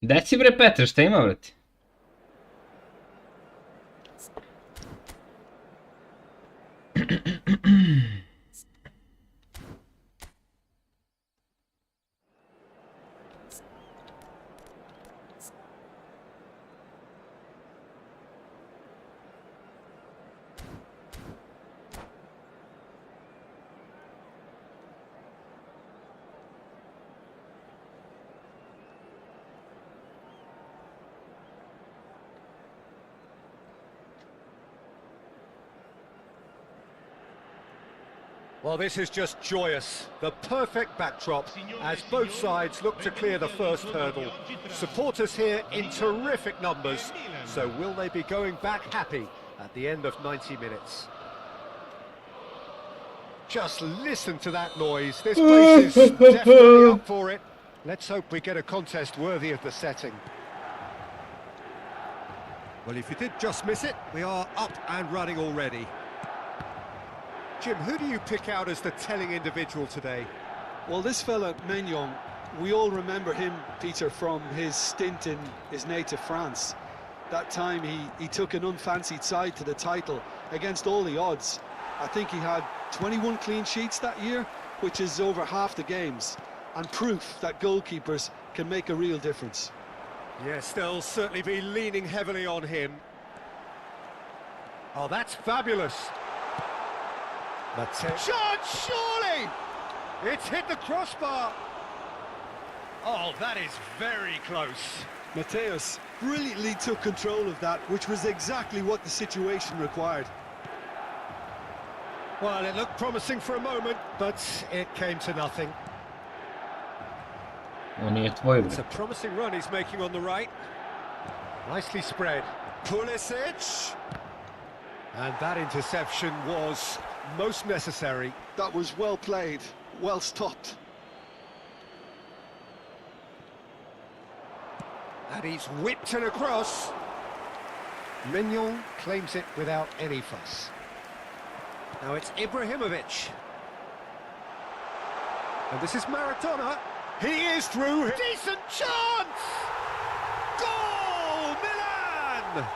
Daj si bre Petre, šta ima brate? Well, this is just joyous. The perfect backdrop as both sides look to clear the first hurdle. Supporters here in terrific numbers. So will they be going back happy at the end of 90 minutes? Just listen to that noise. This place is definitely up for it. Let's hope we get a contest worthy of the setting. Well, if you did just miss it, we are up and running already. Jim, who do you pick out as the telling individual today? Well, this fella, Maignan, we all remember him, Peter, from his stint in his native France. That time he took an unfancied side to the title against all the odds. I think he had 21 clean sheets that year, which is over half the games, and proof that goalkeepers can make a real difference. Yes, they'll certainly be leaning heavily on him. Oh, that's fabulous. That's it. Shot, surely! It's hit the crossbar. Oh, that is very close. Mateus brilliantly took control of that, which was exactly what the situation required. Well, it looked promising for a moment, but it came to nothing. It's a promising run he's making on the right. Nicely spread. Pulisic. And that interception was most necessary. That was well played, well stopped. And he's whipped it across. Maignan claims it without any fuss. Now it's Ibrahimovic. And this is Maradona. He is through. Decent chance! Goal! Milan!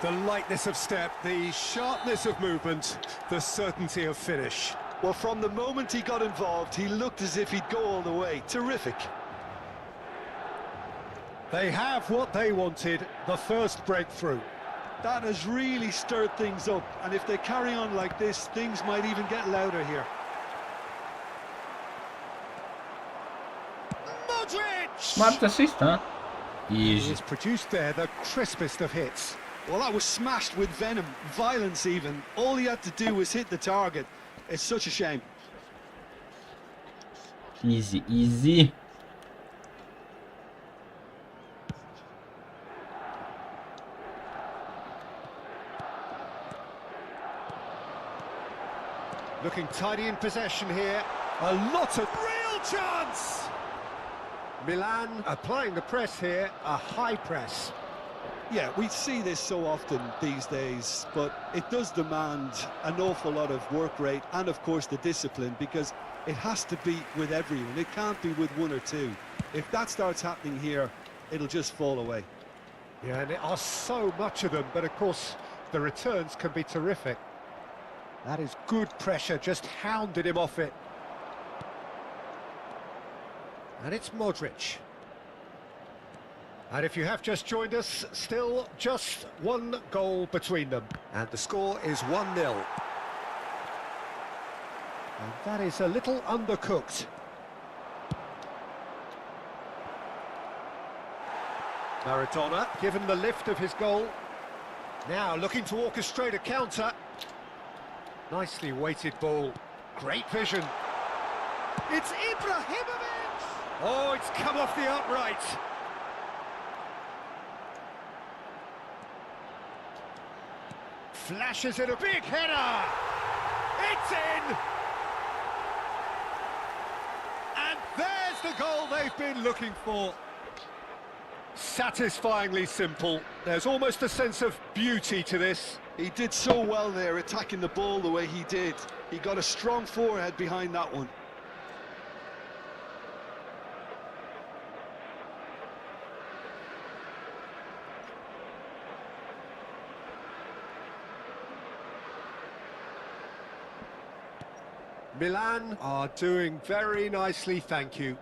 The lightness of step, the sharpness of movement, the certainty of finish. Well, from the moment he got involved, he looked as if he'd go all the way. Terrific. They have what they wanted, the first breakthrough. That has really stirred things up, and if they carry on like this, things might even get louder here. Modric! Smart assist, huh? Easy. He's produced there the crispest of hits. Well, that was smashed with venom, violence even. All he had to do was hit the target. It's such a shame. Easy, easy. Looking tidy in possession here. A lot of real chance! Milan applying the press here, a high press. Yeah, we see this so often these days, but it does demand an awful lot of work rate and, of course, the discipline, because it has to be with everyone. It can't be with one or two. If that starts happening here, it'll just fall away. Yeah, and there are so much of them, but of course, the returns can be terrific. That is good pressure, just hounded him off it. And it's Modric. And if you have just joined us, still just one goal between them. And the score is 1-0. And that is a little undercooked. Maradona given the lift of his goal. Now looking to orchestrate a counter. Nicely weighted ball. Great vision. It's Ibrahimovic! Oh, it's come off the upright. Flashes in a big header! It's in! And there's the goal they've been looking for. Satisfyingly simple. There's almost a sense of beauty to this. He did so well there, attacking the ball the way he did. He got a strong forehead behind that one. Milan are doing very nicely, thank you.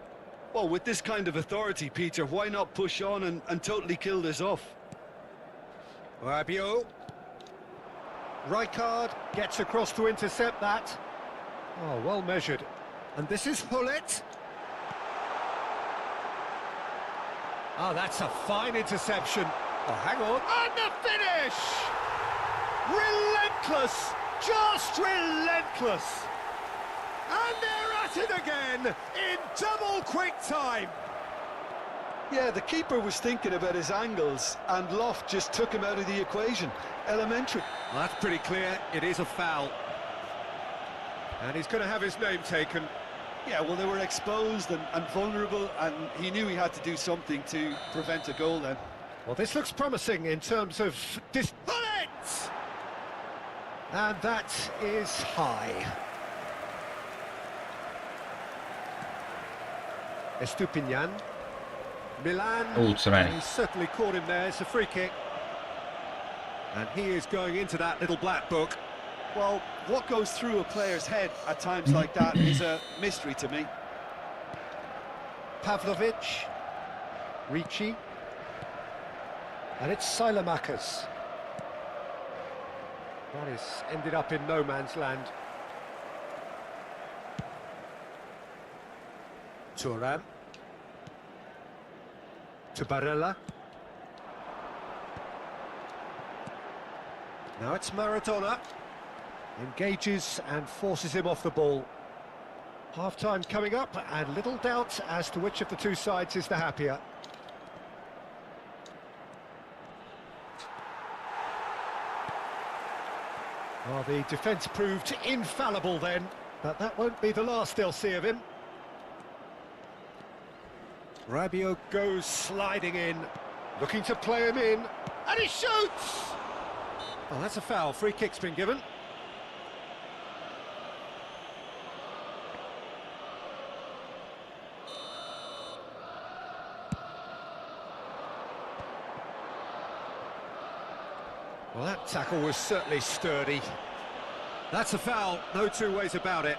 Well, with this kind of authority, Peter, why not push on and totally kill this off? Rabiot. Rijkaard gets across to intercept that. Oh, well measured. And this is Hullet. Oh, that's a fine interception. Oh, hang on. And the finish! Relentless! Just relentless! And they're at it again in double quick time. Yeah, the keeper was thinking about his angles, and Loft just took him out of the equation. Elementary. Well, that's pretty clear. It is a foul. And he's going to have his name taken. Yeah, well, they were exposed and vulnerable, and he knew he had to do something to prevent a goal then. Well, this looks promising in terms of this. Bullet! And that is high. Estupinian. Milan. Oh, it's right. He's certainly caught him there. It's a free kick. And he is going into that little black book. Well, what goes through a player's head at times like that is a mystery to me. Pavlovic. Ricci. And it's Sailamakis. That is ended up in no man's land. Thuram. To Barella. Now it's Maradona. Engages and forces him off the ball. Half-time coming up, and little doubt as to which of the two sides is the happier. Well, the defence proved infallible then, but that won't be the last they'll see of him. Rabiot goes sliding in, looking to play him in, and he shoots! Oh, that's a foul. Free kick's been given. Well, that tackle was certainly sturdy. That's a foul, no two ways about it.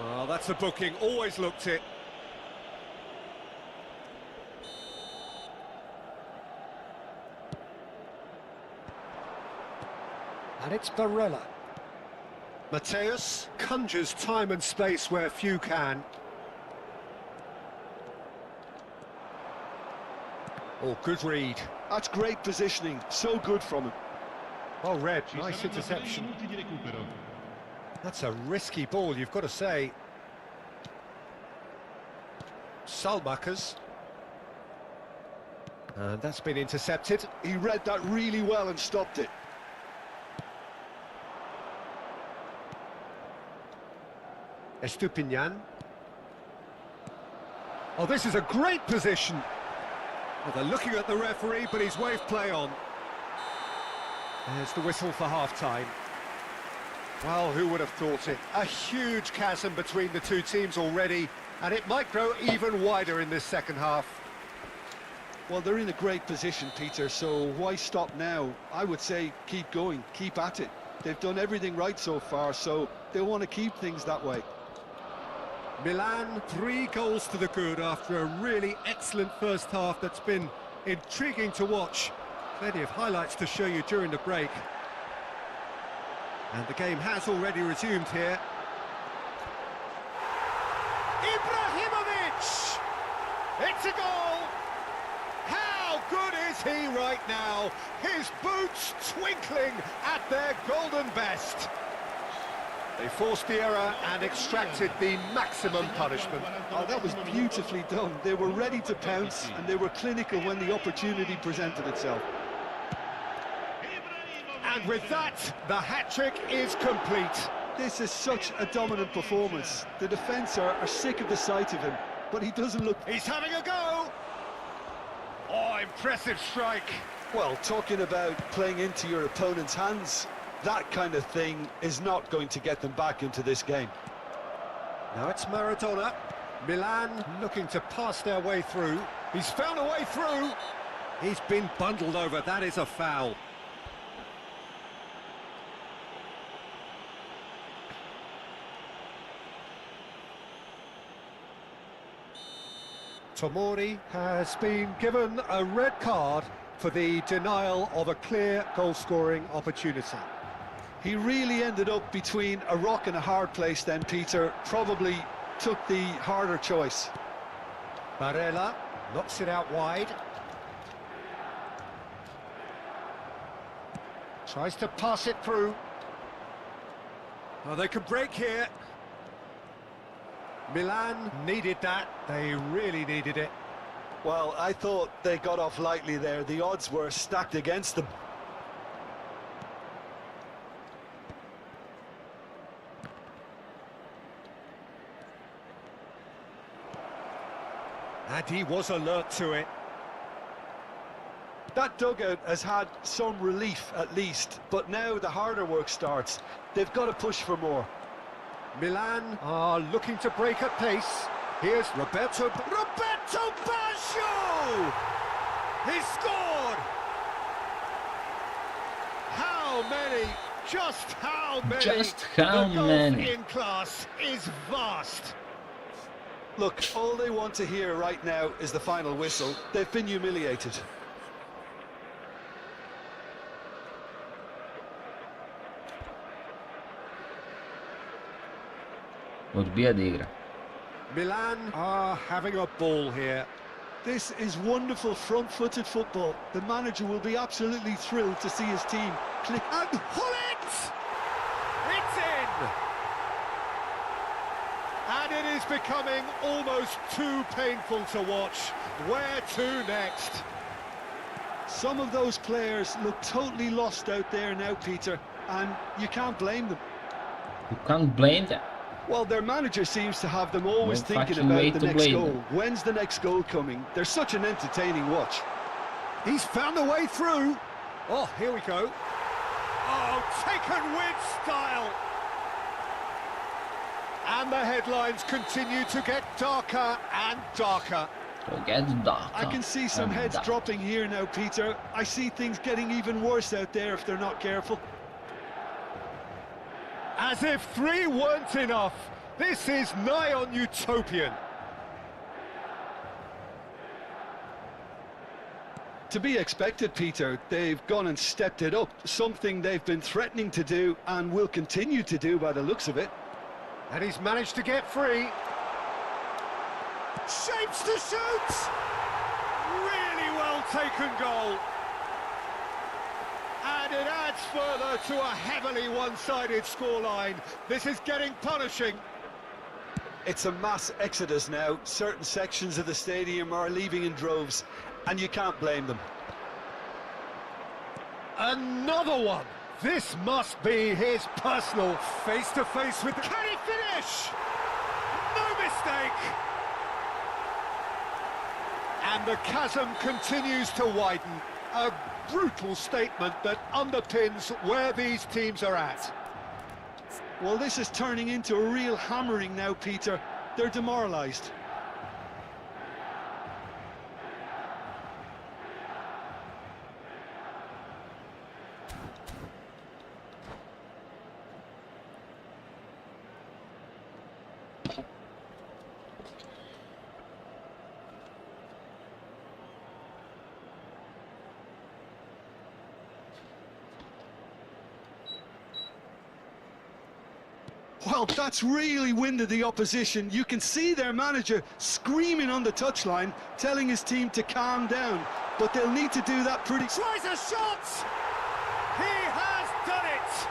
Well, that's the booking, always looked it. And it's Barella. Mateus conjures time and space where few can. Oh, good read. That's great positioning, so good from him. Oh, Red, nice interception. That's a risky ball, you've got to say. Salmakas. And that's been intercepted. He read that really well and stopped it. Estupinian. Oh, this is a great position. Well, they're looking at the referee, but he's waved play on. There's the whistle for half-time. Well, who would have thought it? A huge chasm between the two teams already, and it might grow even wider in this second half. Well, they're in a great position, Peter, so why stop now? I would say keep going, keep at it. They've done everything right so far, so they want to keep things that way. Milan, 3 goals to the good after a really excellent first half that's been intriguing to watch. Plenty of highlights to show you during the break. And the game has already resumed here. Ibrahimovic! It's a goal! How good is he right now? His boots twinkling at their golden best. They forced the error and extracted the maximum punishment. Oh, that was beautifully done. They were ready to pounce and they were clinical when the opportunity presented itself. And with that, the hat-trick is complete. This is such a dominant performance. The defence are sick of the sight of him, but he doesn't look... He's having a go! Oh, impressive strike. Well, talking about playing into your opponent's hands, that kind of thing is not going to get them back into this game. Now it's Maradona. Milan looking to pass their way through. He's found a way through. He's been bundled over. That is a foul. Tomori has been given a red card for the denial of a clear goal-scoring opportunity. He really ended up between a rock and a hard place then, Peter. Probably took the harder choice. Barella knocks it out wide. Tries to pass it through. Oh, they could break here. Milan needed that. They really needed it. Well, I thought they got off lightly there. The odds were stacked against them. And he was alert to it. That dugout has had some relief at least, but now the harder work starts. They've got to push for more. Milan are looking to break at pace. Here's Roberto Baggio! He scored! How many? Just how many? Just how the gulf many? in class is vast. Look, all they want to hear right now is the final whistle. They've been humiliated. Odbija da igra. Milan are having a ball here. This is wonderful front-footed football. The manager will be absolutely thrilled to see his team click. And Hullet! It's in! And it is becoming almost too painful to watch. Where to next? Some of those players look totally lost out there now, Peter, and you can't blame them. You can't blame them. Well, their manager seems to have them always No thinking fucking way about the to next blame goal. them. When's the next goal coming? They're such an entertaining watch. He's found a way through. Oh, here we go. Oh, taken with style. And the headlines continue to get darker and darker. So get dark. I can see some heads dropping here now, Peter. I see things getting even worse out there if they're not careful. As if 3 weren't enough. This is nigh on utopian. To be expected, Peter. They've gone and stepped it up. Something they've been threatening to do and will continue to do by the looks of it. And he's managed to get free. Shapes to shoot! Really well taken goal. And it adds further to a heavily one-sided scoreline. This is getting punishing. It's a mass exodus now. Certain sections of the stadium are leaving in droves, and you can't blame them. Another one. This must be his personal face-to-face with... Can he finish? No mistake! And the chasm continues to widen. A brutal statement that underpins where these teams are at. Well, this is turning into a real hammering now, Peter. They're demoralised. Well, that's really winded the opposition. You can see their manager screaming on the touchline, telling his team to calm down. But they'll need to do that pretty... Tries a shot! He has done it!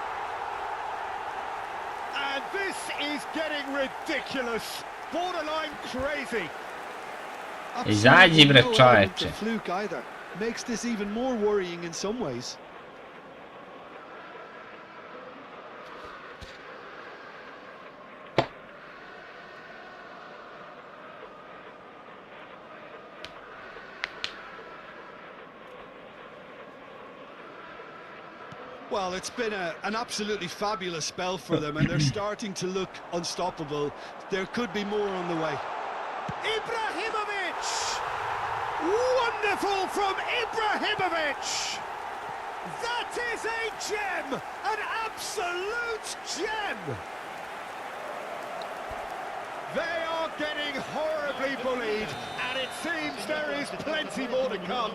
And this is getting ridiculous. Borderline crazy. Izađi bre, no element čoveče. of fluke either. Makes this even more worrying in some ways. Well, it's been an absolutely fabulous spell for them, and they're starting to look unstoppable. There could be more on the way. Ibrahimovic! Wonderful from Ibrahimovic! That is a gem! An absolute gem! They are getting horribly bullied, and it seems there is plenty more to come.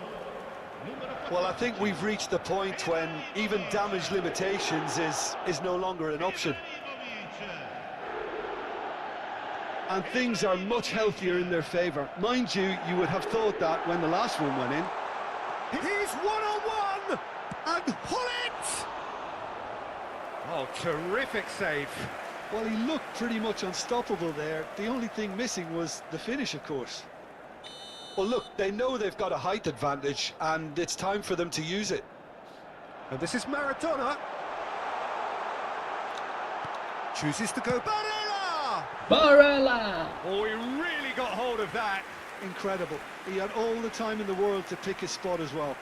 Well, I think we've reached the point when even damage limitations is no longer an option. And things are much healthier in their favour. Mind you, you would have thought that when the last one went in. He's one-on-one! And pull it! Oh, terrific save. Well, he looked pretty much unstoppable there. The only thing missing was the finish, of course. Well, look, they know they've got a height advantage, and it's time for them to use it. And this is Maradona. Chooses to go Barella! Barella! Oh, he really got hold of that. Incredible. He had all the time in the world to pick his spot as well.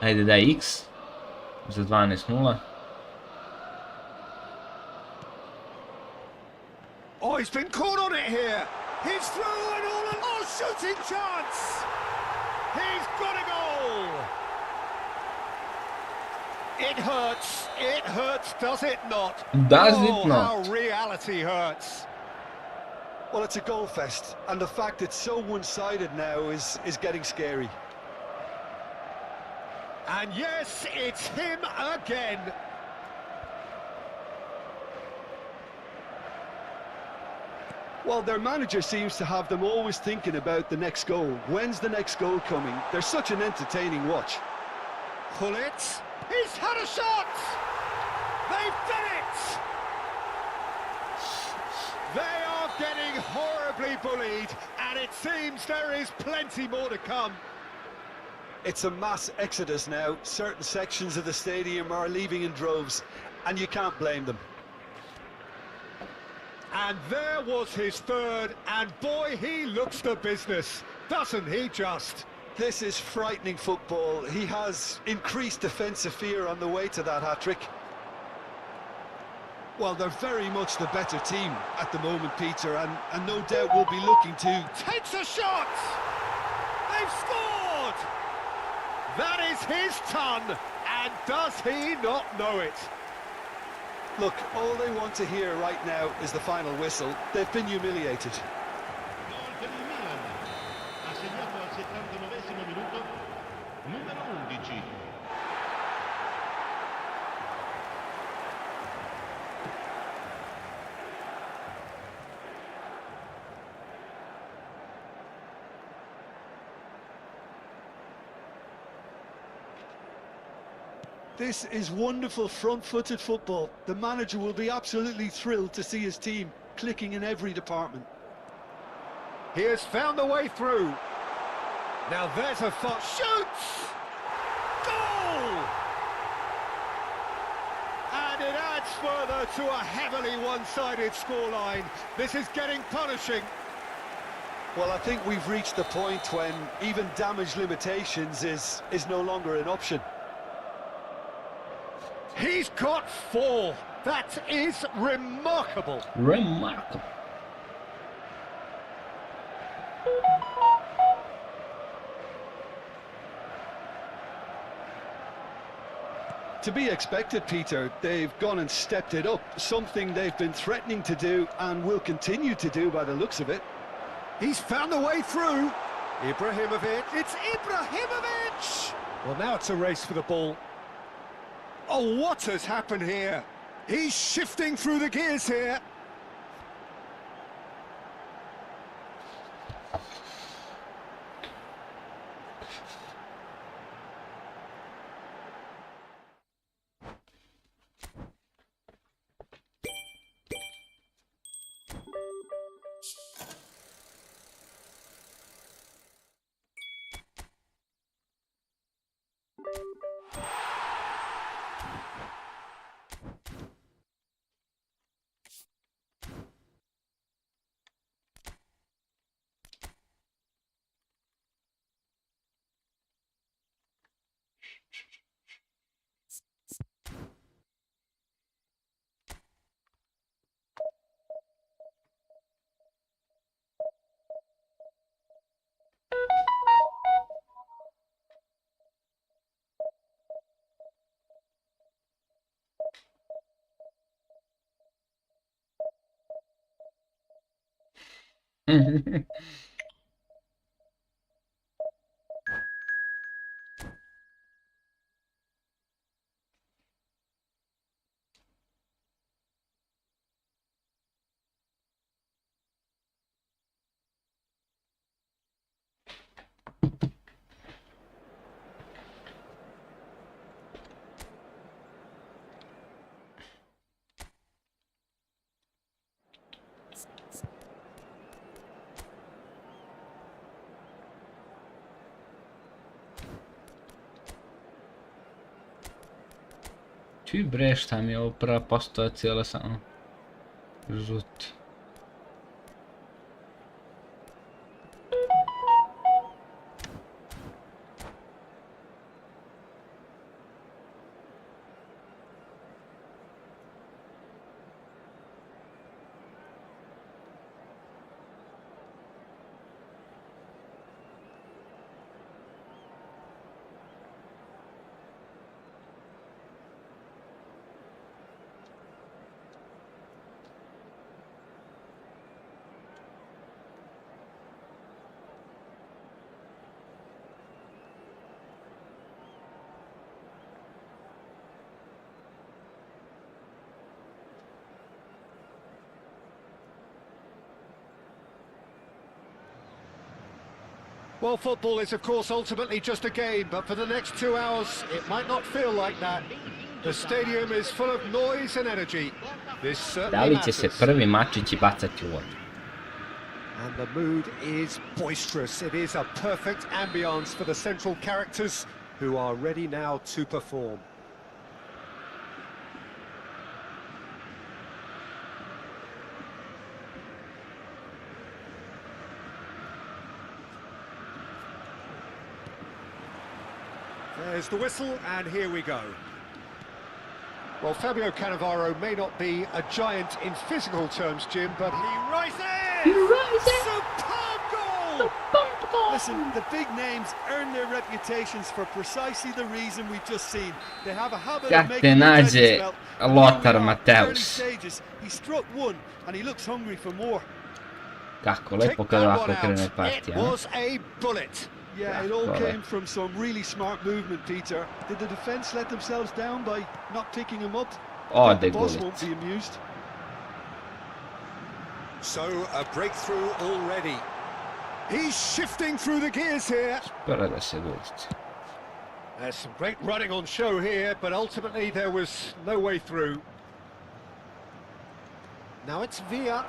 Ajde daj X za 12-0. Oh, he's been caught on it here. He's through and all. Oh, shooting chance. He's got a goal. It hurts, does it not? Does it not? How reality hurts. Well, it's a goal fest, and the fact it's so one-sided now is getting scary. And yes, it's him again. Well, their manager seems to have them always thinking about the next goal. When's the next goal coming? They're such an entertaining watch. Pull it. He's had a shot. They've done it. They are getting horribly bullied, and it seems there is plenty more to come. It's a mass exodus now. Certain sections of the stadium are leaving in droves, and you can't blame them. And there was his third, and boy, he looks the business, doesn't he just? This is frightening football. He has increased defensive fear on the way to that hat-trick. Well, they're very much the better team at the moment, Peter, and no doubt will be looking to... Takes a shot! They've scored! That is his ton, and does he not know it? Look, all they want to hear right now is the final whistle. They've been humiliated. Gol per il Milan, ha segnato al 79esimo minuto, numero 11. This is wonderful front-footed football. The manager will be absolutely thrilled to see his team clicking in every department. He has found the way through. Now there's a shoots! Goal! And it adds further to a heavily one-sided scoreline. This is getting punishing. Well, I think we've reached the point when even damage limitations is no longer an option. He's got 4. That is remarkable. Remarkable. To be expected, Peter. They've gone and stepped it up, something they've been threatening to do and will continue to do by the looks of it. He's found a way through. Ibrahimovic, it's Ibrahimovic! Well, now it's a race for the ball. Oh, what has happened here? He's shifting through the gears here. Čuj bre, šta mi je ovo prva postoja cijela samo žut. Well, football is, of course, ultimately just a game, but for the next 2 hours, it might not feel like that. The stadium is full of noise and energy. This Da certainly li će se matters. prvi mačići bacati u vodu? And the mood is boisterous. It is a perfect ambience for the central characters who are ready now to perform. There's the whistle, and here we go. Well, Fabio Cannavaro may not be a giant in physical terms, Jim, but he rises! He rises! Superb goal! Listen, the big names earn their reputations for precisely the reason we've just seen. They have a habit Kad of te making nađe smell. Lothar Early Matthäus. stages, he struck one and he looks hungry for more. Kako Take lepo kad that ovako one krene out. partija. It was a bullet. Yeah, it all Correct. came from some really smart movement, Peter. Did the defence let themselves down by not picking him up? Ode The boss Gullit. won't be amused. So, a breakthrough already. He's shifting through the gears here. Spera da se Gullit. There's some great running on show here, but ultimately there was no way through. Now it's Villa.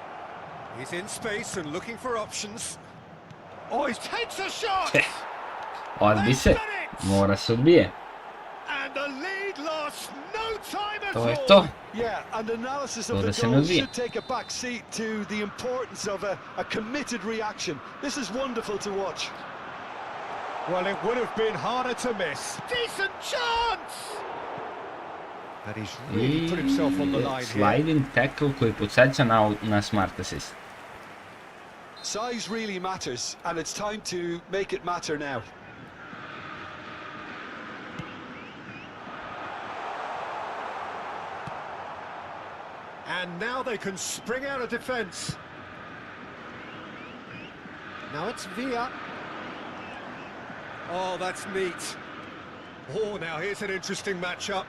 He's in space and looking for options. Oh, he takes a shot! Odbi se. Mora se odbije. And the lead lost no time at To je all. to. Yeah, and analysis of Todo the se goal nos vi. should take a back seat to the importance of a committed reaction. This is wonderful to watch. Well, it would have been harder to miss. Decent chance! And he's really put himself on the I line here. sliding tackle koji podsjeća na smart assist. Size really matters, and it's time to make it matter now. And now they can spring out of defence. Now it's Villa. Oh, that's neat. Oh, now here's an interesting matchup.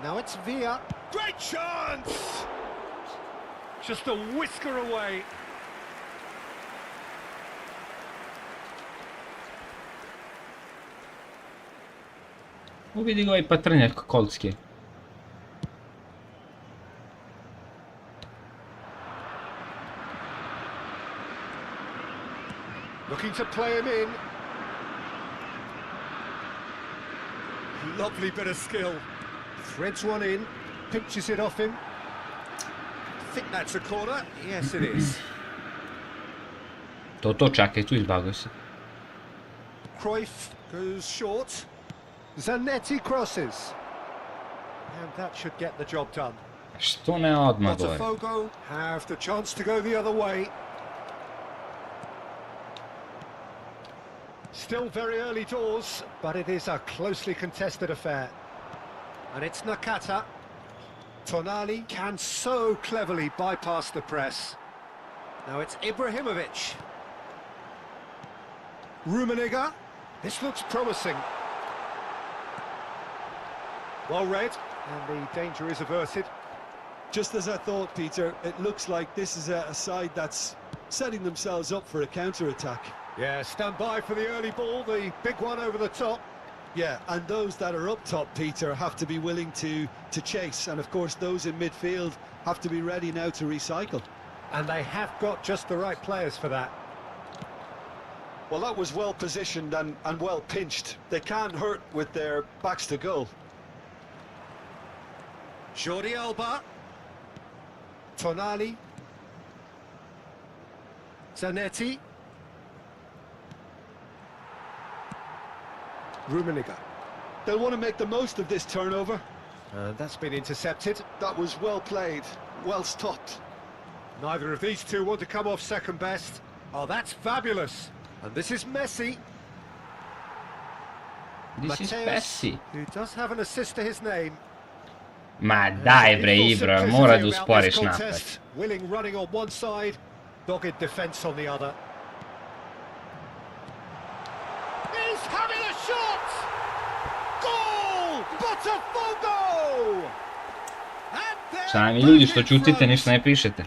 Now it's Villa. Great chance! Just a whisker away. Vidi ga ovaj patrnjak kolski. Looking to play him in. Lovely bit of skill. Threads one in, pinches it off him. I think that's a corner. Yes, it is. To čakaj, tu izbagao se. Cruyff goes short. Zanetti crosses. And that should get the job done. Što ne odmah gore? Botafogo have the chance to go the other way. Still very early doors, but it is a closely contested affair. And it's Nakata. Tonali can so cleverly bypass the press. Now it's Ibrahimovic. Rummenigge. This looks promising. Well read, and the danger is averted. Just as I thought, Peter, it looks like this is a side that's setting themselves up for a counter-attack. Yeah, stand by for the early ball, the big one over the top. Yeah, and those that are up top, Peter, have to be willing to chase. And, of course, those in midfield have to be ready now to recycle. And they have got just the right players for that. Well, that was well positioned and well pinched. They can't hurt with their backs to goal. Jordi Alba. Tonali. Zanetti. Rummenigge. They'll want to make the most of this turnover. That's been intercepted. That was well played, well stopped. Neither of these two want to come off second best. Oh, that's fabulous. And this is Messi. This is Mateus, Messi. who does have an assist to his name. Ma dai bre Ibra, mora da usporiš napad. Willing running on one side, dogged defence on the other. He's having a shot! Goal! Botafogo! Sami ljudi što čutite, ništa ne pišete.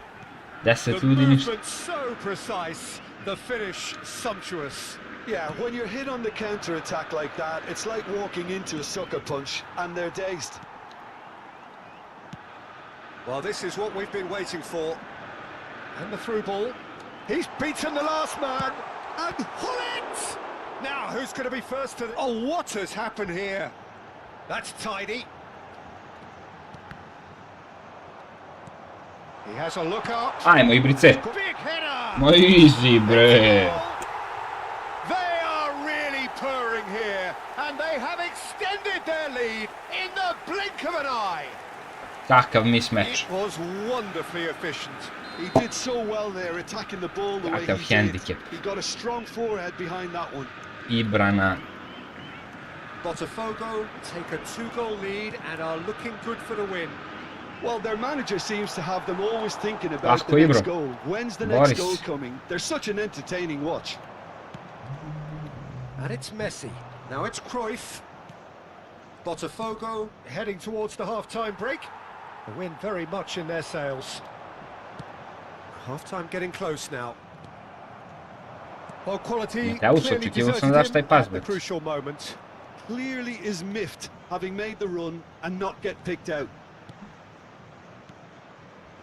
10 ljudi ništa. So precise, the finish sumptuous. Yeah, when you're hit on the counter-attack like that, it's like walking into a sucker punch, and they're dazed. Well, this is what we've been waiting for. And the through ball. He's beaten the last man. And Hullet! Now, who's going to be first to... Oh, what has happened here? That's tidy. He has a look up. Ajmo Ibrice. Big header! Ma easy bre. They are really purring here. And they have extended their lead in the blink of an eye. Kakav mismatch. It was wonderfully efficient. He did so well there, attacking the ball the way Kakav he handicap. did. He got a strong forehead behind that one. Ibrana. Botafogo take a 2-goal lead and are looking good for the win. Well, their manager seems to have them always thinking about Lahko the next Ibro. goal. When's the next Boris. goal coming? They're such an entertaining watch. And it's Messi. Now it's Cruyff. Botafogo heading towards the half-time break. The win very much in their sails. Half-time getting close now. Well, quality Ja uopće clearly očekivao sam deserted daš taj him pas, at the bet. crucial moment. Clearly is miffed, having made the run and not get picked out.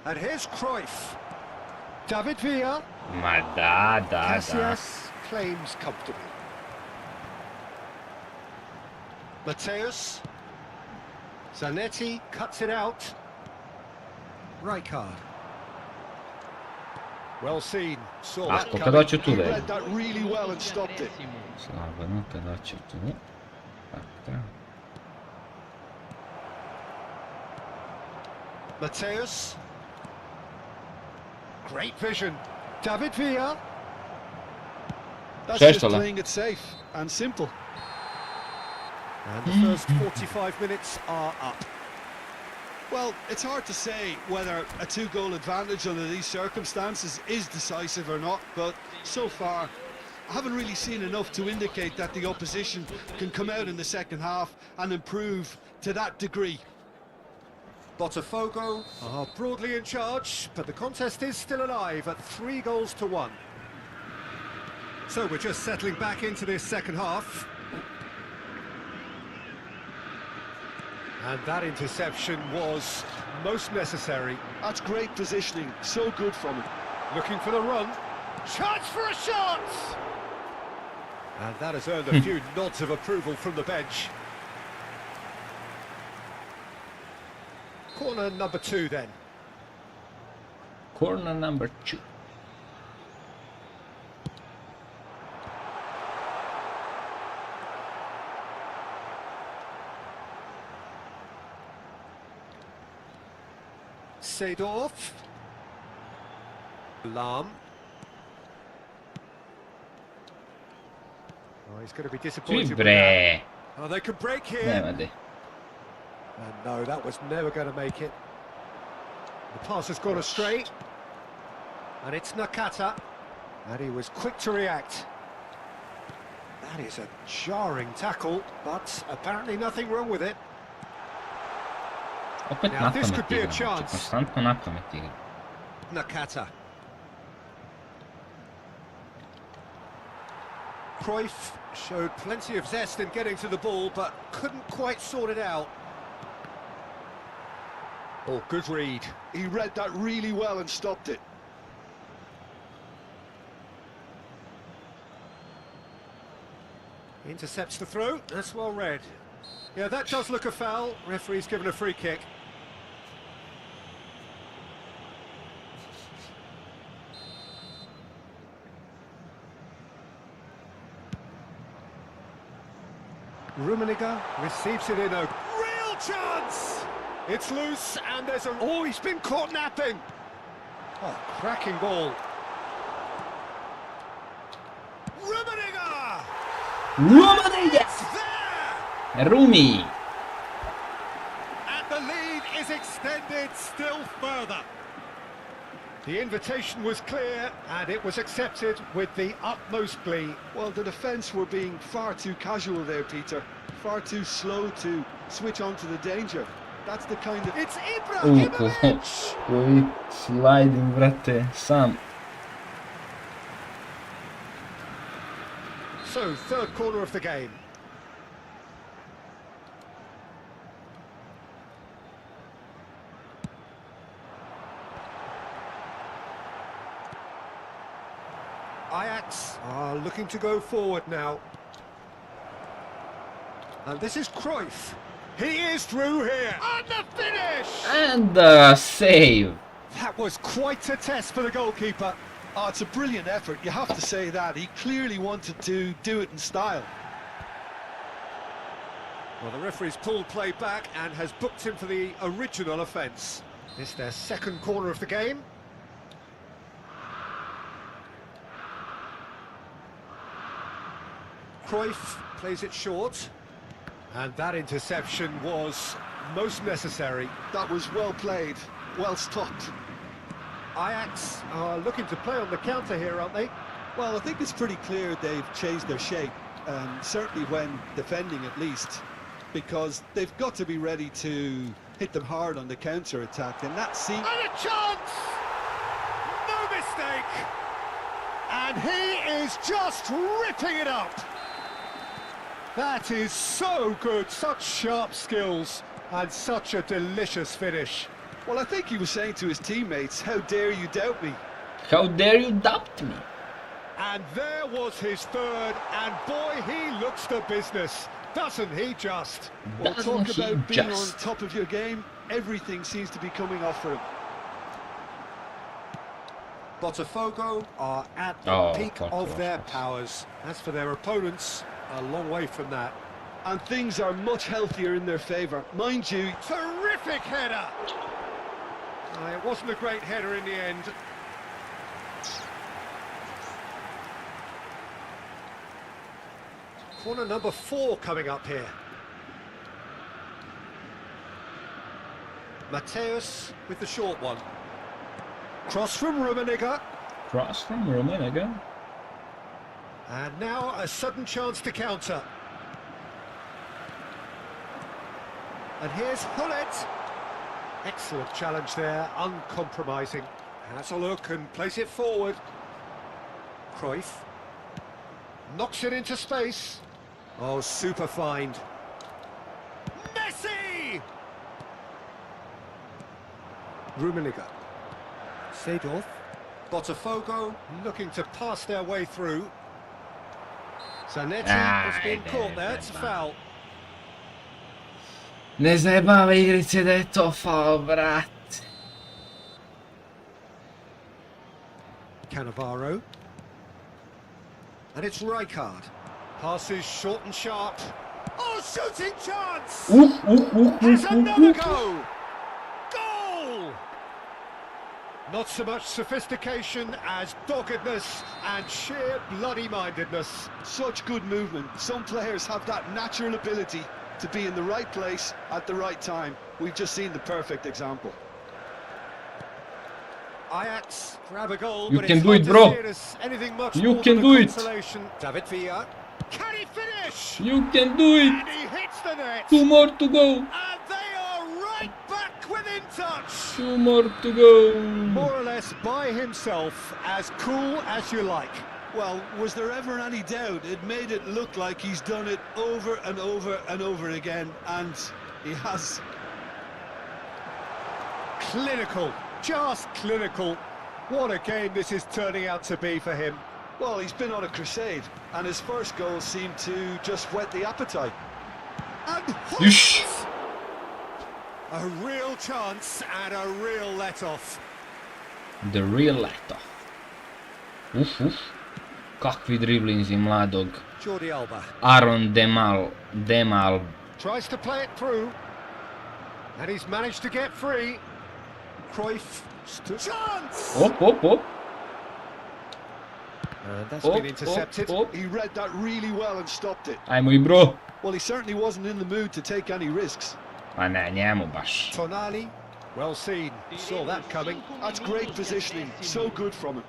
And here's Cruyff. David Villa. Ma da. Casillas claims comfortably. Mateus. Zanetti cuts it out. Rijkaard. Well seen. Saw that Lahko, kad coming. hoću tu He da je. read that really well and stopped it. Slagano, kad hoću tu. Tako treba. Mateus. Great vision. David Villa. That's Šesto just la. playing it safe and simple. And the first 45 minutes are up. Well, it's hard to say whether a 2-goal advantage under these circumstances is decisive or not, but so far I haven't really seen enough to indicate that the opposition can come out in the second half and improve to that degree. Botafogo are broadly in charge, but the contest is still alive at 3-1. So we're just settling back into this second half. And that interception was most necessary. That's great positioning, so good from him. Looking for the run. Chance for a shot! And that has earned a few nods of approval from the bench. Corner number 2 then. Corner number 2. Seedorf. Lam. Oh, he's going to be disappointed with that. Bre. Oh, they could break here. Vedi. And no, that was never going to make it. The pass has gone astray. And it's Nakata. And he was quick to react. That is a jarring tackle, but apparently nothing wrong with it. Opet Now, this napamet could be a igram, znači chance. konstantno napamet igram. Nakata. Cruyff showed plenty of zest in getting to the ball, but couldn't quite sort it out. Oh, good read. He read that really well and stopped it. Intercepts the throw, that's well read. Yeah, that does look a foul. Referee's given a free kick. Rummenigge receives it in a real chance! It's loose and there's a... Oh, he's been caught napping! Oh, cracking ball. Rummenigge! It's there! Rumi! And the lead is extended still further. The invitation was clear and it was accepted with the utmost glee. Well, the defence were being far too casual there, Peter. Far too slow to switch on to the danger. That's the kind of... It's Ibrahimovic! Koji sliding, brate, sam. So, third corner of the game. Ajax are looking to go forward now. And this is Cruyff. He is through here. And the finish! And save. That was quite a test for the goalkeeper. Oh, it's a brilliant effort, you have to say that. He clearly wanted to do it in style. Well, the referee's pulled play back and has booked him for the original offence. It's their second corner of the game. Cruyff plays it short. And that interception was most necessary. That was well played, well stopped. Ajax are looking to play on the counter here, aren't they? Well, I think it's pretty clear they've changed their shape, certainly when defending at least, because they've got to be ready to hit them hard on the counter-attack, and that seems... And a chance! No mistake! And he is just ripping it up! That is so good, such sharp skills, and such a delicious finish. Well, I think he was saying to his teammates, how dare you doubt me? How dare you doubt me? And there was his third, and boy, he looks the business, doesn't he just? Well, talk Doesn't he about being on just? top of your game, everything seems to be coming off for him. Botafogo are at the peak of their powers. As for their opponents, a long way from that. And things are much healthier in their favour. Mind you... Terrific header! It wasn't a great header in the end. Corner number 4 coming up here. Mateus with the short one. Cross from Rummenigge. Cross from Rummenigge. And now a sudden chance to counter. And here's Hullet. Excellent challenge there, uncompromising. Has a look and plays it forward. Cruyff. Knocks it into space. Oh, super find. Messi! Rummenigge. Seedorf. Botafogo looking to pass their way through. Zanetti has been caught there, it's a foul. Ne zajebava igrice da je to faul, brat. Cannavaro. And it's Rijkaard. Passes short and sharp. Oh, shooting chance! Has another go! Goal! Not so much sophistication as doggedness and sheer bloody-mindedness. Such good movement. Some players have that natural ability to be in the right place at the right time. We've just seen the perfect example. Ajax grab a goal, You but can it's do hard it, to bro. see it as anything much You more can than do a it. consolation. David Villa. Can he finish? You can do it. And he hits the net. 2 more to go. And they are right back within touch. 2 more to go. More or less by himself, as cool as you like. Well, was there ever any doubt? It made it look like he's done it over and over and over again, and he has. Clinical, just clinical. What a game this is turning out to be for him. Well, he's been on a crusade, and his first goal seemed to just whet the appetite. And Yush. a real chance and a real let-off. The real leto. Uf. Kakvi driblinzi mladog. Jordi Alba Aaron Demal. tries to play it through. And he's managed to get free. Cruyff. Chance! Op. And that's Op, been intercepted. op. He read that really well and stopped it. Ajmo i bro. Well, he certainly wasn't in the mood to take any risks. Pa ne, njemu baš. Tonali, well seen. Saw that coming. That's great positioning. So good from him.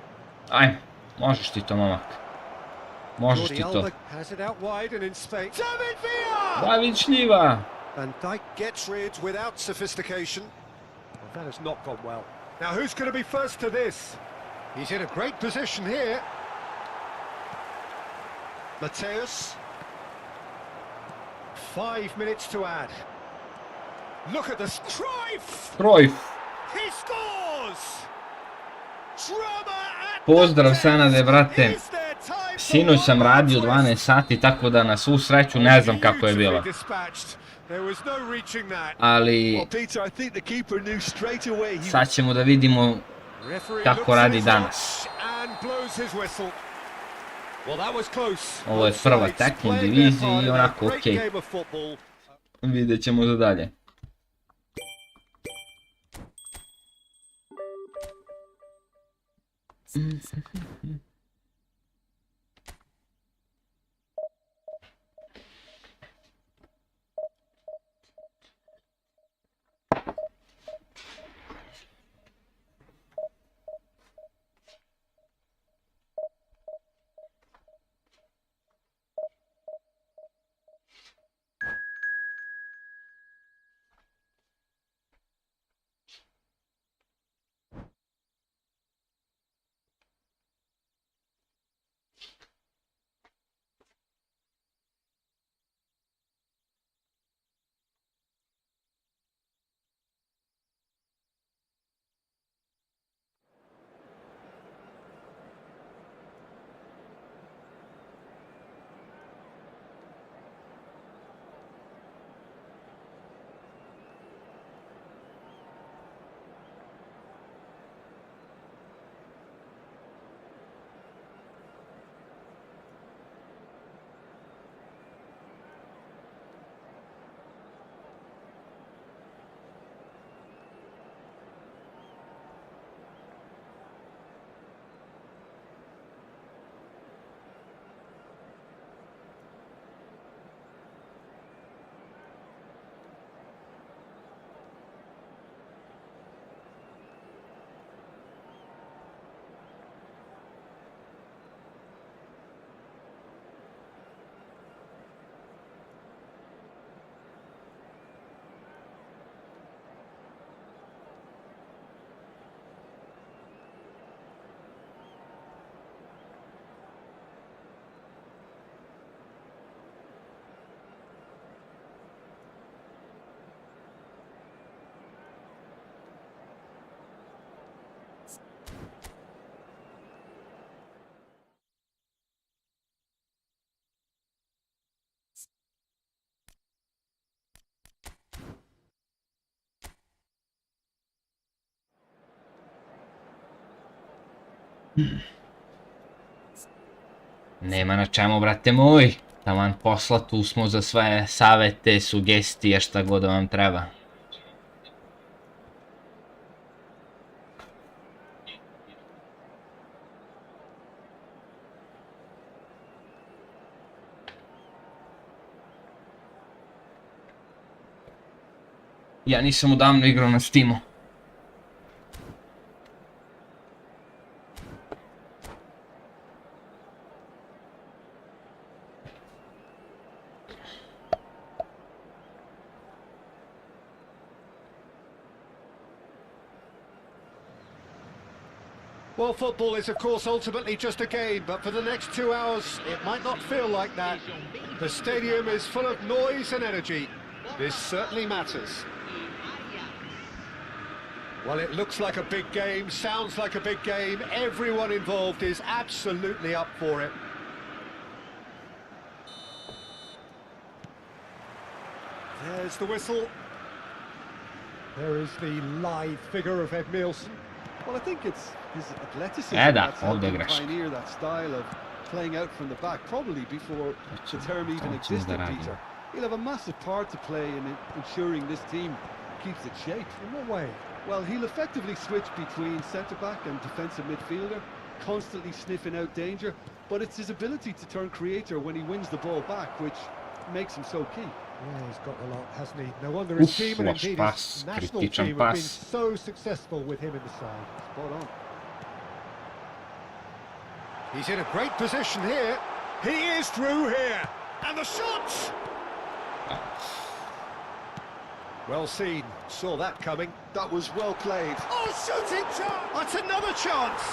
Ajmo, možeš ti to, momak. Možeš ti Jordi to. Alba has it out wide and in space. David Villa! David Šljiva. Van Dijk gets rid without sophistication. Well, that has not gone well. Now who's going to be first to this? He's in a great position here. Mateus. 5 minutes to add. Look at this. Cruyff. He scores! Drama at Pozdrav the Senade, desk. brate. Is there time for Sinoć sam one more radio twist? 12 sati, tako da na svu sreću ne znam kako je bilo. Dispatched. There was no reaching that. Ali Well, Peter, I think the keeper knew straight away he sad ćemo da vidimo Referee kako looks at radi his danas. watch and blows his whistle. Well, that was close. Ovo je Both prva sides tekma u playing their diviziji part i in a onako great okej. game of football. Vidjet ćemo za dalje. Nema na čemu, brate moj. Taman posla, tu smo za sve savete, sugestije, šta god da vam treba. Ja nisam odavno igrao na Steamu. Well, football is, of course, ultimately just a game, but for the next 2 hours, it might not feel like that. The stadium is full of noise and energy. This certainly matters. Well, it looks like a big game, sounds like a big game. Everyone involved is absolutely up for it. There's the whistle. There is the lithe figure of Ed Nielsen. Well, I think it's his athleticism Da, that's helped ovdje him igraš. pioneer that style of playing out from the back, probably before the term even existed, Peter. He'll have a massive part to play in ensuring this team keeps its shape. In what way? Well, he'll effectively switch between centre-back and defensive midfielder, constantly sniffing out danger, but it's his ability to turn creator when he wins the ball back which makes him so key. Yeah, he's got a lot, hasn't he? No wonder his team and loš indeed pas, his national kritičan team have been pas. so successful with him in the side. Spot on. He's in a great position here. He is through here. And the shots! Well seen. Saw that coming. That was well played. Oh, shooting chance! That's another chance!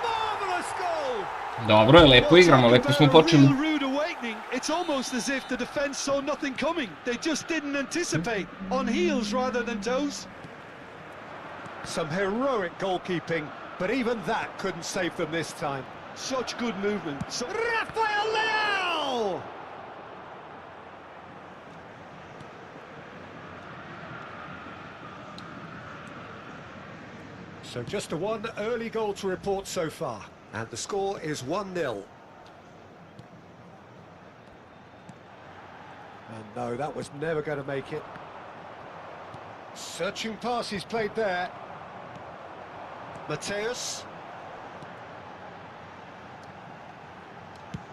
Marvellous goal! Dobro je, lepo igramo, lepo smo počeli. Real rude awakening. It's almost as if the defence saw nothing coming. They just didn't anticipate. On heels rather than toes. Some heroic goalkeeping, but even that couldn't save them this time. Such good movement. Rafael Leao! So just a one early goal to report so far. And the score is 1-0. And no, that was never going to make it. Searching pass he's played there. Mateus.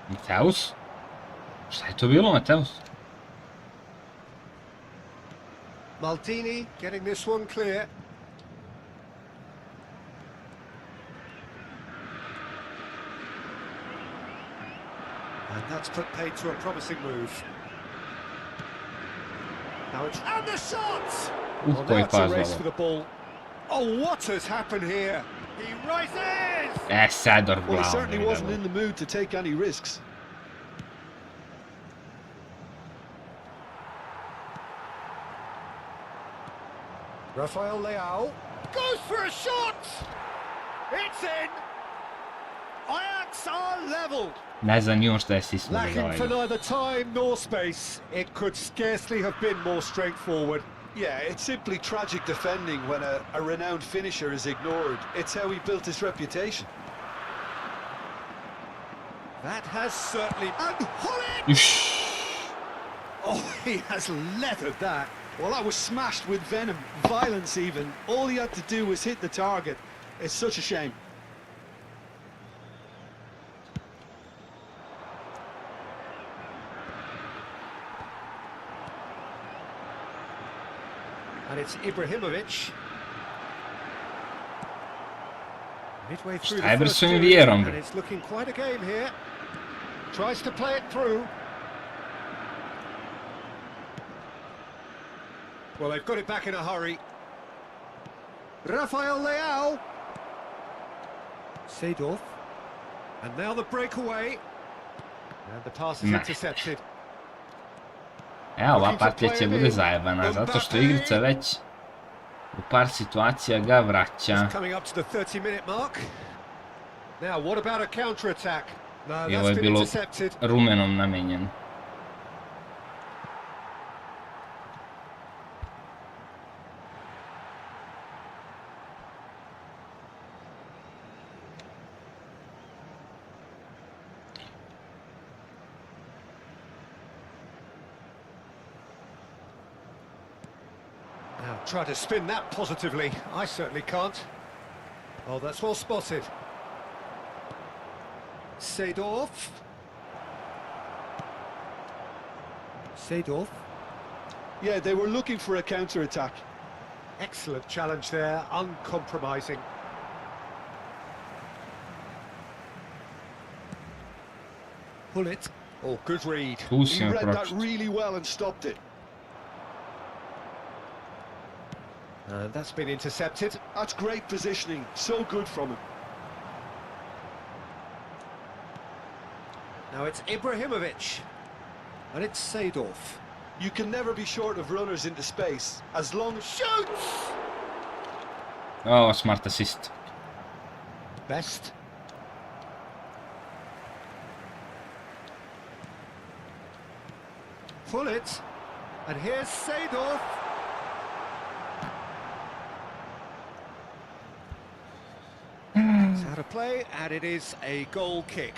Mateus? Šta je to bilo, Mateus? Maldini getting this one clear. And that's put paid to a promising move. Now it's... And the shot! Well, now it's a race for the ball. Oh, what has happened here? He rises! Sador Well, he glavom. certainly wasn't in the mood to take any risks. Rafael Leao goes for a shot! It's in! Ajax are level! Ne znam ni on šta je sisnuo za Lacking for ovaj. neither time nor space, it could scarcely have been more straightforward. Yeah, it's simply tragic defending when a renowned finisher is ignored. It's how he built his reputation. That has certainly... And Hullet! Uš. Oh, he has leathered that. Well, that was smashed with venom, violence even. All he had to do was hit the target. It's such a shame. And it's Ibrahimovic. Midway through the Šta je bre first s ovim period, vjerom, and bre? it's looking quite a game here. Tries to play it through. Well, they've got it back in a hurry. Rafael Leao. Seedorf. And now the breakaway. And the pass is Ne. intercepted. Ova partija će bude zajebana, zato što igrica već u par situacija ga vraća. Coming up to the 30-minute mark. Now, what about a counter-attack? No, I ovo that's je been bilo intercepted. rumenom namenjeno. Now try to spin that positively. I certainly can't. Oh, that's well spotted. Seedorf. Seedorf. Yeah, they were looking for a counter-attack. Excellent challenge there, uncompromising. Pull it. Oh, good read. Tu He si mi read that pročito. really well and stopped it. And that's been intercepted. That's great positioning. So good from him. Now it's Ibrahimovic. And it's Seedorf. You can never be short of runners into space, as long as... Shoots! Oh, smart assist. Best. Pull it. And here's Seedorf. It's out of play, and it is a goal kick.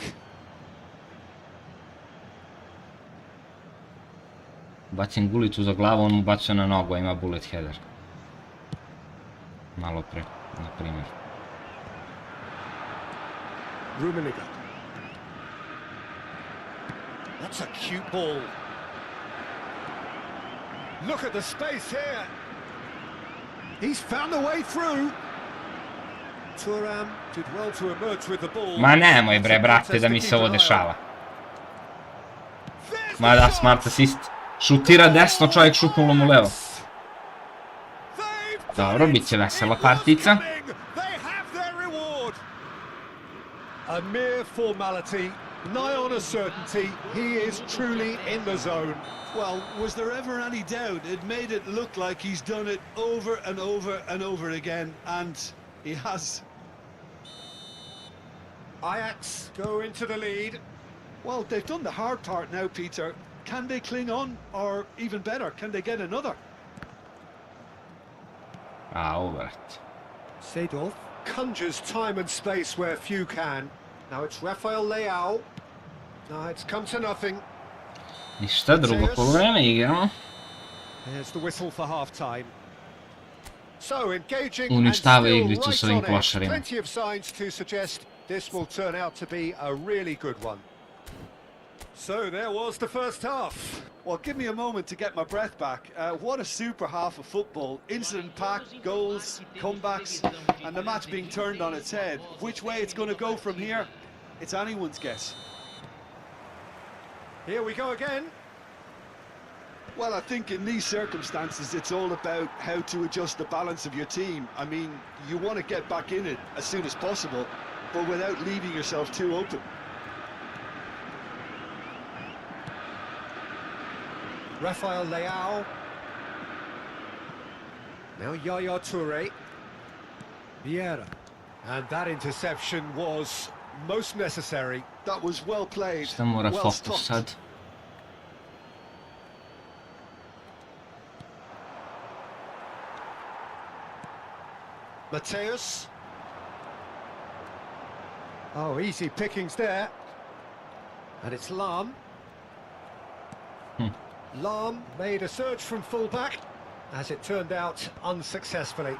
Bacim gulicu za glavu, on mu bacuje na nogu, a ima bullet header. Malo pre, na primjer. Rummenigge. That's a cute ball. Look at the space here. He's found a way through. Thuram did well to emerge with the ball. Ma nemoj bre, brate, da mi se ovo dešava. Ma da, smart assist. Šutira desno, čovjek šutnulo mu levo. Dobro, bit će vesela partica. A mere formality, nigh on a certainty, he is truly in the zone. Well, was there ever any doubt? It made it look like he's done it over and over and over again, and he has. Ajax go into the lead. Well, they've done the hard part now, Peter. Can they cling on, or even better, can they get another? Au, brat. Seedorf conjures time and space where few can. Now it's Rafael Leao. No, it's come to nothing. Ništa, drugo poluvreme igramo. There's the whistle for half-time. So engaging and Uništava still igricu s right ovim on it. klošarima. Plenty of signs to suggest this will turn out to be a really good one. So there was the first half. Well, give me a moment to get my breath back. What a super half of football. Incident-packed, goals, comebacks, and the match being turned on its head. Which way it's going to go from here, it's anyone's guess. Here we go again. Well, I think in these circumstances, it's all about how to adjust the balance of your team. I mean, you want to get back in it as soon as possible, but without leaving yourself too open. Rafael Leao. Now Yaya Toure. Vieira. And that interception was most necessary. That was well played. Šta mora well fokus stopped. sad? Mateus. Oh, easy pickings there. And it's Lam. Lam made a surge from fullback, as it turned out unsuccessfully.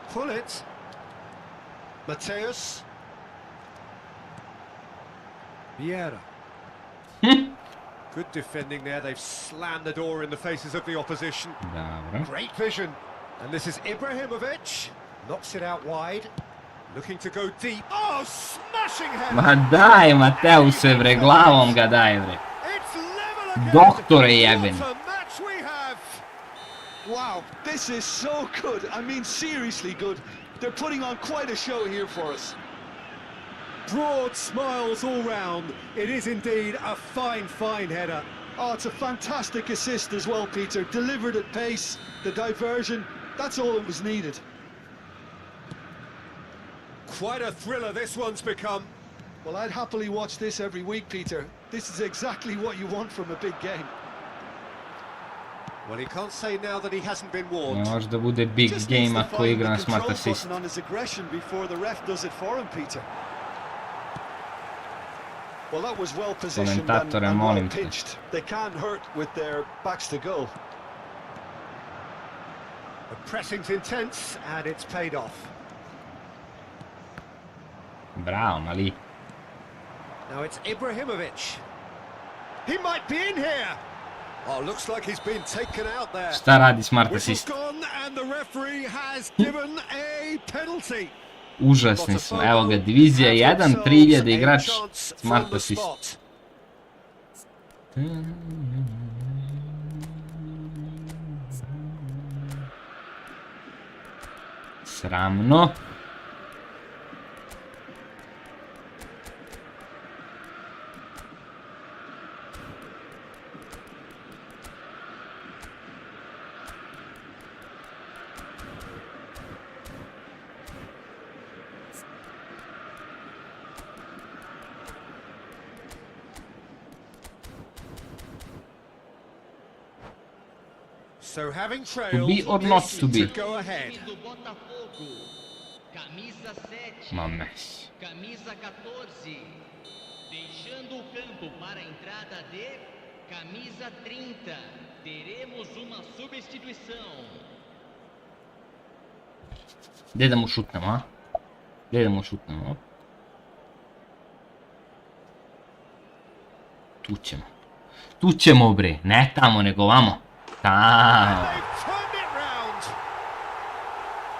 Pull it. Mateus. Vieira. Good defending there. They've slammed the door in the faces of the opposition. Dobro. Great vision. And this is Ibrahimovic. Knocks it out wide. Looking to go deep. Oh, smashing header. Ma daj, Mateuse bre, glavom ga daj bre. It's level again. Doktore jebeni. What a match we have. Wow, this is so good. I mean, seriously good. They're putting on quite a show here for us. Broad smiles all round. It is indeed a fine, fine header. Oh, it's a fantastic assist as well, Peter. Delivered at pace, the diversion, that's all that was needed. Quite a thriller this one's become. Well, I'd happily watch this every week, Peter. This is exactly what you want from a big game. Well, he can't say now that he hasn't been Ne warned. može da bude big Just needs game to ako find igra the na smart control assist. button on his aggression before the ref does it for him, Peter. Well, that was well positioned and well pitched. They can't hurt with their backs to goal. The pressing's intense and it's paid off. Bravo, ma lì. Now it's Ibrahimovic. He might be in here. Oh, looks like he's been taken out there. Šta radi smart assist? Gone and the referee has given a penalty. Užasni su. Evo ga, divizija 1, 3000 igrač, smart assist. Sramno. So having trailed, To be or not to be? Go ahead. Mames. Camisa 14, deixando o campo para a entrada de camisa 30. Teremos uma substituição. Gdje da mu šutnemo, a? Gdje da mu šutnemo? Tu ćemo. Tu ćemo, bre. Ne tamo, nego vamo. Tamo.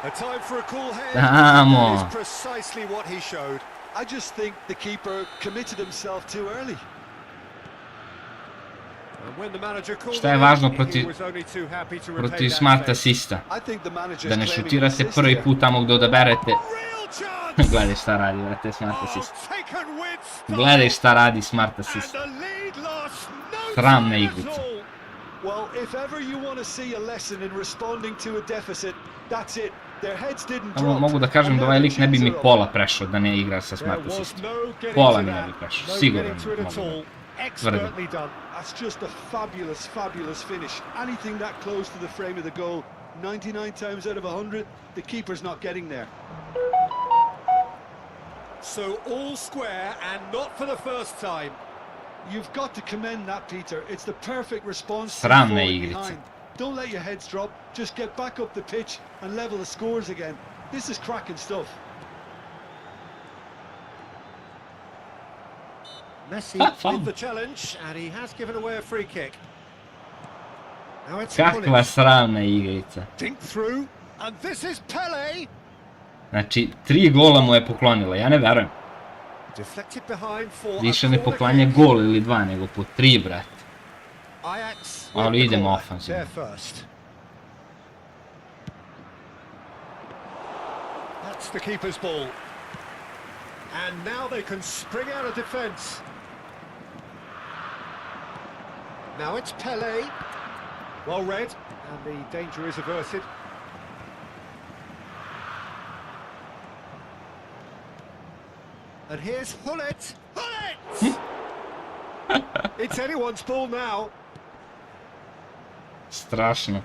A time for a cool head. Tamo. That is precisely what he showed. I just think the keeper committed himself too early. And when the manager called Šta je važno he was only too happy to repay protiv that smart favor. assista? I think the manager's Da ne claiming šutirate assist prvi here. put tamo gdje odaberete. Real chance. Gledaj šta radi, brate, smart assist. Taken with style. Gledaj šta radi smart assist. And the lead lost. No Sramna time igrica. at all. Well, if ever you want to see a lesson in responding to a deficit, that's it. Their heads didn't drop. Mogu da kažem da ovaj lik ne bi mi pola prešao da ne igra sa There smart was assistom. no getting Pola to mi ne that. bi prešao, No sigurno getting to it ne at mogu. all. Expertly done. That's just a fabulous, fabulous finish. Anything that close to the frame of the goal, 99 times out of 100, the keeper's not getting there. So all square and not for the first time. You've got to commend that, Peter. It's the perfect response to Sramna falling igrica. behind. Don't let your heads drop. Just get back up the pitch and level the scores again. This is cracking stuff. Messi Fun. with the challenge and he has given away a free kick. Now it's Kakva sramna igrica. dink through and this is Pele. Znači, 3 gola mu je poklonila, ja ne verujem. Deflected behind for Više ne poklanja gol ili 2, nego po 3, brate. Ajax. Ali idemo ofanzivno. There first. That's the keeper's ball. And now they can spring out of defence. Now it's Pele. Well read, and the danger is averted. And here's Hullet. Hullet! It's anyone's ball now. Strašno.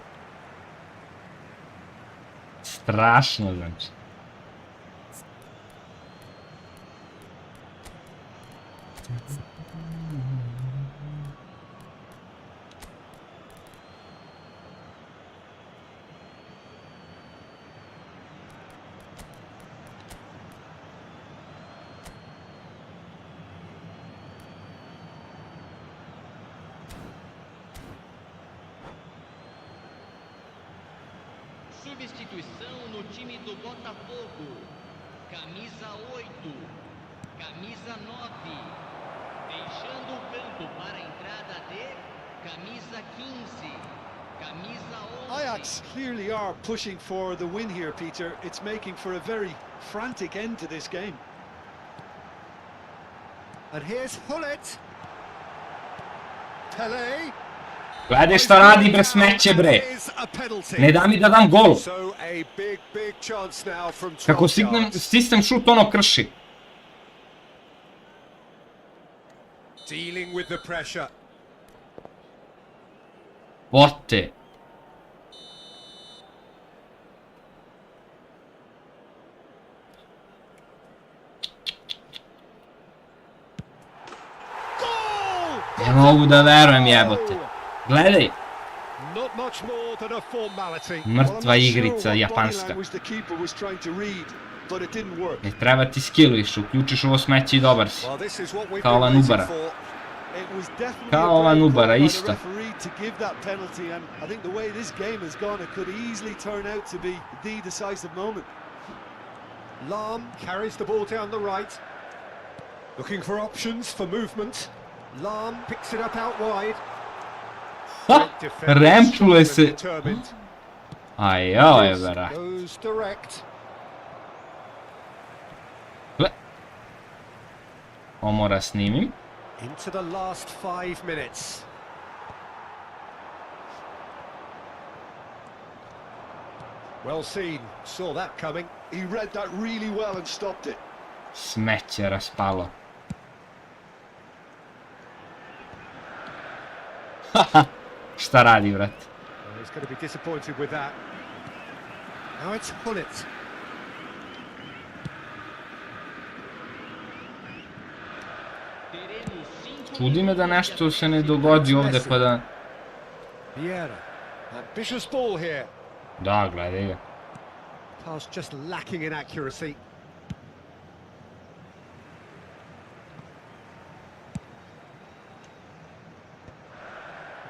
Strašno, znači. Substituição no time do Botafogo. Camisa 8, camisa 9. Deixando o campo para a entrada de camisa 15, camisa 11. Ajax clearly are pushing for the win here, Peter. It's making for a very frantic end to this game. And here's Hullet. Pele. Gledaj šta radi, bre, smeće, bre. Ne da mi da dam gol. Kako sistem šut ono krši. Dealing with the pressure. Bote. mogu da verujem, jebote. Gledaj. Not much more than a formality. Mrtva igrica japanska. But it didn't work. Ne treba ti skill više, uključiš ovo smeće i dobar si. Well, this is what we've Kao ova been waiting Nubara. for. It was definitely Kao a ova brave Nubara, call by the isto. referee to give that penalty, and I think the way this game has gone, it could easily turn out to be the decisive moment. Lam carries the ball down the right. Looking for options for movement. Lam picks it up out wide. Ha! Remčule se. Determined. Aj, ovo je vera. Goes direct. Gle. Ovo mora snimim. Into the last 5 minutes. Well seen, saw that coming. He read that really well and stopped it. Smeće raspalo. Haha. Šta radi, brat? Well, he's going to be disappointed with that. Now it's Hullet. Čudi me da nešto se ne dogodi ovde pa da... Vieira. Ambitious ball here. Da, gledaj ga. Pass just lacking in accuracy.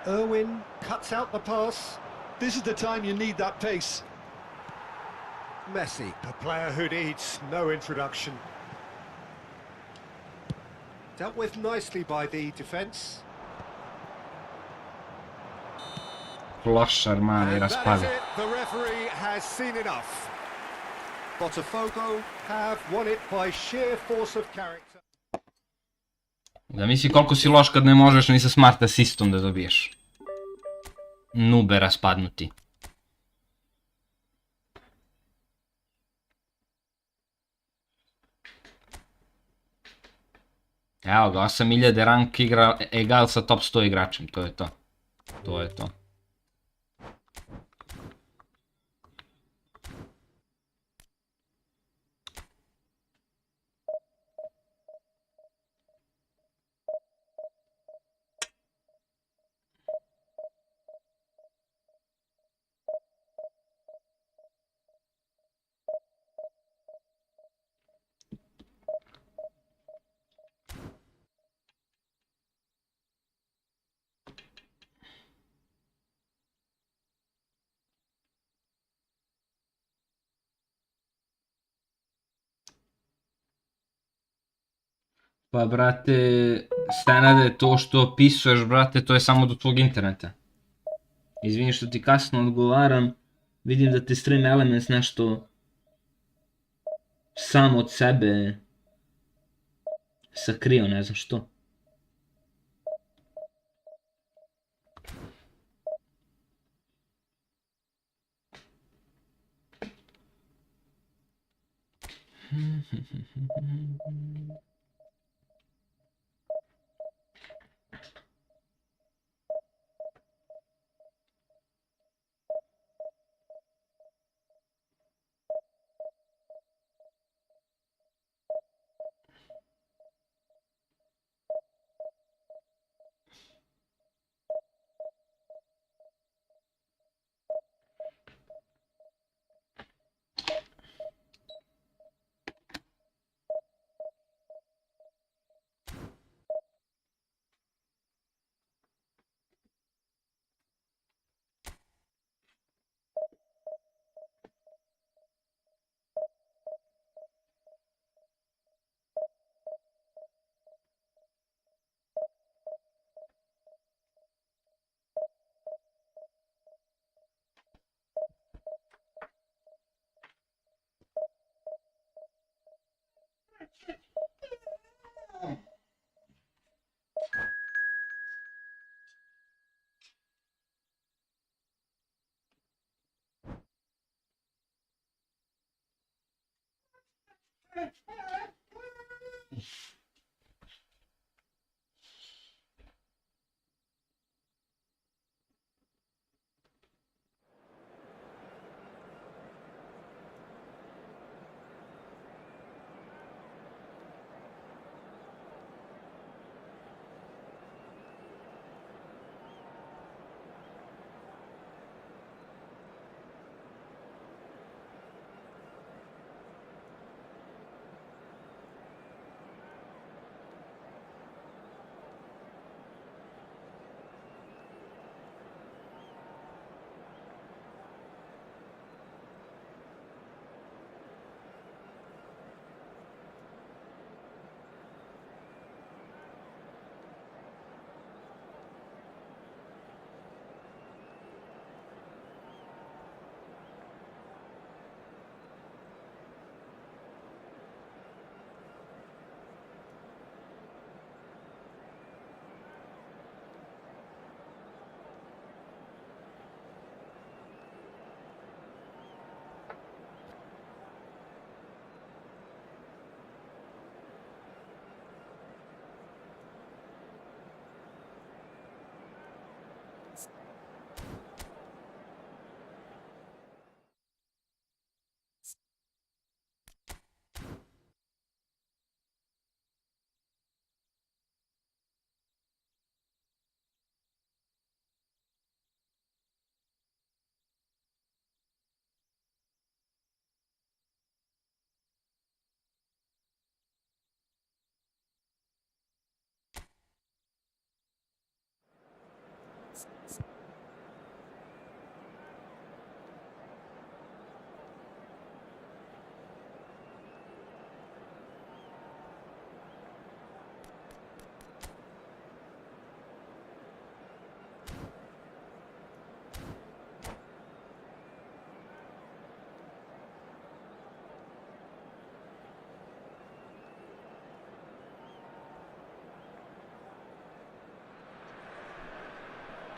Irwin cuts out the pass. This is the time you need that pace. Messi, a player who needs no introduction. Dealt with nicely by the defence. Klošar mali And that is raspali. it. The referee has seen enough. Botafogo have won it by sheer force of character. Da misli koliko si loš kad ne možeš ni sa smart assistom da dobiješ. Nube raspadnuti. Evo ga, 8000 rank igra egal sa top 100 igračem, to je to. To je to. Pa, brate, Stenade, to što opisuješ, brate, to je samo do tvog interneta. Izvini što ti kasno odgovaram, vidim da ti Stream Elements nešto sam od sebe sakrio, ne znam što.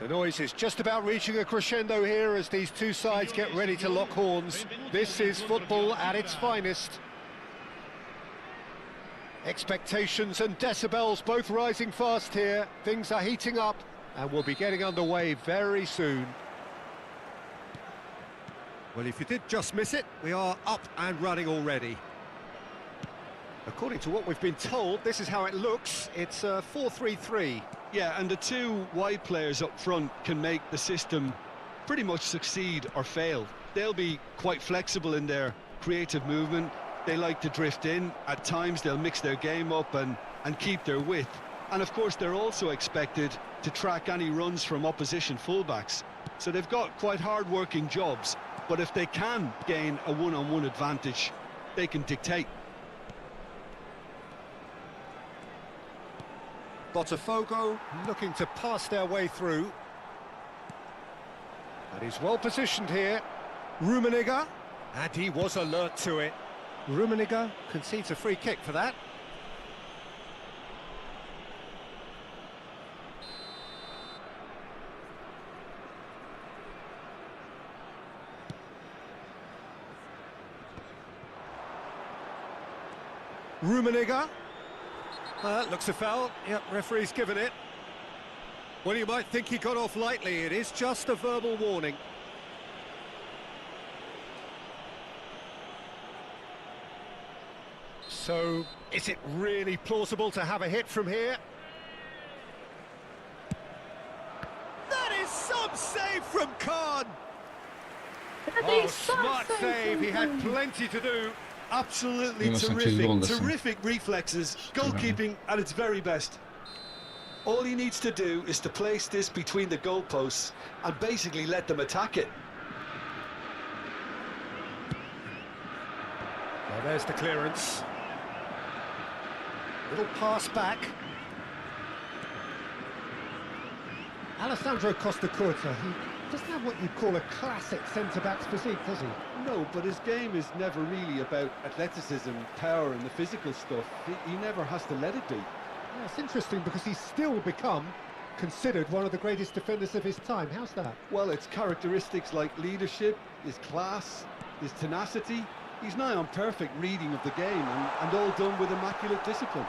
The noise is just about reaching a crescendo here as these two sides get ready to lock horns. This is football at its finest. Expectations and decibels both rising fast here. Things are heating up and we'll be getting underway very soon. Well, if you did just miss it, we are up and running already. According to what we've been told, this is how it looks. It's a 4-3-3. Yeah, and the two wide players up front can make the system pretty much succeed or fail. They'll be quite flexible in their creative movement. They like to drift in. At times they'll mix their game up and keep their width. And of course they're also expected to track any runs from opposition fullbacks. So they've got quite hard-working jobs, but if they can gain a one-on-one advantage, they can dictate. Botafogo looking to pass their way through. And he's well positioned here. Rummenigge, and he was alert to it. Rummenigge concedes a free kick for that. Rummenigge. Looks a foul. Yep, referee's given it. Well, you might think he got off lightly. It is just a verbal warning. So, is it really plausible to have a hit from here? That is some save from Khan! Oh, smart save. He had plenty to do. Absolutely terrific reflexes, goalkeeping at its very best. All he needs to do is to place this between the goalposts and basically let them attack it. Well, there's the clearance. Little pass back. Alessandro Costa Curta, he doesn't have what you'd call a classic centre-back's physique, does he? No, but his game is never really about athleticism, power and the physical stuff. He never has to let it be. Yeah, it's interesting because he's still become considered one of the greatest defenders of his time. How's that? Well, it's characteristics like leadership, his class, his tenacity. He's nigh on perfect reading of the game and all done with immaculate discipline.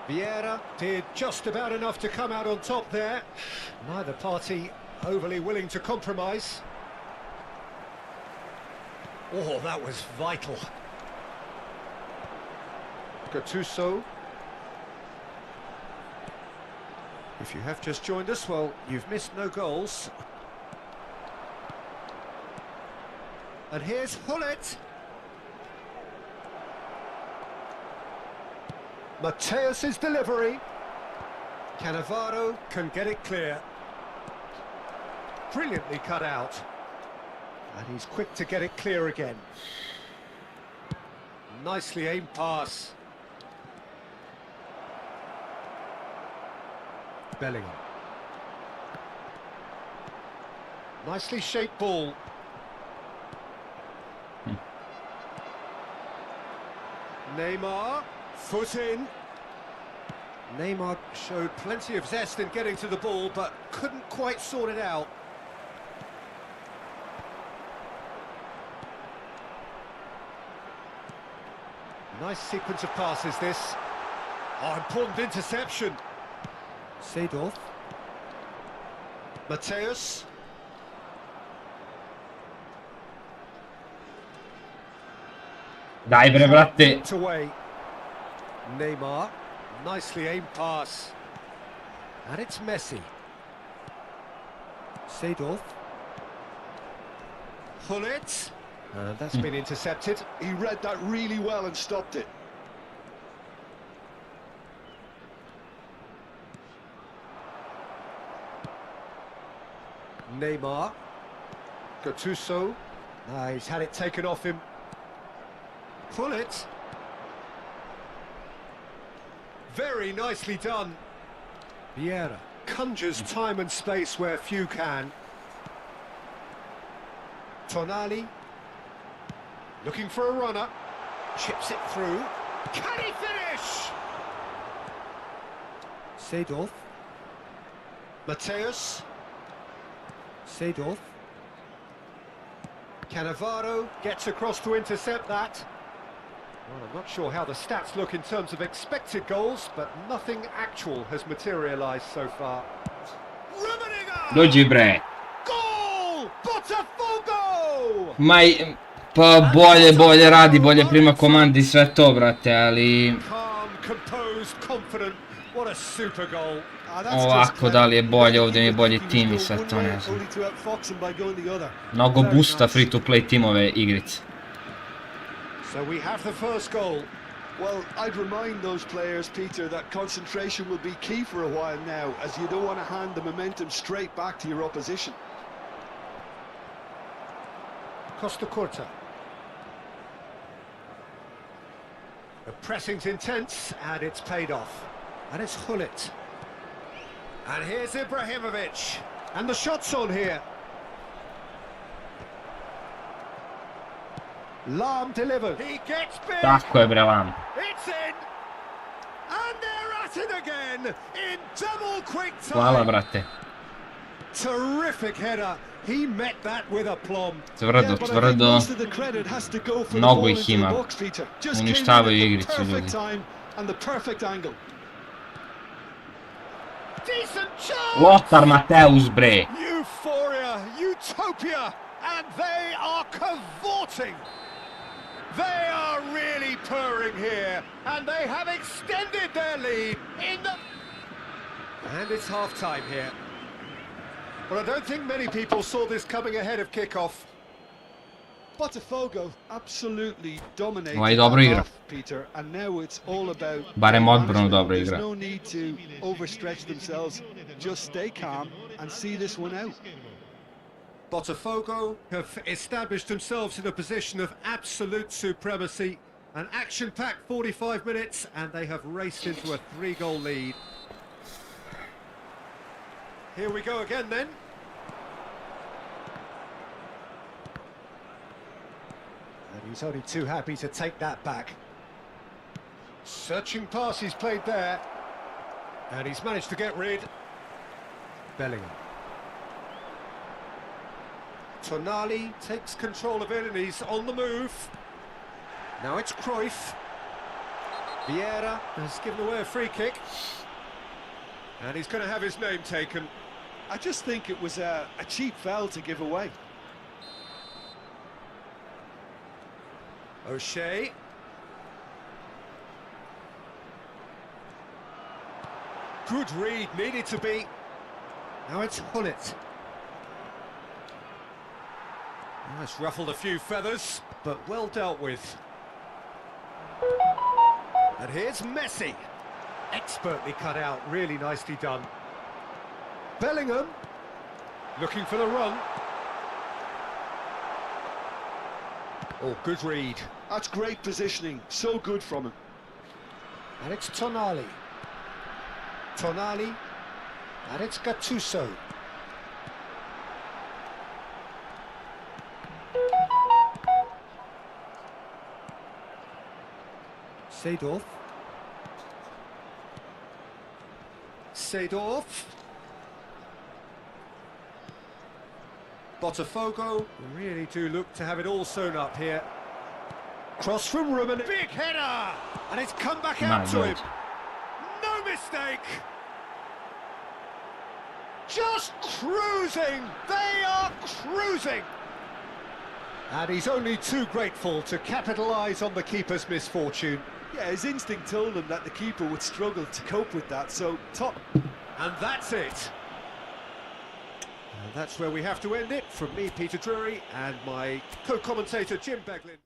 Vieira did just about enough to come out on top there. Neither party overly willing to compromise. Oh, that was vital. Gattuso. If you have just joined us, well, you've missed no goals. And here's Hullet. Mateus's delivery. Cannavaro can get it clear. Brilliantly cut out. And he's quick to get it clear again. Nicely aimed pass. Bellingham. Nicely shaped ball. Neymar, foot in. Neymar showed plenty of zest in getting to the ball, but couldn't quite sort it out. Nice sequence of passes, this. Oh, important interception. Seedorf. Mateus. Dai bre brate. Away. Neymar. Nicely aimed pass. And it's Messi. Seedorf. Hullet. And that's been intercepted. He read that really well and stopped it. Neymar. Gattuso. He's had it taken off him. Hullet. Very nicely done. Vieira conjures time and space where few can. Tonali. Looking for a runner. Chips it through. Can he finish? Seedorf. Mateus. Seedorf. Cannavaro gets across to intercept that. Well, I'm not sure how the stats look in terms of expected goals, but nothing actual has materialised so far. Dođi bre. Goal! Botafogo! Pa bolje radi, bolje prima komandi i sve to, brate, ali... Calm, composed, confident. What a super goal. Ovako, da li je bolje, ovdje mi je bolji tim i sve to, ne znam. Mnogo boosta free to play timove igrice. So we have the first goal. Well, I'd remind those players, Peter, that concentration will be key for a while now, as you don't want to hand the momentum straight back to your opposition. Costa Curta. The pressing's intense, and it's paid off. And it's Hullet. And here's Ibrahimovic. And the shot's on here. Lam delivered. He gets big. Tako je bre, Lam. It's in. And they're at it again in double quick time. Hvala, brate. Terrific header. He met that with aplomb. Tvrdo. Mnogo ih ima. Uništavaju igricu ljudi. Lothar Mateus bre. Euphoria, utopia, and they are cavorting. They are really purring here, and they have extended their lead in the... And it's half-time here. But I don't think many people saw this coming ahead of kick-off. Botafogo absolutely dominated dobro igra. Peter, and now it's all about Barem odbranu dobro igra. There's no need to overstretch themselves. Just stay calm and see this one out. Botafogo have established themselves in a position of absolute supremacy. An action-packed 45 minutes, and they have raced into a 3-goal lead. Here we go again then. And he's only too happy to take that back. Searching pass he's played there. And he's managed to get rid. Bellingham. Tonali takes control of it and he's on the move. Now it's Cruyff. Vieira has given away a free kick. And he's going to have his name taken. I just think it was a cheap foul to give away. O'Shea. Good read, needed to be. Now it's Hullet. Oh, it's ruffled a few feathers, but well dealt with. And here's Messi. Expertly cut out, really nicely done. Bellingham, looking for the run. Oh, good read. That's great positioning, so good from him. And it's Tonali. Tonali, and it's Gattuso. Seedorf. Seedorf. Botafogo really do look to have it all sewn up here. Cross from Ruben. Big header! And it's come back out to him. No mistake! Just cruising! They are cruising! And he's only too grateful to capitalise on the keeper's misfortune. Yeah, his instinct told him that the keeper would struggle to cope with that, so top. And that's it. And that's where we have to end it. From me, Peter Drury, and my co-commentator, Jim Beglin.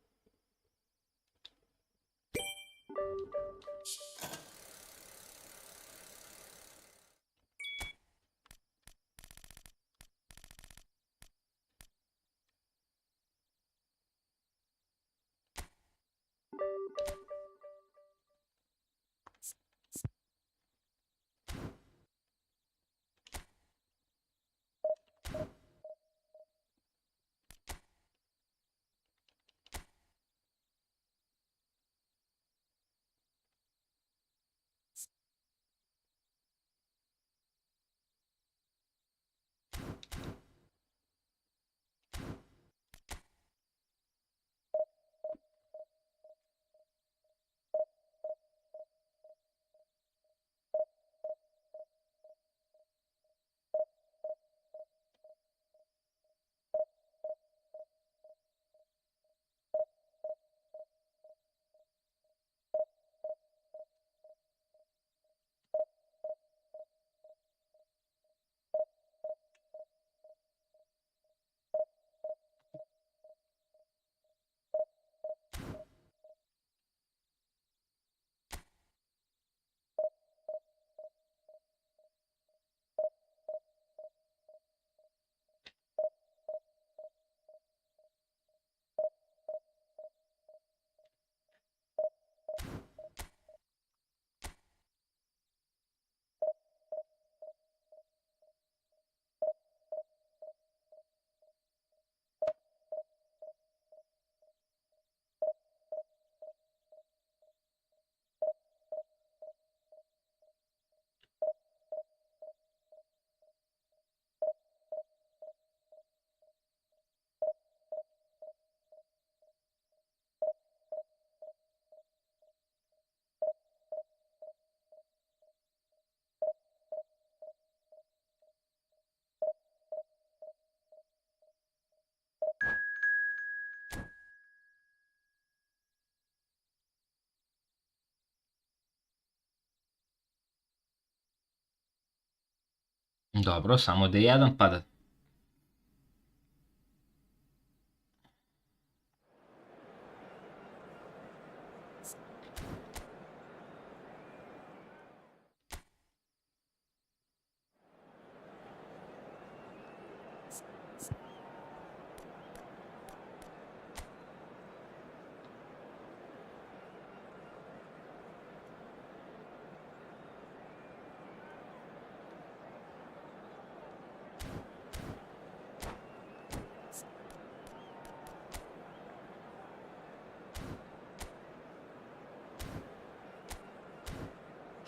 Dobro, samo da jedan pada.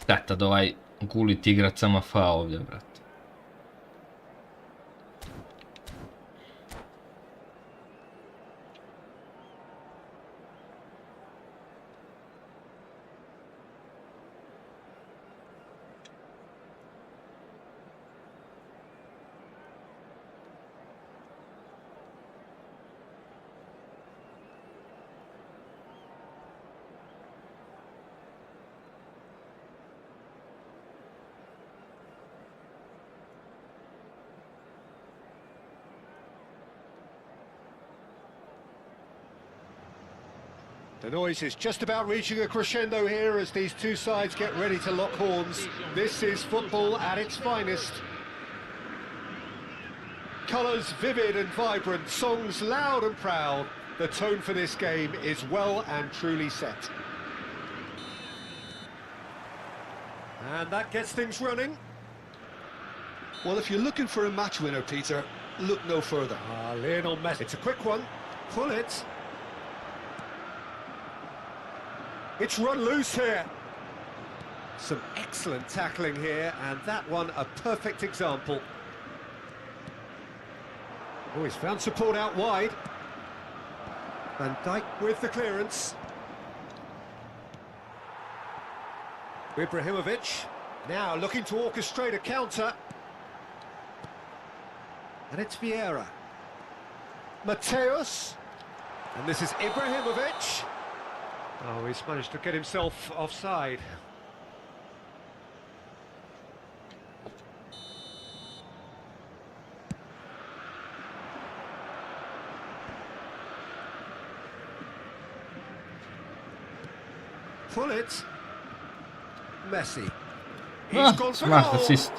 Šteta da ovaj gulit igrač sama fa ovdje, brate. The noise is just about reaching a crescendo here as these two sides get ready to lock horns. This is football at its finest. Colours vivid and vibrant, songs loud and proud. The tone for this game is well and truly set. And that gets things running. Well, if you're looking for a match winner, Peter, look no further. Lionel Messi. It's a quick one. Pull it. It's run loose here. Some excellent tackling here, and that one a perfect example. Oh, he's found support out wide. Van Dijk with the clearance. Ibrahimovic now looking to orchestrate a counter. And it's Vieira. Mateus. And this is Ibrahimovic. Oh, he's managed to get himself offside. Pull it. Messi. He's gone for Smart goal. assist.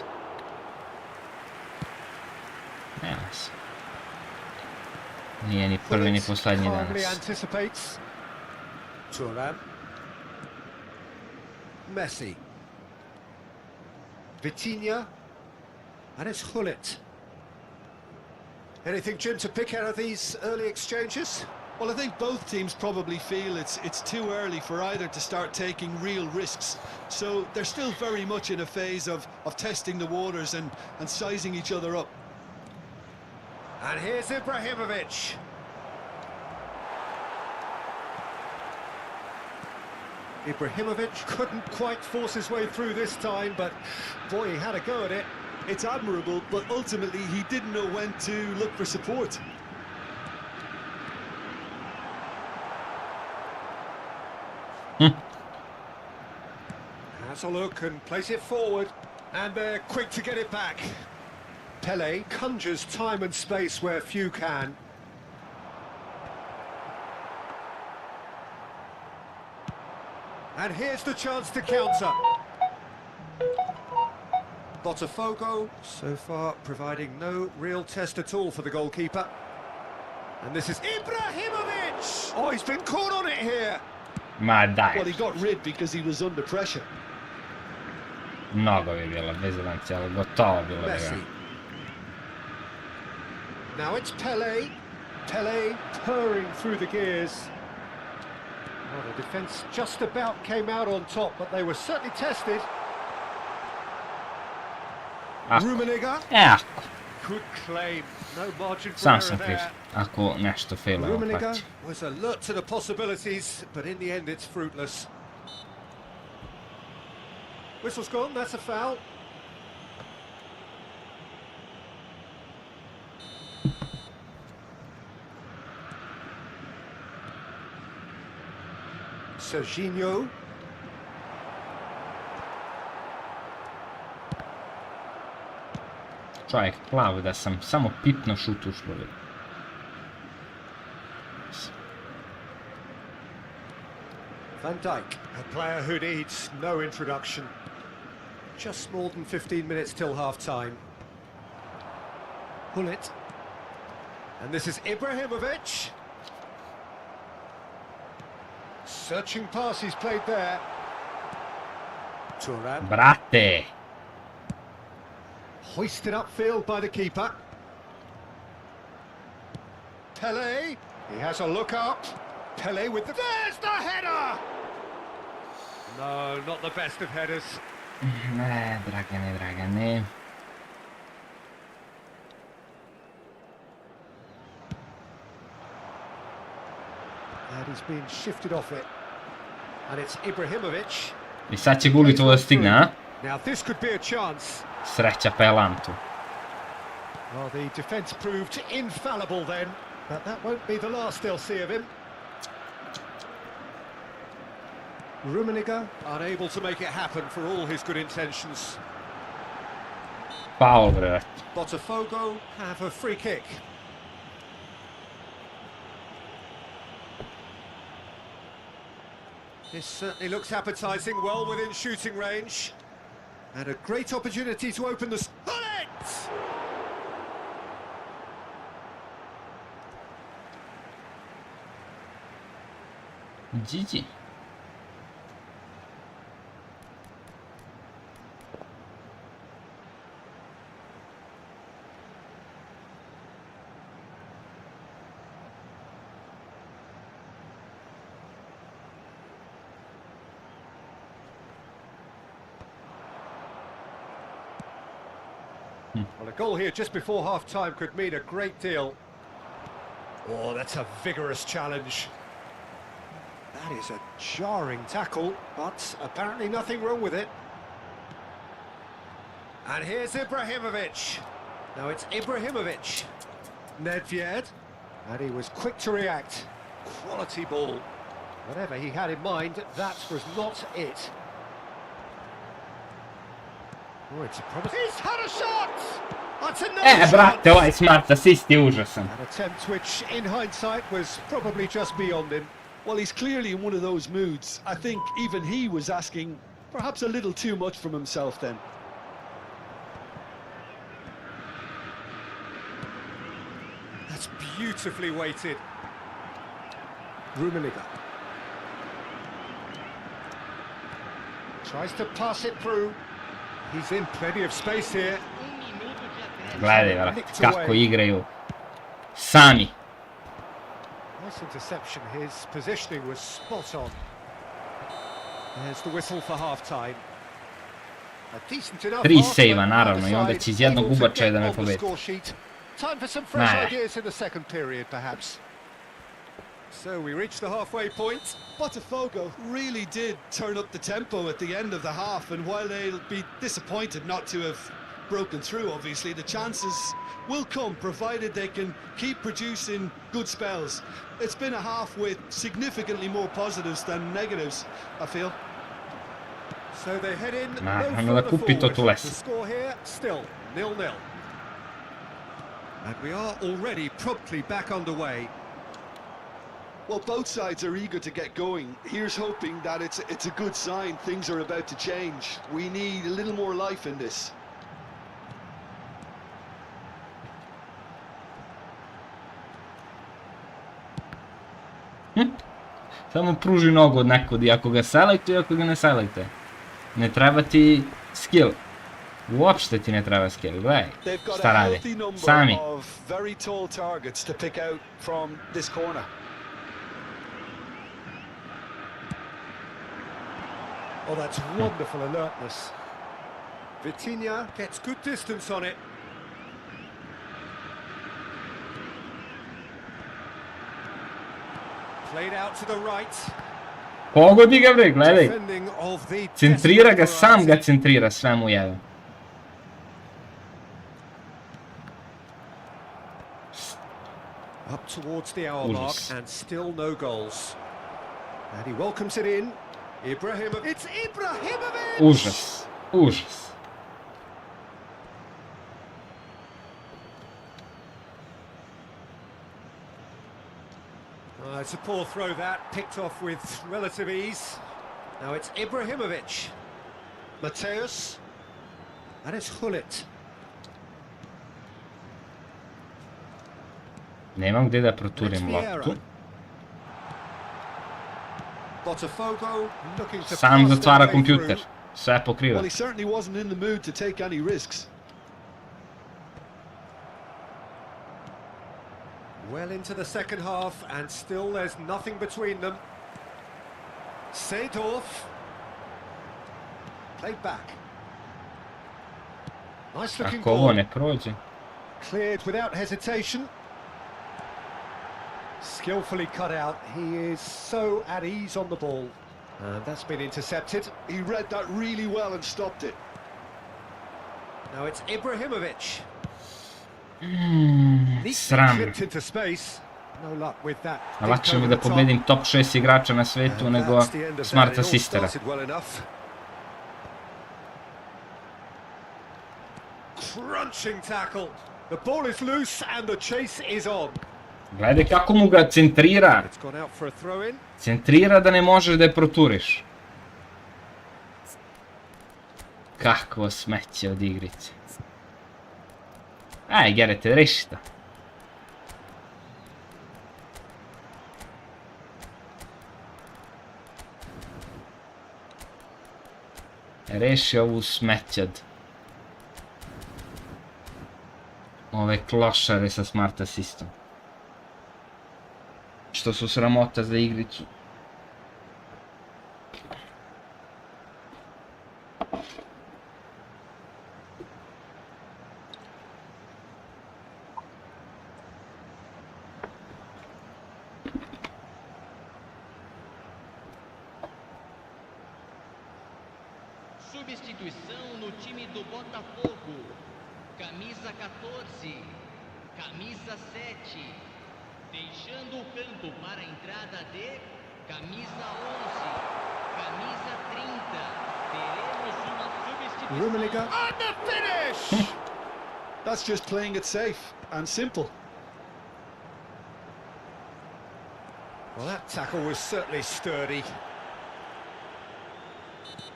Yes. Nije ni prvi ni posljednji Calmly danas. anticipates. Thuram. Messi. Vitinha. And it's Gullit. Anything, Jim, to pick out of these early exchanges? Well, I think both teams probably feel it's too early for either to start taking real risks. So they're still very much in a phase of testing the waters and sizing each other up. And here's Ibrahimovic. Ibrahimovic couldn't quite force his way through this time, but boy, he had a go at it. It's admirable, but ultimately he didn't know when to look for support. Has a look and plays it forward, and they're quick to get it back. Pele conjures time and space where few can. And here's the chance to counter. Botafogo, so far, providing no real test at all for the goalkeeper. And this is Ibrahimovic! Oh, he's been caught on it here! Ma daj, Well, he got rid because he was under pressure. mnogo bi bilo, bez zancija, ali gotovo bilo bi ga. Messi. Now it's Pele. Pele purring through the gears. Well, the defence just about came out on top, but they were certainly tested. Rummenigge. Ako, Good claim. No margin for sam error sam kriv. there. Ako nešto failuje Rummenigge paći. was alert to the possibilities, but in the end it's fruitless. Whistle's gone, that's a foul. Serginho. Čovjek plav, da sam samo pipno šut ušlo. Van Dijk, a player who needs no introduction. Just more than 15 minutes till half-time. Hullet. And this is Ibrahimovic. Searching pass he's played there. Turan. Brate! Hoisted upfield by the keeper. Pele. He has a look up. Pele with the... There's the header! No, not the best of headers. Dragane. And he's been shifted off it. And it's Ibrahimovic. I sad će Gullit ovo da stigne, a? Now this could be a chance. Sreća pa je Lantu. Well, the defence proved infallible then, but that won't be the last they'll see of him. Rummenigge unable to make it happen for all his good intentions. Paul, bre. Botafogo have a free kick. This certainly looks appetising, well within shooting range. And a great opportunity to open the... Bullet! GG. Well, a goal here just before half-time could mean a great deal. Oh, that's a vigorous challenge. That is a jarring tackle, but apparently nothing wrong with it. And here's Ibrahimovic. Now it's Ibrahimovic. Nedved. And he was quick to react. Quality ball. Whatever he had in mind, that was not it. Oh, it's a promise. He's had a shot! That's another shot! Brate, ovaj smart assist je užasan. An attempt which, in hindsight, was probably just beyond him. Well, he's clearly in one of those moods. I think even he was asking perhaps a little too much from himself then. That's beautifully weighted. Rummenigge. Tries to pass it through. He's in plenty of space here. Gledaj, kako igraju. Sami. Nice interception. His positioning was spot on. There's the whistle for half-time. A decent enough 3 save-a, naravno, i onda će iz jednog ubačaja da me pobedi. Time for some fresh ideas in the second period, perhaps. So we reach the halfway point. Botafogo really did turn up the tempo at the end of the half, and while they'll be disappointed not to have broken through, obviously, the chances will come, provided they can keep producing good spells. It's been a half with significantly more positives than negatives, I feel. So they head in, hanno da kupito tu the score here, still 0-0. And we are already promptly back underway. Well, both sides are eager to get going. Here's hoping that it's a good sign. Things are about to change. We need a little more life in this. Samo pruži nogu od nekog, i ako ga selektuje, i ako ga ne selektuje. Ne treba ti skill. Uopšte ti ne treba skill, gledaj šta radi. Sami. Oh, that's wonderful alertness. Vitinha gets good distance on it. Played out to the right. Pogodi ga bre, gledaj. Centrira ga, sam ga centrira, sve mu jebe. Up towards the hour mark and still no goals. And he welcomes it in. Ibrahimovic. It's Ibrahimovic! Užas, užas. It's a poor throw that, picked off with relative ease. Now it's Ibrahimovic. Mateus. And it's Hullet. Nemam gdje da proturim loptu. Botafogo looking to Sam pass zatvara their way kompjuter. through. Sve pokriva. Well, he certainly wasn't in the mood to take any risks. Well into the second half, and still there's nothing between them. Seedorf. Played back. Nice looking Ako ovo ball. ne prođe. Cleared without hesitation. Skillfully cut out. He is so at ease on the ball. And that's been intercepted. He read that really well and stopped it. Now it's Ibrahimovic. Neatly Sram. clipped into space. No luck with that. Lakše mi da pobedim top 6 igrača na svetu nego smart asistera. Well enough. Crunching tackle. The ball is loose and the chase is on. Gledaj kako mu ga centrira. It's gone out for a throw in. Centrira da ne možeš da je proturiš. Kakvo smeće od igrice. Aj, Gerete, reši to. Reši ovu smećad. Ove klošare sa smart asistom. Što su sramota za igricu. Substituição no time do Botafogo. Camisa 14, camisa 7. Deixando o campo para a entrada de camisa 11, camisa 30. Teremos uma substituição. Rummenigge. And the finish! That's just playing it safe and simple. Well, that tackle was certainly sturdy.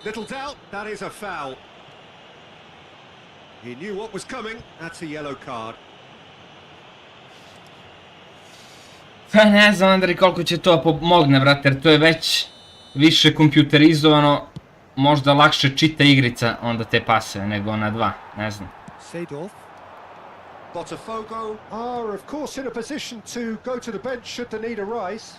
Little doubt, that is a foul. He knew what was coming. That's a yellow card. Ne znam, Andrej, koliko će to pomogne, brate, jer to je već više kompjuterizovano, možda lakše čita igrica onda te pase nego na 2, ne znam. Seedorf. Botafogo are, of course, in a position to go to the bench should the need arise.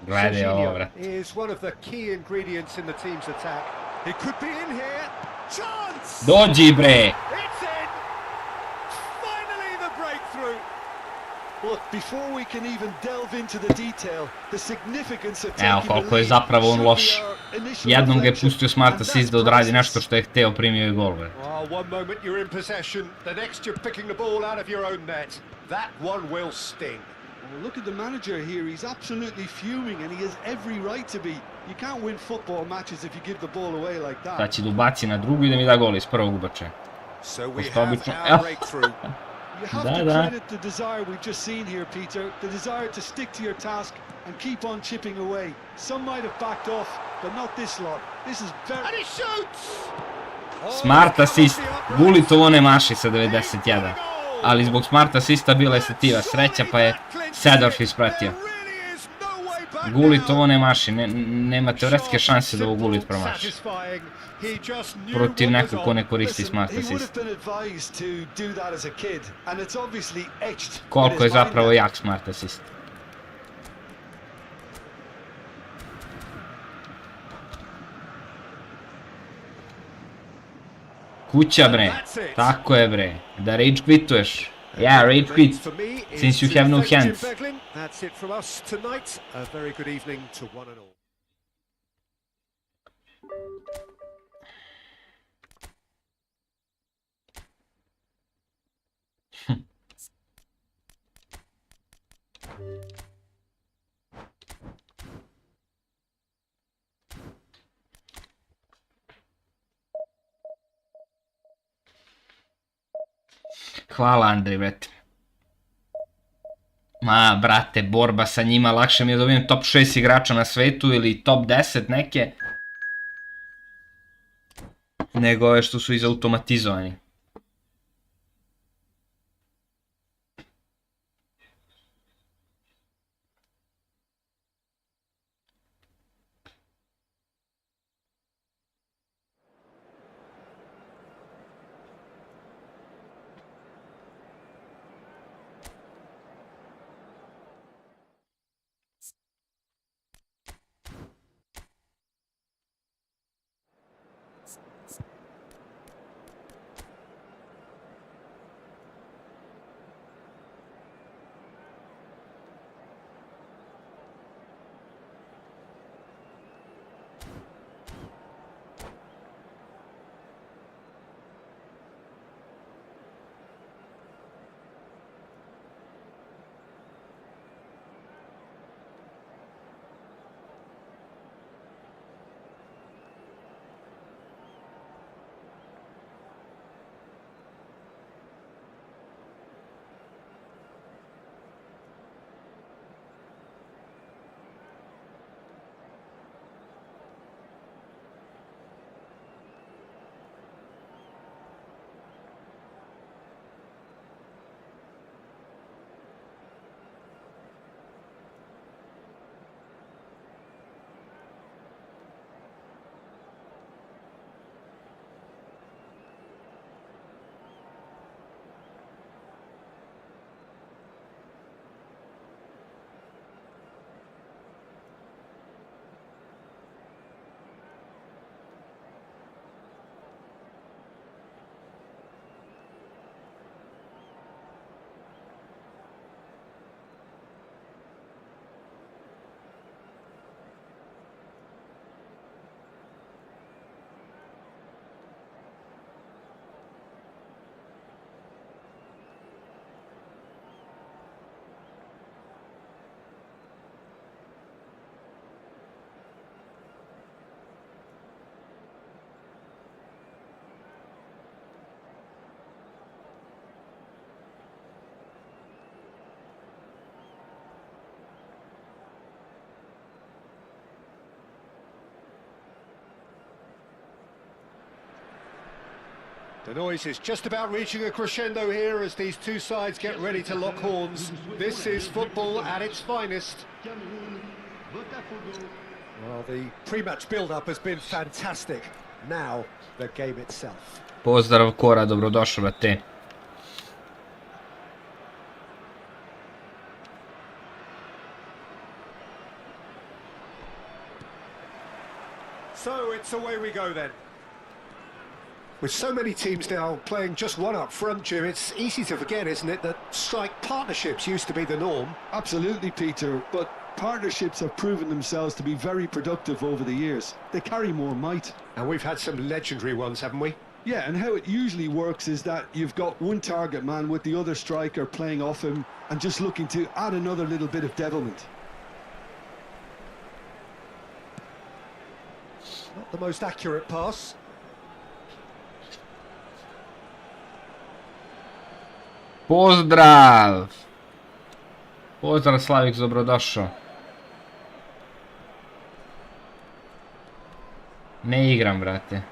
Gledaj ovo, brate. Is one of the key ingredients in the team's attack. He could be in here. Chance! Dođi, bre! It's in! Finally the breakthrough! Look, before we can even delve into the detail, the significance of Evo taking koliko je zapravo on loš. Jednom ga je pustio smart assist da odradi nešto što je hteo, primio je gol, bre. One moment you're in possession, the next you're picking the ball out of your own net. That one will sting. Well, look at the manager here. He's absolutely fuming and he has every right to be. You can't win football matches if you give the ball away like that. Sad će da ubaci na drugu i da mi da gol iz prvog ubačaja. So we Pošto have obično... our breakthrough. You have to credit the desire we've just seen here, Peter. The desire to stick to your task and keep on chipping away. Some might have backed off, but not this lot. This is very... And he shoots! Smart assist, Gulitovo ne maši sa 91. Ali zbog smart assista bila je setiva sreća pa je Seedorf ispratio. Gulitovo ne maši, nema teoretske šanse da ovo Gulit promaši. Protiv nekog ko ne koristi smart assist. Koliko je zapravo jak smart assist. Kuća, bre, tako je, bre, da rage quituješ. Yeah, rage quit, since you have no hands. That's it from us tonight. A very good evening to one and all. Hvala Andrej, brate. Ma, brate, borba sa njima, lakše mi je dobijem top 6 igrača na svetu ili top 10 neke, nego ove što su izautomatizovani. The noise is just about reaching a crescendo here as these two sides get ready to lock horns. This is football at its finest. Well, the pre-match build-up has been fantastic. Now, the game itself. Pozdrav Kora, dobrodošao brate. So it's away we go then. With so many teams now playing just one up front, Jim, it's easy to forget, isn't it, that strike partnerships used to be the norm. Absolutely, Peter, but partnerships have proven themselves to be very productive over the years. They carry more might. And we've had some legendary ones, haven't we? Yeah, and how it usually works is that you've got one target man with the other striker playing off him and just looking to add another little bit of devilment. Not the most accurate pass. Pozdrav! Pozdrav Slavik, dobrodošao. Ne igram, brate.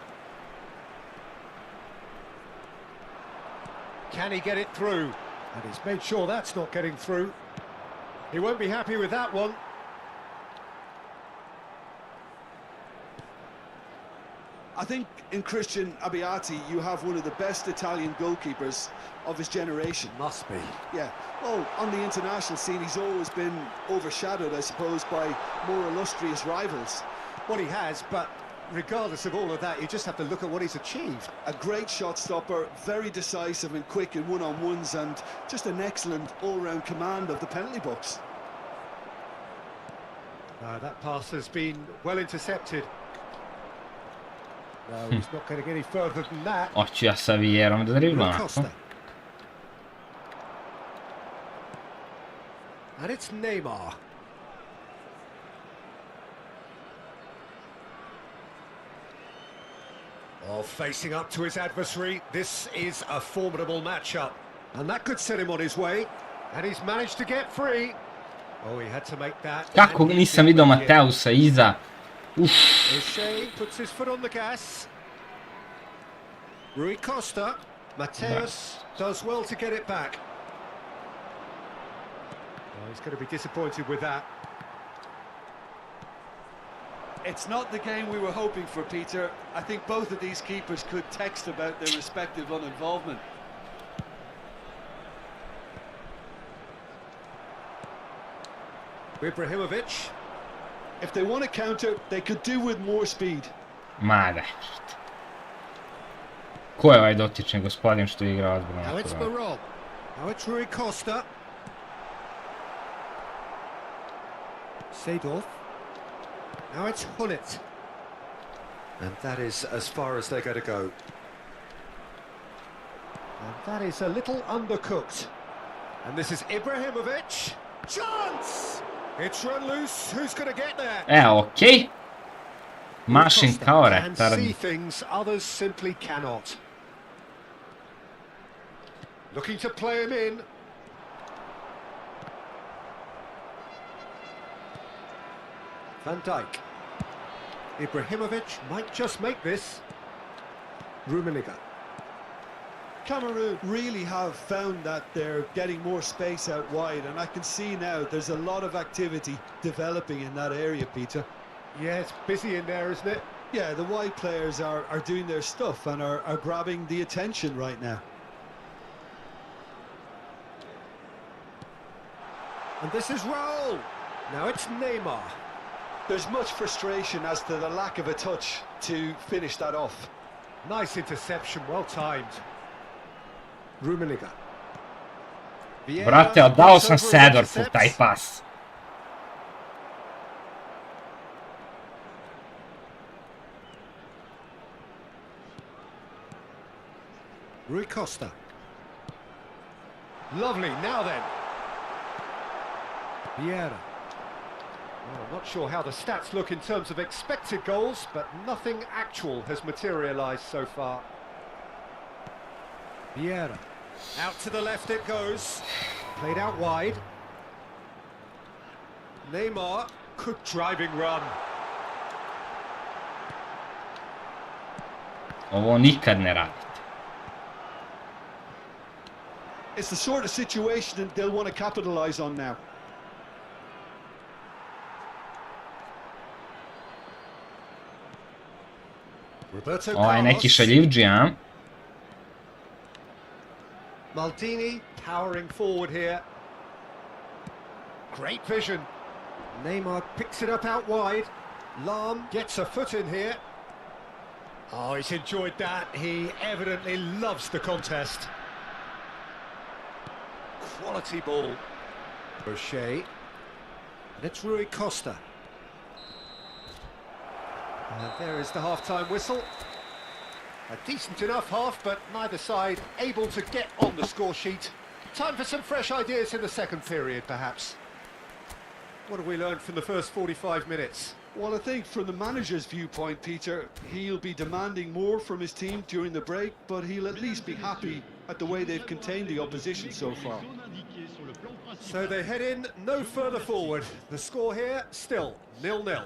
Can he get it through? And he's made sure that's not getting through. He won't be happy with that one. I think in Christian Abbiati you have one of the best Italian goalkeepers of his generation. Must be. Yeah, well, on the international scene he's always been overshadowed, I suppose, by more illustrious rivals. Well, he has, but regardless of all of that, you just have to look at what he's achieved. A great shot stopper, very decisive and quick in one-on-ones, and just an excellent all-round command of the penalty box. That pass has been well intercepted. No, he's not getting any further than that. Oći ja sa Vierom da driblam. Costa. And it's Neymar. Oh, facing up to his adversary, this is a formidable matchup. And that could set him on his way. And he's managed to get free. Oh, he had to make that. Kako nisam vidio Mateusa iza. O'Shea puts his foot on the gas. Rui Costa. Mateus does well to get it back. Oh, he's going to be disappointed with that. It's not the game we were hoping for, Peter. I think both of these keepers could text about their respective uninvolvement. Ibrahimovic. If they want to counter, they could do with more speed. Mada. Ko je ovaj dotični gospodin što igra odbranu? Now it's Baron. Now it's Rui Costa. Seedorf. Now it's Hullet. And that is as far as they're going to go. And that is a little undercooked. And this is Ibrahimovic. Chance! It's run loose. Who's going to get there? Okej. Mašin kao Can retar. see things others simply cannot. Looking to play him in. Van Dijk. Ibrahimovic might just make this. Rummenigge. Cameroon really have found that they're getting more space out wide, and I can see now there's a lot of activity developing in that area, Peter. Yeah, it's busy in there, isn't it? Yeah, the wide players are doing their stuff and are grabbing the attention right now. And this is Raul. Now it's Neymar. There's much frustration as to the lack of a touch to finish that off. Nice interception, well timed. Rummenigge. Brate, dao sam Seedorfu taj pas. Rui Costa. Lovely, now then. Vieira. Well, I'm not sure how the stats look in terms of expected goals, but nothing actual has materialised so far. Vieira. Out to the left it goes. Played out wide. Neymar. Good driving run. Ovo nikad ne radite. It's the sort of situation that they'll want to capitalise on now. Roberto Ovaj je neki Carlos. šaljivđi, a? Maldini powering forward here. Great vision. Neymar picks it up out wide. Lahm gets a foot in here. Oh, he's enjoyed that. He evidently loves the contest. Quality ball. O'Shea. And it's Rui Costa. And there is the half-time whistle. A decent enough half, but neither side able to get on the score sheet. Time for some fresh ideas in the second period, perhaps. What have we learned from the first 45 minutes? Well, I think from the manager's viewpoint, Peter, he'll be demanding more from his team during the break, but he'll at least be happy at the way they've contained the opposition so far. So they head in no further forward. The score here, still 0-0.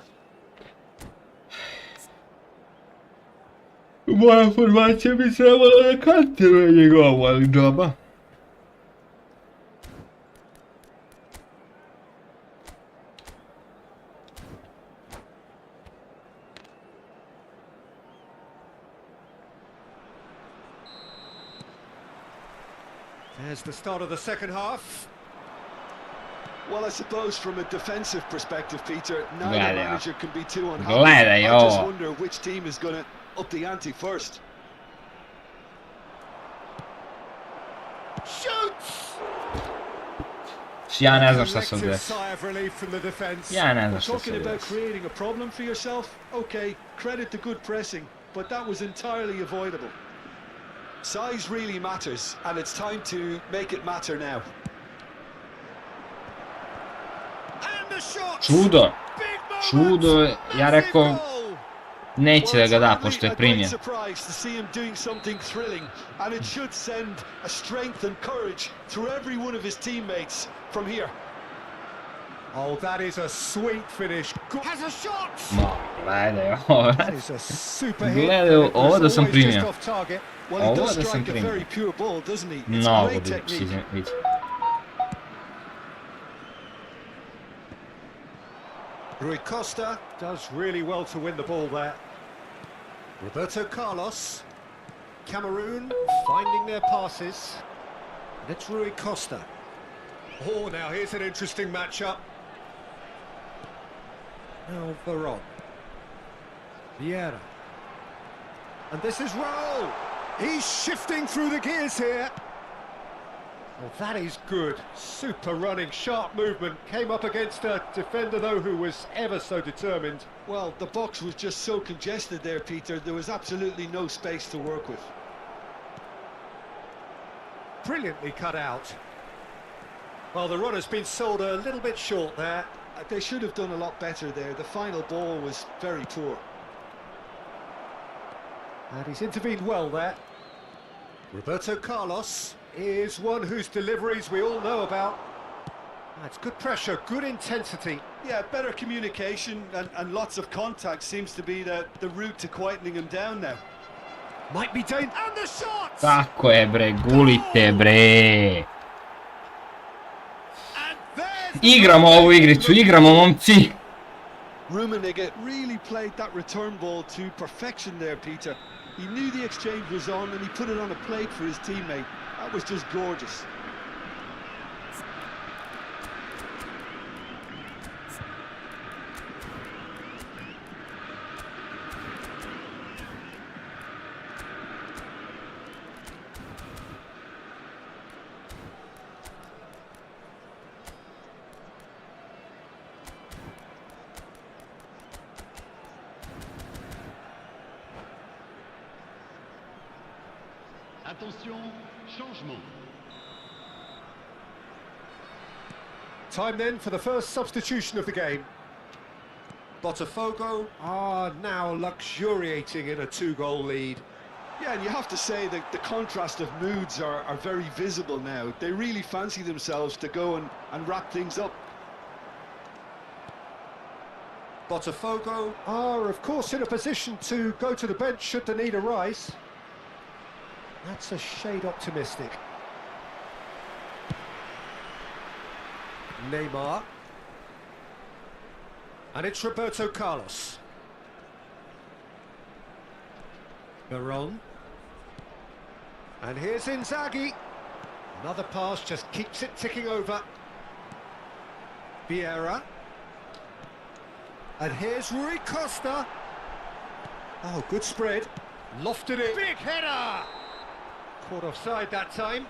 Moja formacija bi trebala da kantira njegova džaba. There's the start of the second half. Well, I suppose from a defensive perspective, Peter, neither Gledaj, manager can be too unhappy. Gledaj I just ovo. wonder which team is going to up the ante first. Shoots! Ja ne znam šta se Collective desi. sigh of relief from the defence. Ja ne znam šta se Talking about desi. creating a problem for yourself, okay, credit the good pressing, but that was entirely avoidable. Size really matters, and it's time to make it matter now. And the shot! Čudo. Big moment! Čudo, ja Massive rekao, goal! Neće da ga da, certainly pošto je a great primio. surprise to see him doing something thrilling, and it should send a strength and courage through every one of his teammates from here. Oh, that is a sweet finish. Has a shot! Ma, gledaj ovo. That is a super hit. Gledaj It ovo was da sam always just primio. off target. Well, he Ovo does da sam strike a primio. very pure ball, doesn't he? It's Mnogo great bi technique. si vidi. Rui Costa does really well to win the ball there. Roberto Carlos. Cameroon finding their passes. And it's Rui Costa. Oh, now here's an interesting matchup. Now Veron. Vieira. And this is Raul. He's shifting through the gears here. Oh, that is good. Super running, sharp movement. Came up against a defender, though, who was ever so determined. Well, the box was just so congested there, Peter. There was absolutely no space to work with. Brilliantly cut out. Well, the run has been sold a little bit short there. They should have done a lot better there. The final ball was very poor. And he's intervened well there. Roberto Carlos is one whose deliveries we all know about. That's good pressure, good intensity. Yeah, better communication and lots of contact seems to be the route to quietening him down now. Might be dangerous. And the shot! Tako je bre, gulite bre. And there's Igramo ovu igricu, igramo momci. Rummenigge really played that return ball to perfection there, Peter. He knew the exchange was on and he put it on a plate for his teammate. That was just gorgeous. Attention, changement. time then for the first substitution of the game. Botafogo are now luxuriating in a two-goal lead. Yeah, and you have to say that the contrast of moods are very visible now. They really fancy themselves to go and wrap things up. Botafogo are, of course, in a position to go to the bench should the need arise. That's a shade optimistic. Neymar. And it's Roberto Carlos. Veron. And here's Inzaghi. Another pass just keeps it ticking over. Vieira. And here's Rui Costa. Oh, good spread. Lofted it. Big header! Caught offside that time.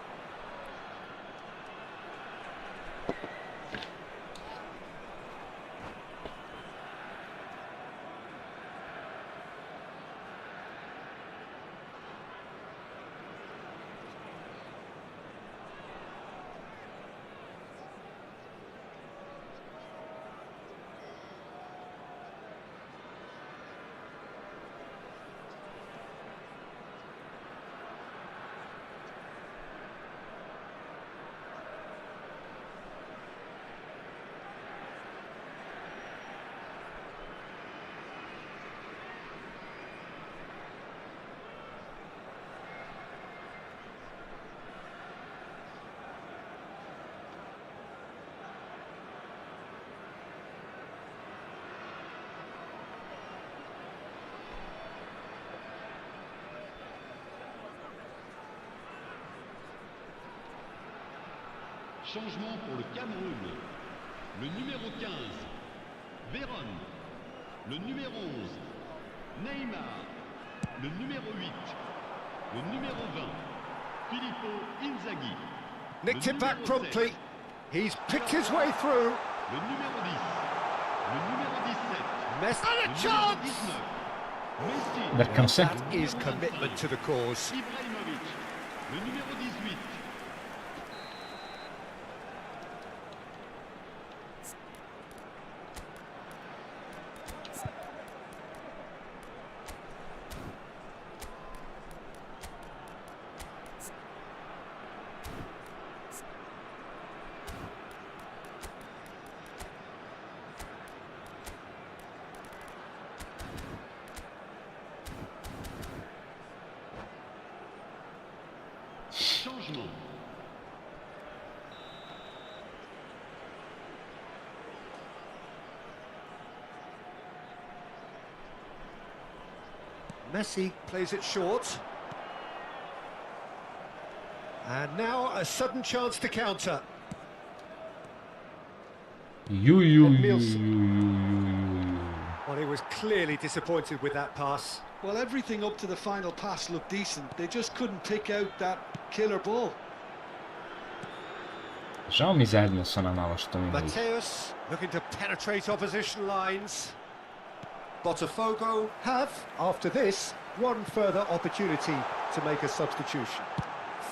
Changement pour le Cameroun. Le numéro 15, Veron. Le numéro 11, Neymar. Le numéro 8, le numéro 20, Filippo Inzaghi. Nicked Le it back numéro promptly. 7, He's picked his way through. le numéro 10, le numéro 17, Messi. le And a numéro chance! 19, Messi. Där kan se. That is commitment to the cause. Ibrahimovic. Le numéro 18, Messi plays it short. And now a sudden chance to counter. Well, he was clearly disappointed with that pass. Well, everything up to the final pass looked decent. They just couldn't pick out that killer ball. Žao mi zajedno su nam malo što mi ih. Mateus looking to penetrate opposition lines. Botafogo have, after this, one further opportunity to make a substitution.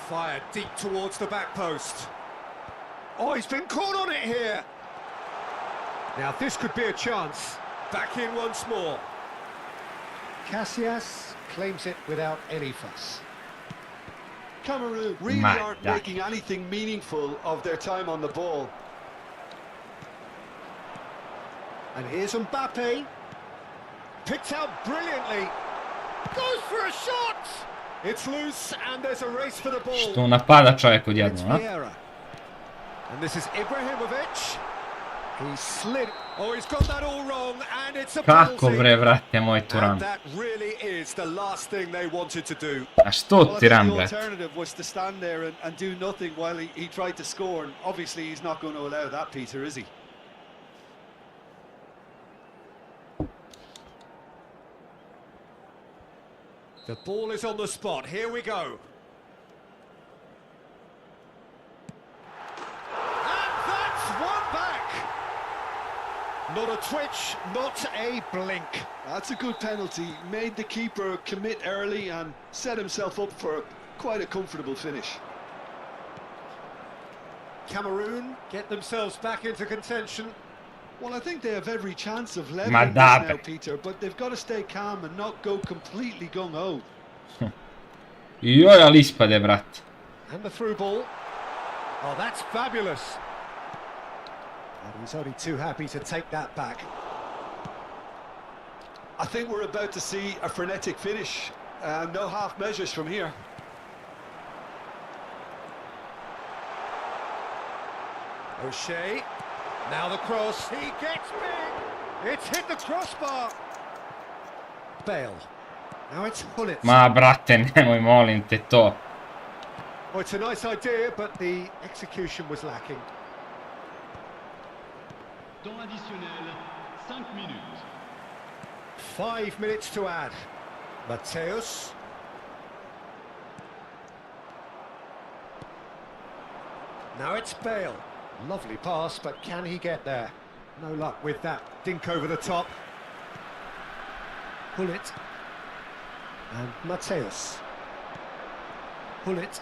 Fired deep towards the back post. Oh, he's been caught on it here. Now this could be a chance. Back in once more. Casillas claims it without any fuss. Cameroon really aren't making anything meaningful of their time on the ball. And here's Mbappe. Picked out brilliantly. Goes for a shot! It's loose and there's a race for the ball. Što napada čovjek odjedno, a? And this is Ibrahimovic. He slid. Oh, he's got that all wrong and it's a penalty. Kako bre, vrate, moj Turan? And that really is the last thing they wanted to do. A što Tiran, The bre? alternative was to stand there and do nothing while he tried to score, and obviously he's not going to allow that, Peter, is he? The ball is on the spot. Here we go. And that's one back. Not a twitch, not a blink. That's a good penalty. Made the keeper commit early and set himself up for quite a comfortable finish. Cameroon get themselves back into contention. Well, I think they have every chance of leveling this now, Peter, but they've got to stay calm and not go completely gung-ho. Joj, ali ispade, brat. And the through ball. Oh, that's fabulous. And he's only too happy to take that back. I think we're about to see a frenetic finish. No half measures from here. O'Shea. Now the cross, he gets big! It's hit the crossbar! Bale. Now it's Hullet. Ma, brate, nemoj, molim te to. Oh, it's a nice idea, but the execution was lacking. Temps additionnel, 5 minutes. 5 minutes to add. Mateus. Now it's Bale. Lovely pass, but can he get there? No luck with that dink over the top. Hullet. And Mateus. Hullet.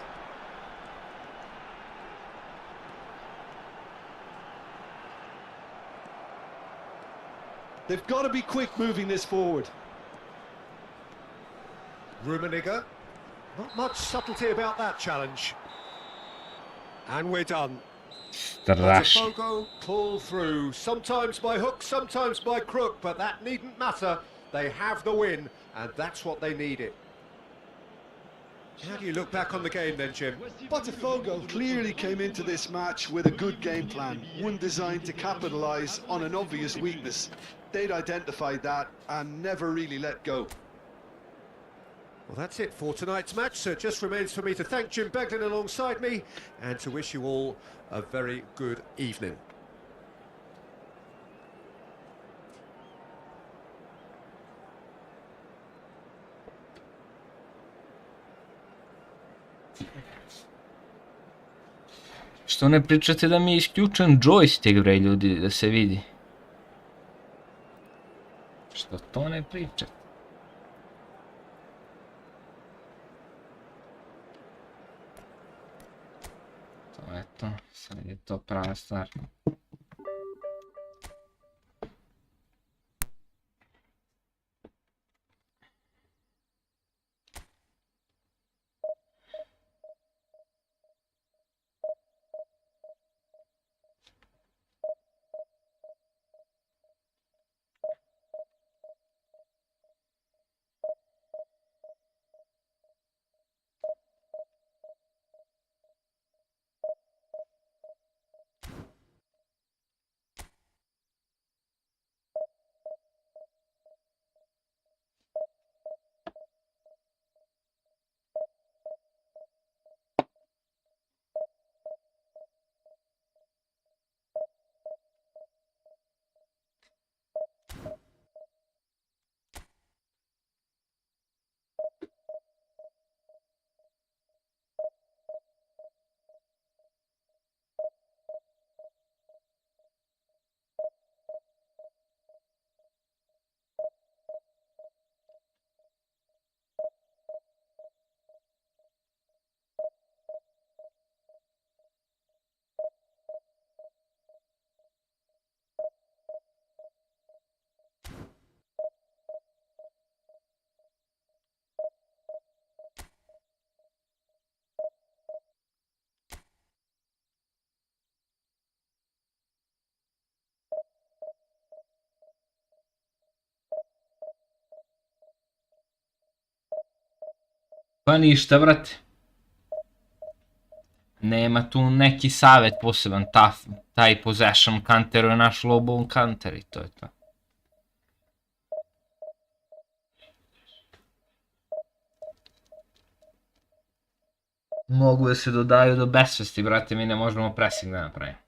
They've got to be quick moving this forward. Rummenigge. Not much subtlety about that challenge. And we're done. Botafogo pull through, sometimes by hook, sometimes by crook, but that needn't matter. They have the win, and that's what they needed. How do you look back on the game then, Jim? Botafogo clearly came into this match with a good game plan, one designed to capitalise on an obvious weakness. They'd identified that and never really let go. Well, that's it for tonight's match, so it just remains for me to thank Jim Beglin alongside me and to wish you all a very good evening. Što ne pričate da mi je isključen joystick, bre, ljudi, da se vidi? Što to ne pričate? To je to, sad je to prava stvar. Pa ništa, brate. Nema tu neki savjet poseban, taj possession counter je naš low ball counter i to je to. Mogu da se dodaju do besvesti, brate, mi ne možemo pressing da napravimo.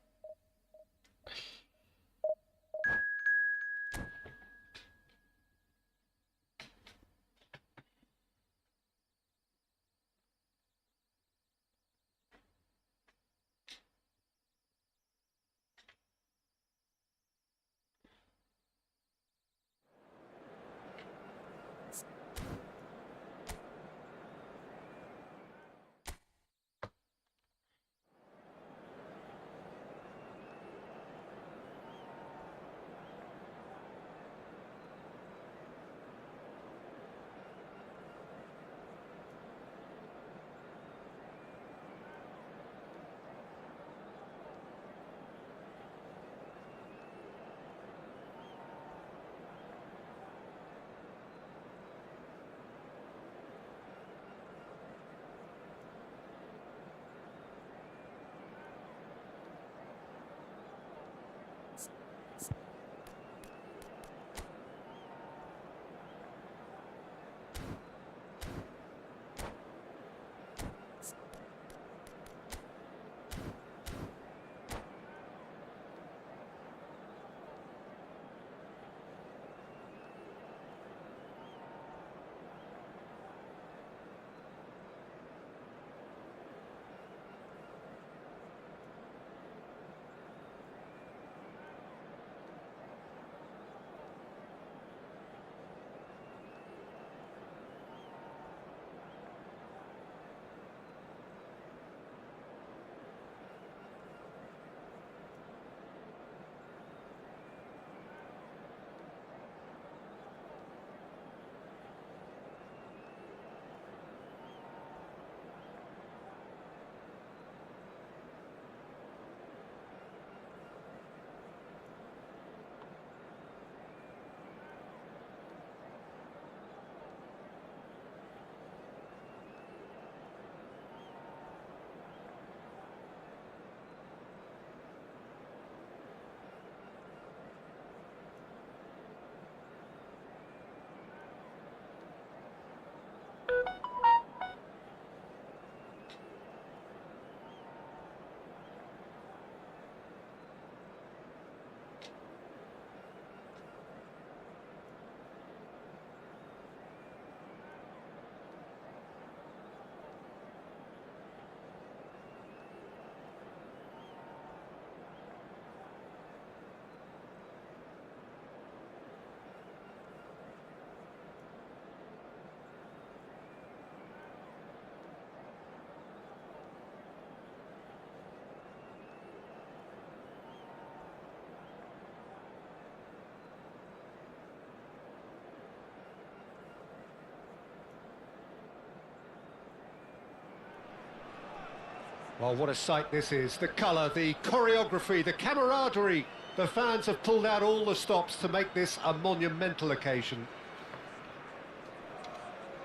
Well, what a sight this is. The colour, the choreography, the camaraderie. The fans have pulled out all the stops to make this a monumental occasion.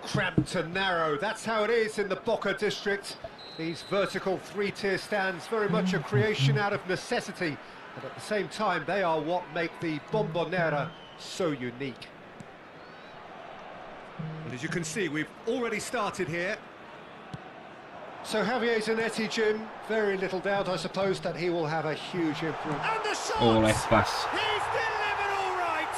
Cramped and narrow, that's how it is in the Boca district. These vertical three-tier stands, very much a creation out of necessity, and at the same time they are what make the Bombonera so unique. And as you can see, we've already started here. So Javier Zanetti, Jim, very little doubt, I suppose, that he will have a huge influence. And the shot! Oh, nice pass. He's delivered all right!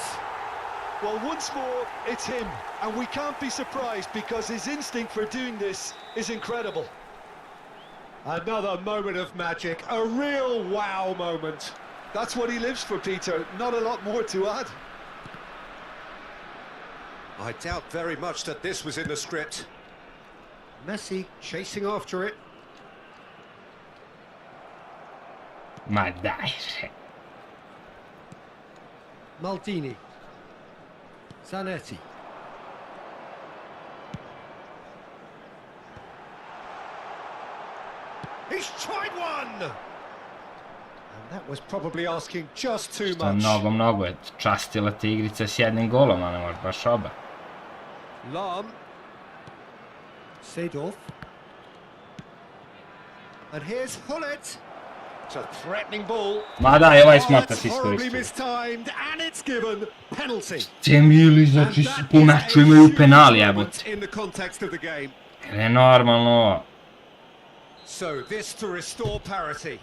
Well, once more, it's him, and we can't be surprised because his instinct for doing this is incredible. Another moment of magic, a real wow moment. That's what he lives for, Peter, not a lot more to add. I doubt very much that this was in the script. Messi chasing after it. Ma dai. Maldini. Zanetti. He's tried one! And that was probably asking just too much. Mnogo je častila te igrice s jednim golom, a ne može baš oba. Lam. Seedorf. And here's Hullet. It's a threatening ball. Ma daj, ovaj Oh, smatra that's se horribly iskoristio. mistimed, and it's given penalty. Temili, znači po meču imaju penali, jebote. In the context of the game. Je normalno ovo. So this to restore parity.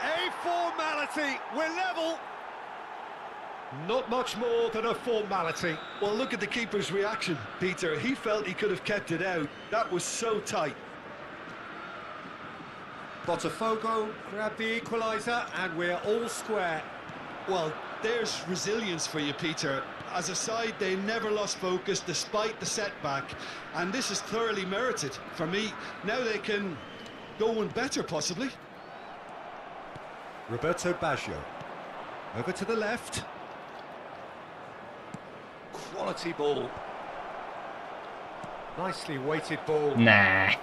A formality. We're level. Not much more than a formality. Well, look at the keeper's reaction, Peter. He felt he could have kept it out. That was so tight. Botafogo grabbed the equaliser, and we're all square. Well, there's resilience for you, Peter. As a side, they never lost focus despite the setback, and this is thoroughly merited. For me, now they can go one better, possibly. Roberto Baggio. Over to the left. Quality ball. Nicely weighted ball. Ne.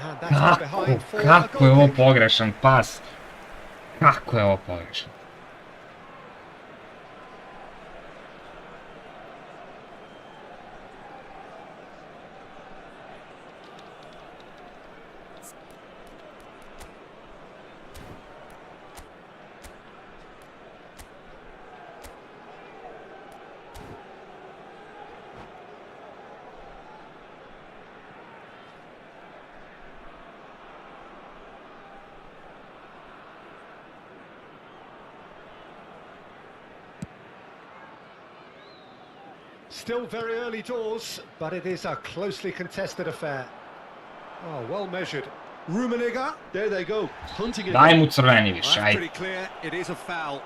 And that's behind for a Kako je goal ovo kick. pogrešan pas? Kako je ovo pogrešan? Still very early doors, but it is a closely contested affair. Oh, well measured. Rummenigge. There they go, hunting it. Daj mu crveni Well, više, that's ajde. pretty clear. It is a foul.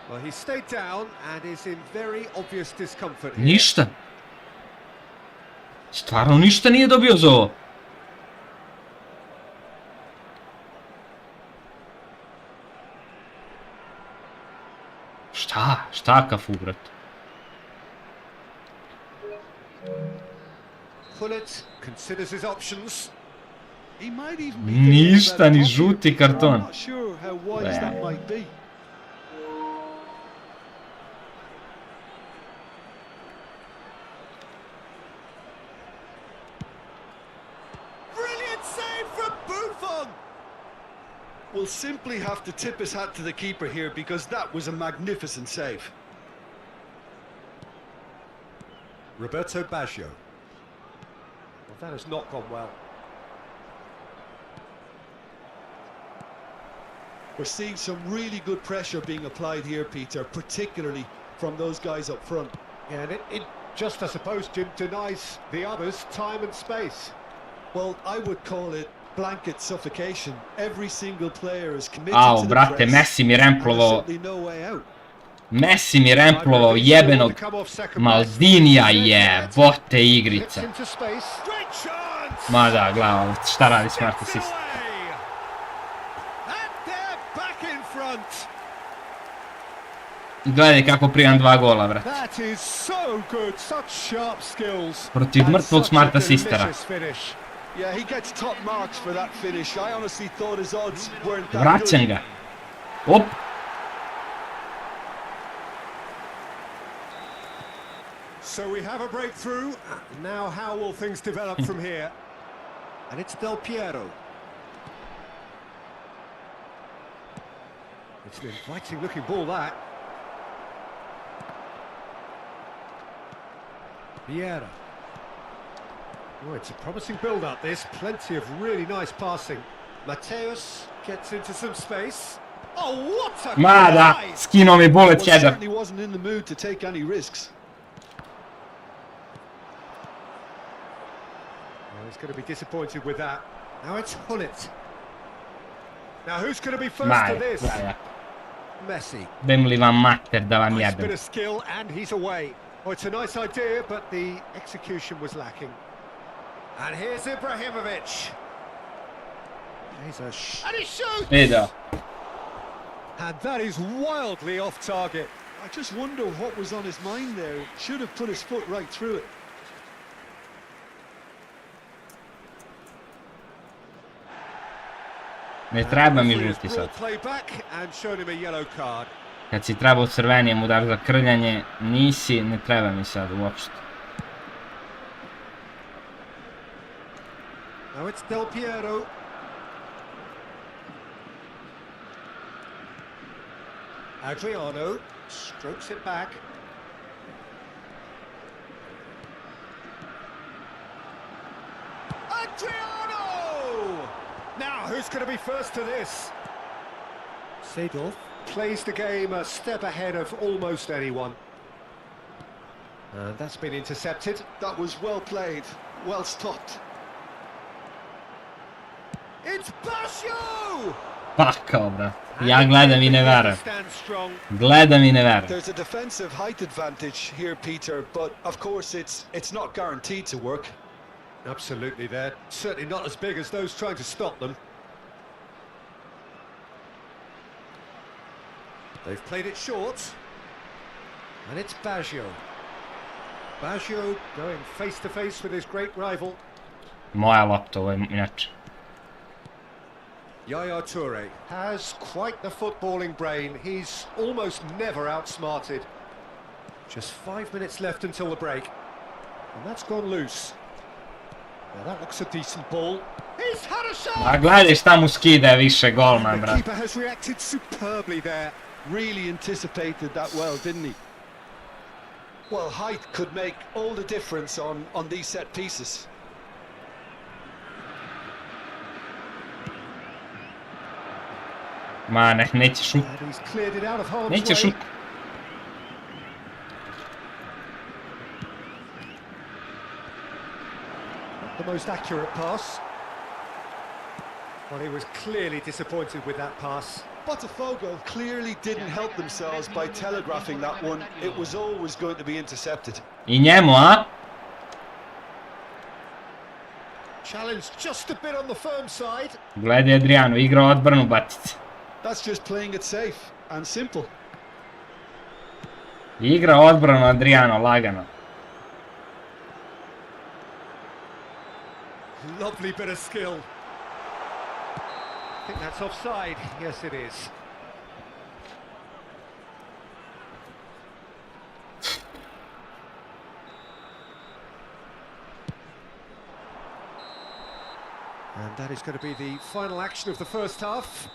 Well, he stayed down and is in very obvious discomfort here. Ništa. Stvarno ništa nije dobio za ovo. Šta kafu, brat? Hullet considers his options. He might even be thinking Ništa, about ni a žuti I'm karton. not sure how wise that might be. Brilliant save from Buffon! We'll simply have to tip his hat to the keeper here because that was a magnificent save. Roberto Baggio. Well, that has not gone well. We're seeing some really good pressure being applied here, Peter, particularly from those guys up front. Yeah, and it just, I suppose, Jim, denies the others time and space. Well, I would call it blanket suffocation. Every single player is committed Au, to the brate, press, Messi mi and there's remplovao, simply no way out. Messi mi remplovao jebenog Maldinija, jebote igrica. Into space. Great chance! Ma da, glava, šta radi Smart Assist? And they're back in front. Gledaj kako primam 2 gola, brate. That is so good, such sharp skills. Protiv And mrtvog such Smart a Assistera. delicious finish. Yeah, he gets top marks for that finish. I honestly thought his odds weren't that Vraćam good. ga. Op. So we have a breakthrough. Now how will things develop from here? And it's Del Piero. It's an inviting looking ball, that. Vieira. Oh, it's a promising build-up, this. Plenty of really nice passing. Mateus gets into some space. Oh, what a Ma da, try! skinuo mi bullet Well, header. certainly wasn't in the mood to take any risks. Well, he's going to be disappointed with that. Now it's Hullet. Now who's going to be first to Vai, this? vai. Messi. Bem li vam mater da vam Nice bit jebem. of skill, and he's away. Oh, it's a nice idea, but the execution was lacking. And here's Ibrahimovic. He's and he shoots! Vidio. And that is wildly off target. I just wonder what was on his mind there. Should have put his foot right through it. Ne treba mi Referee has žuti sad. brought play back and shown him a yellow card. Kad si trebao crvenije mu daš za krljanje, nisi, ne treba mi sad uopšte. Now it's Del Piero. Adriano strokes it back. Adriano! Now, who's going to be first to this? Seedorf plays the game a step ahead of almost anyone. And that's been intercepted. That was well played, well stopped. It's Basho! Pa kao, brat. Ja gledam I ne verujem. Stands strong. Gledam I ne verujem. There's a defensive height advantage here, Peter, but of course it's not guaranteed to work. Absolutely, they're certainly not as big as those trying to stop them. They've played it short, and it's Baggio. Baggio going face to face with his great rival. Moja lopta, ovo je inače. Yaya Toure has quite the footballing brain. He's almost never outsmarted. Just 5 minutes left until the break, and that's gone loose. Now that looks a decent ball. He's had a shot! A gledaj šta mu skide više golman, The brat. keeper has reacted superbly there. Really anticipated that well, didn't he? Well, height could make all the difference on these set pieces. Ma neće šut. And he's cleared it out of harm's Neće way. šut. Not the most accurate pass. Well, he was clearly disappointed with that pass. Botafogo clearly didn't help themselves by telegraphing that one. It was always going to be intercepted. I njemu, a? Challenged just a bit on the firm side. Gledaj Adriano, igra odbranu batice. That's just playing it safe and simple. Igra odbranu Adriano, lagano. Lovely bit of skill. I think that's offside. Yes, it is. And that is going to be the final action of the first half.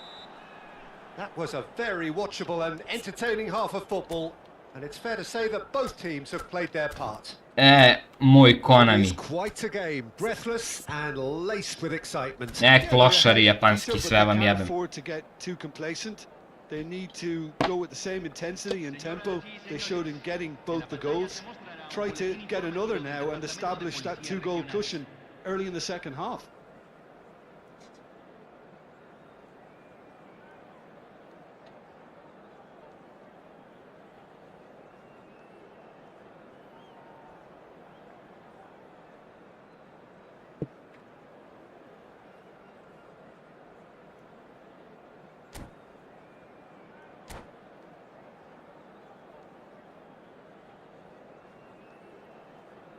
That was a very watchable and entertaining half of football, and it's fair to say that both teams have played their part. Moj It Konami. is quite a game, breathless and laced with excitement. Klošari japanski, Peter, sve but vam they can't jebem. afford to get too complacent. They need to go with the same intensity and tempo they showed in getting both the goals. Try to get another now and establish that two-goal cushion early in the second half.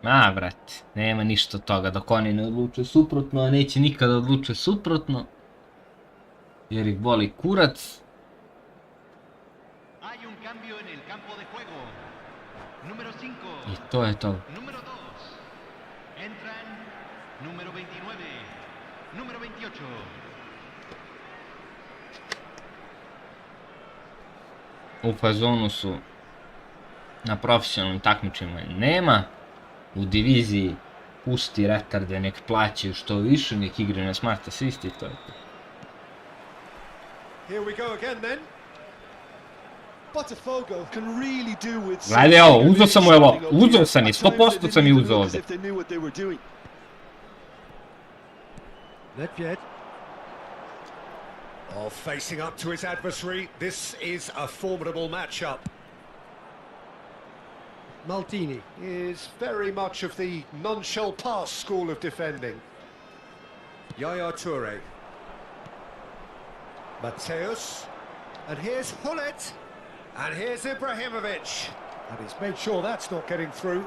Ma, brate, nema ništa od toga dok oni ne odluče suprotno, a neće nikada odluče suprotno. Jer ih boli kurac. Hay un cambio en el campo de juego. Número 5. I to je to. Número 2. Entran número 29. Número 28. U fazonu su na profesionalnim takmičenjima nema. U diviziji pusti retarde, nek plaćaju što više, nek igre na smart assist I to je to. Here we go again then. Botafogo can really do with Gledaj ovo, uzeo sam mu evo, uzeo sam je, 100% sam je uzeo ovdje. if they knew what they were doing. Nedved. Oh, facing up to his adversary. This is a formidable matchup. Maldini is very much of the non-shall-pass school of defending. Yaya Toure. Mateus. And here's Hullet. And here's Ibrahimovic. And he's made sure that's not getting through.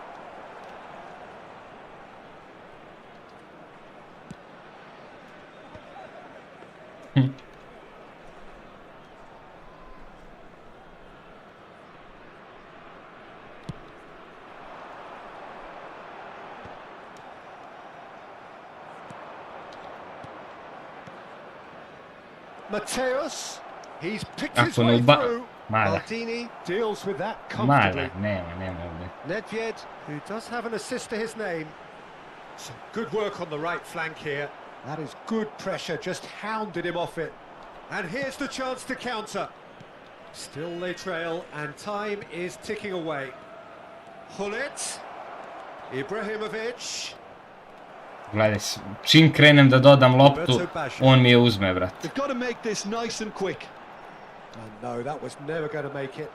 Mateus, he's picked his Ako ne way uba... through. Mada. Maldini deals with that Mada, comfortably. nema ovdje. Nedved, who does have an assist to his name. Some good work on the right flank here. That is good pressure, just hounded him off it. And here's the chance to counter. Still they trail, and time is ticking away. Hullet, Ibrahimovic. Gledaj, čim krenem da dodam loptu, on mi je uzme, brat. They've got to make this nice and quick. And no, that was never going to make it.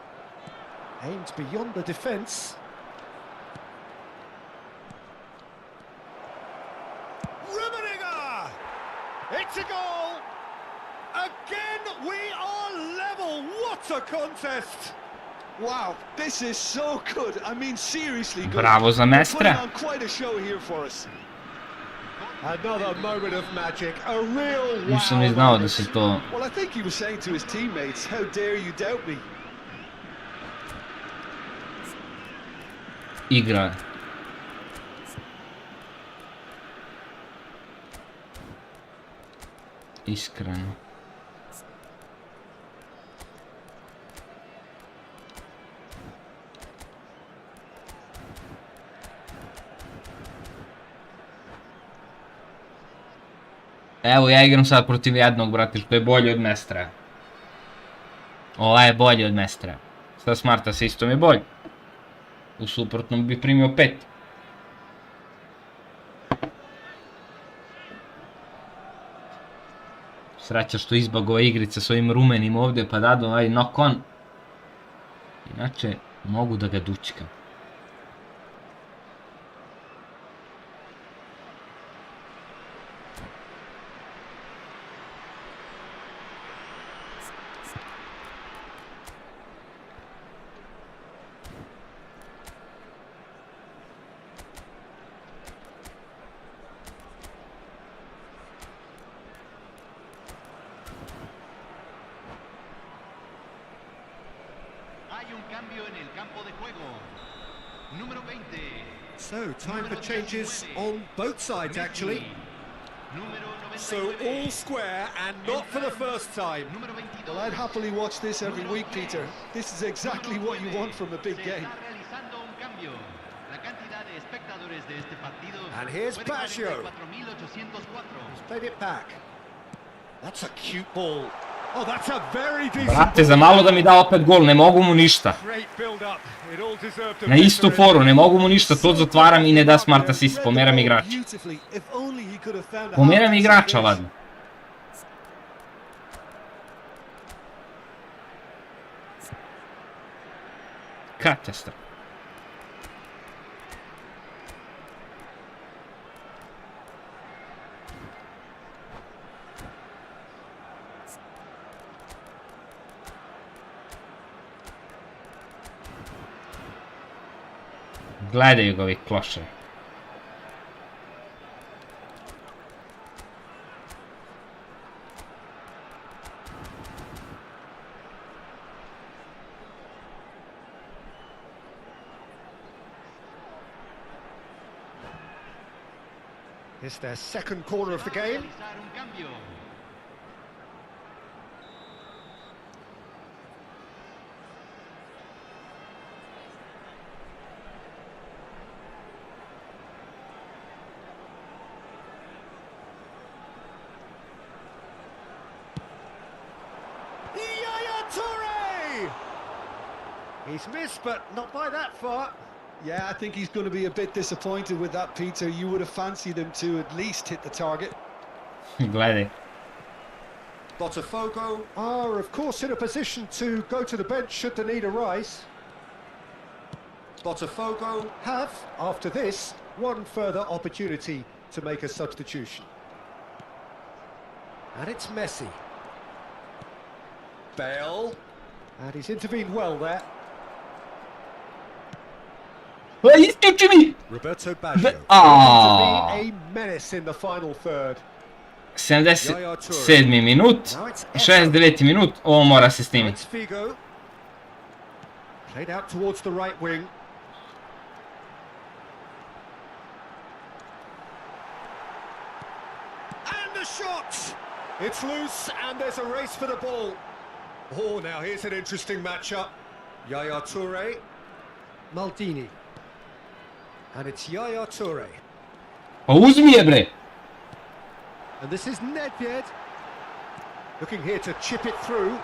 Aimed beyond the defence. Rummenigge! It's a goal! Again, we are level! What a contest! Wow, this is so good. I mean, seriously good. Bravo za They're putting Mestra. on quite a show here for us. Another moment of magic, a real wow. Nisam ni znao da moment. se to Well, I think he was saying to his teammates, how dare you doubt me? igra. Iskreno. Evo, ja igram sad protiv jednog, brate, što je bolji od Mestra. Ova je bolji od Mestra. Sa Smarta se isto mi je bolji. U suprotnom bi primio 5. Sreća što izbagova igrica s ovim rumenim ovdje, pa dadu ovaj knock on. Inače, mogu da ga dučkam. Hay un cambio en el campo de juego. Número 20. So, time for changes on both sides, actually. Número 99. So, all square, and not for the first time. Número 22. Well, I'd happily watch this every week, Peter. This is exactly what you want from a big Se game. está realizando un cambio. La cantidad de espectadores de este partido And here's fue de Baggio. 44.804. He's played it back. That's a cute ball. Oh, that's a very decent Brate, za ball. malo da mi da opet gol, ne mogu mu ništa. Great build-up. It all deserved a Na istu victory. foru, ne mogu mu ništa, to zatvaram i ne da Smart assist, pomeram igrača. Beautifully. If only he could have found a Pomeram half-decent igrača, finish. ladno. Katastrofa. Gledaju ga ovi kloševi. It's their second corner of the game. Realizar un cambio. Yaya Toure! He's missed, but not by that far. Yeah, I think he's going to be a bit disappointed with that, Peter. You would have fancied him to at least hit the target. Gledaj. Botafogo are, of course, in a position to go to the bench should the need arise. Botafogo have, after this, one further opportunity to make a substitution. And it's Messi. Bale. And he's intervened well there. Isključi mi! Roberto Baggio. Aaaa. To be a menace in the final third. 77. minut. 69. minut. Ovo mora se snimiti. It's Figo. Played out towards the right wing. And the shot! It's loose and there's a race for the ball. Oh, now here's an interesting matchup. Yaya Toure, Maldini. And it's Yaya Toure. Pa uzmi je bre! And this is Nedved. Looking here to chip it through.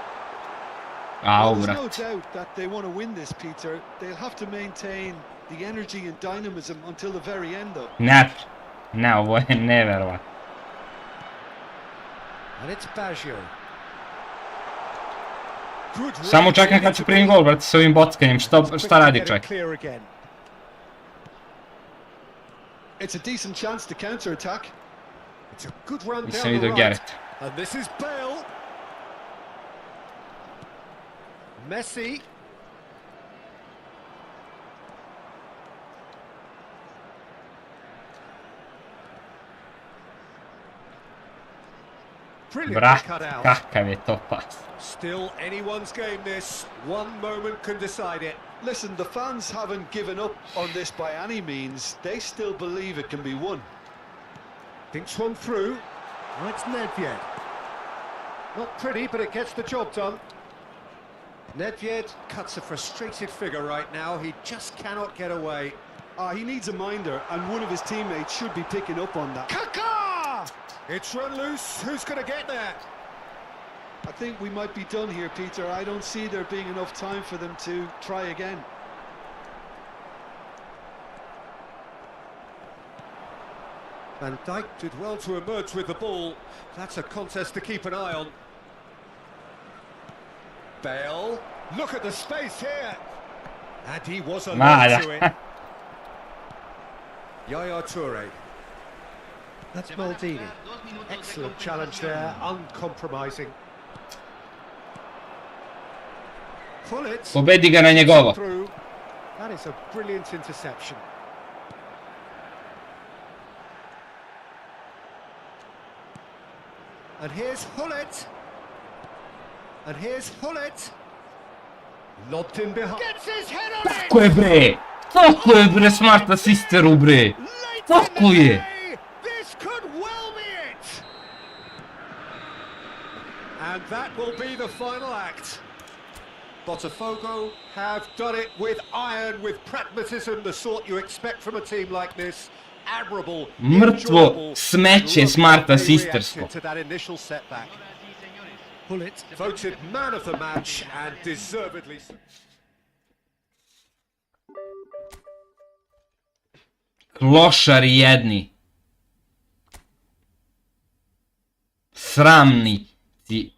Au, There's no brat. doubt that they want to win this, Peter. They'll have to maintain the energy and dynamism until the very end, though. Ne, ovo je neverovatno. And it's Baggio. Good Samo čekam kad ću primim gol, brate, s ovim bockanjem. Šta radi čovjek? Clear again. It's a decent chance to counter-attack. It's a good run Nisam down the vidio right. Garrett. And this is Bale. Messi. Brilliant Brat, cut out. kakav je to pas. Still anyone's game this. One moment can decide it. Listen, the fans haven't given up on this by any means. They still believe it can be won. Thinks one through. Oh, it's Nedved. Not pretty, but it gets the job done. Nedved cuts a frustrated figure right now. He just cannot get away. He needs a minder, and one of his teammates should be picking up on that. Kaka! It's run loose. Who's going to get there? I think we might be done here, Peter. I don't see there being enough time for them to try again. Van Dijk did well to emerge with the ball. That's a contest to keep an eye on. Bale. Look at the space here. And he was alert to it. Yaya Toure. That's Maldini. Excellent challenge there, uncompromising. Pullet. Pobedi ga na njegovo. Through. That is a brilliant interception. And here's Hullet. And here's Hullet. Lobbed in behind. Gets his head on it! Tako je bre! Tako je bre, smart asisteru bre! Tako je! This could well be it! And that will be the final act. Botafogo have done it with iron, with pragmatism, the sort you expect from a team like this. Admirable, Mrtvo smeće smart asistersko. to that initial setback. Pullet voted man of the match and deservedly so. Klošari jedni. Sramnici.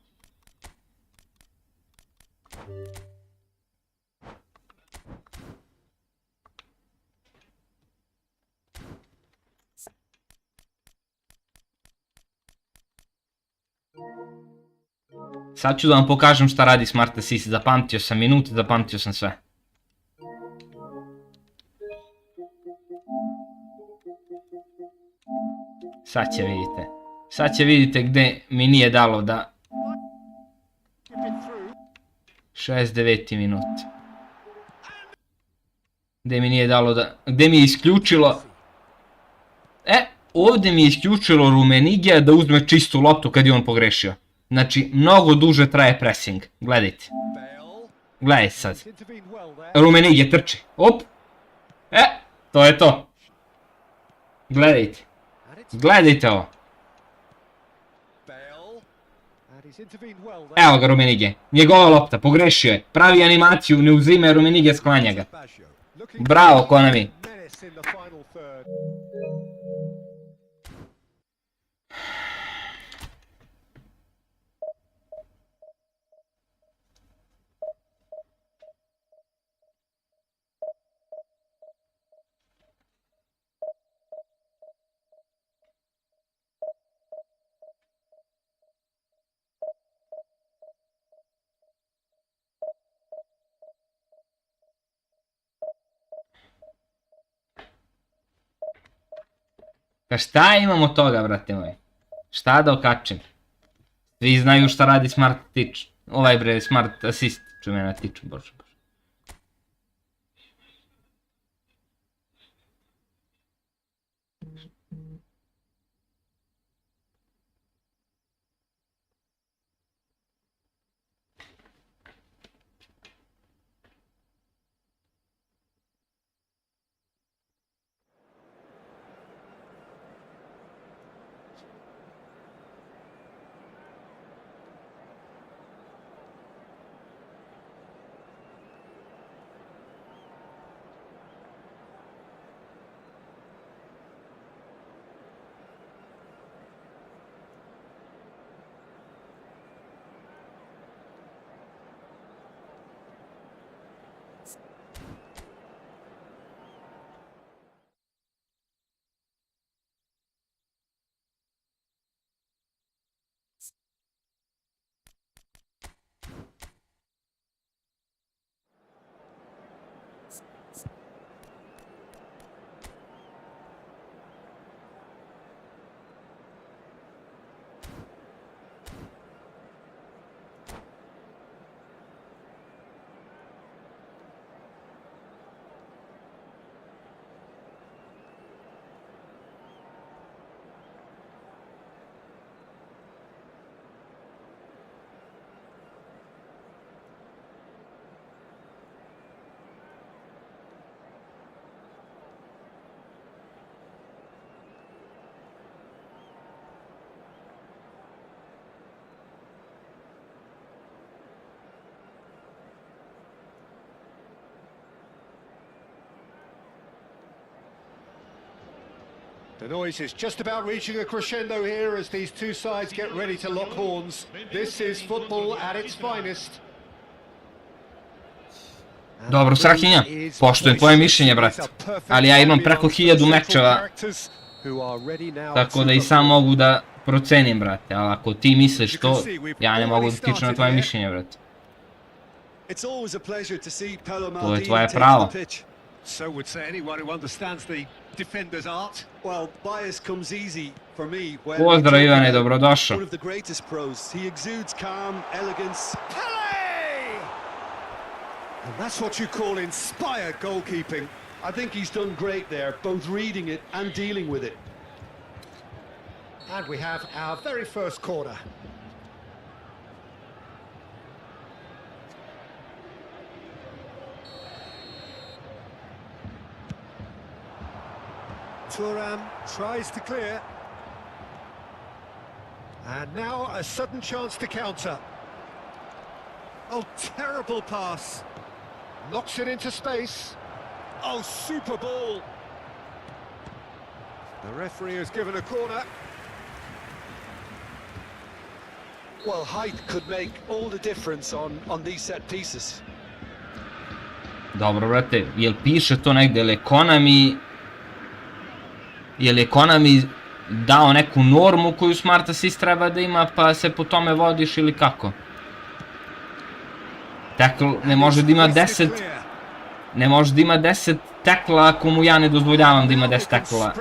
Sad ću da vam pokažem šta radi Smart Assist. Zapamtio sam minute, zapamtio sam sve. Sad će vidite. Sad će vidite gdje mi nije dalo da... 69. minut. Gdje mi nije dalo da... Gdje mi je isključilo... Ovdje mi je isključilo Rumenigija da uzme čistu loptu kad je on pogrešio. Znači, mnogo duže traje pressing. Gledajte. Gledajte sad. Rumenigija trči. Op. To je to. Gledajte. Gledajte ovo. Evo ga Rumenigija. Njegova lopta, pogrešio je. Pravi animaciju, ne uzima je Rumenigija, sklanja ga. Bravo, Konami. Pa šta imamo toga, brate moji? Šta da okačim? Svi znaju šta radi Smart Tič. Ovaj bre, Smart Assist. Ču me na tiču, bože. The noise is just about reaching a crescendo here as these two sides get ready to lock horns. This is football at its finest. Dobro, Srakinja, poštujem tvoje mišljenje, brate. Ali ja imam preko 1000 mečeva, tako da i sam mogu da procenim, brate. Ali ako ti misliš to, ja ne mogu da tičem na tvoje mišljenje, brate. To je tvoje pravo. So would say anyone who understands the defender's art. Well, bias comes easy for me when Pozdrav Ivane, dobrodošao. one of the greatest pros. He exudes calm, elegance. Pele! And that's what you call inspired goalkeeping. I think he's done great there, both reading it and dealing with it. And we have our very first corner. Thuram tries to clear. And now a sudden chance to counter. Oh, terrible pass. Knocks it into space. Oh, super ball. The referee has given a corner. Well, height could make all the difference on these set pieces. Dobro, brate, jel piše to negdje, je li Konami dao neku normu koju Smart Assist treba da ima, pa se po tome vodiš ili kako? Tackle ne može da ima 10, ne može da ima 10 tackla ako mu ja ne dozvoljavam da ima 10 tackla,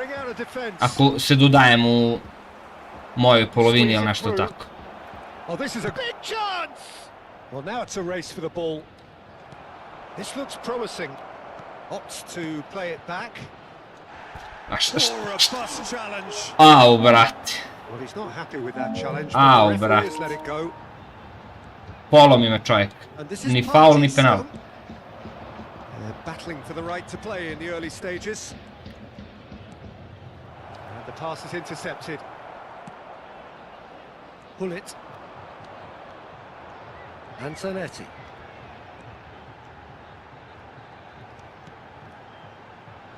ako se dodajem u mojoj polovini ili nešto tako. Oh, this is a big chance! Well, now it's a race for the ball. This looks promising. Opts to play it back. Au, brate. Well, he's not happy with that challenge, Au, but the referee has let it go. Polomi me čovjek. Ni faul, ni penal. Battling for the right to play in the early stages. And the pass is intercepted. Bullet. Antonetti.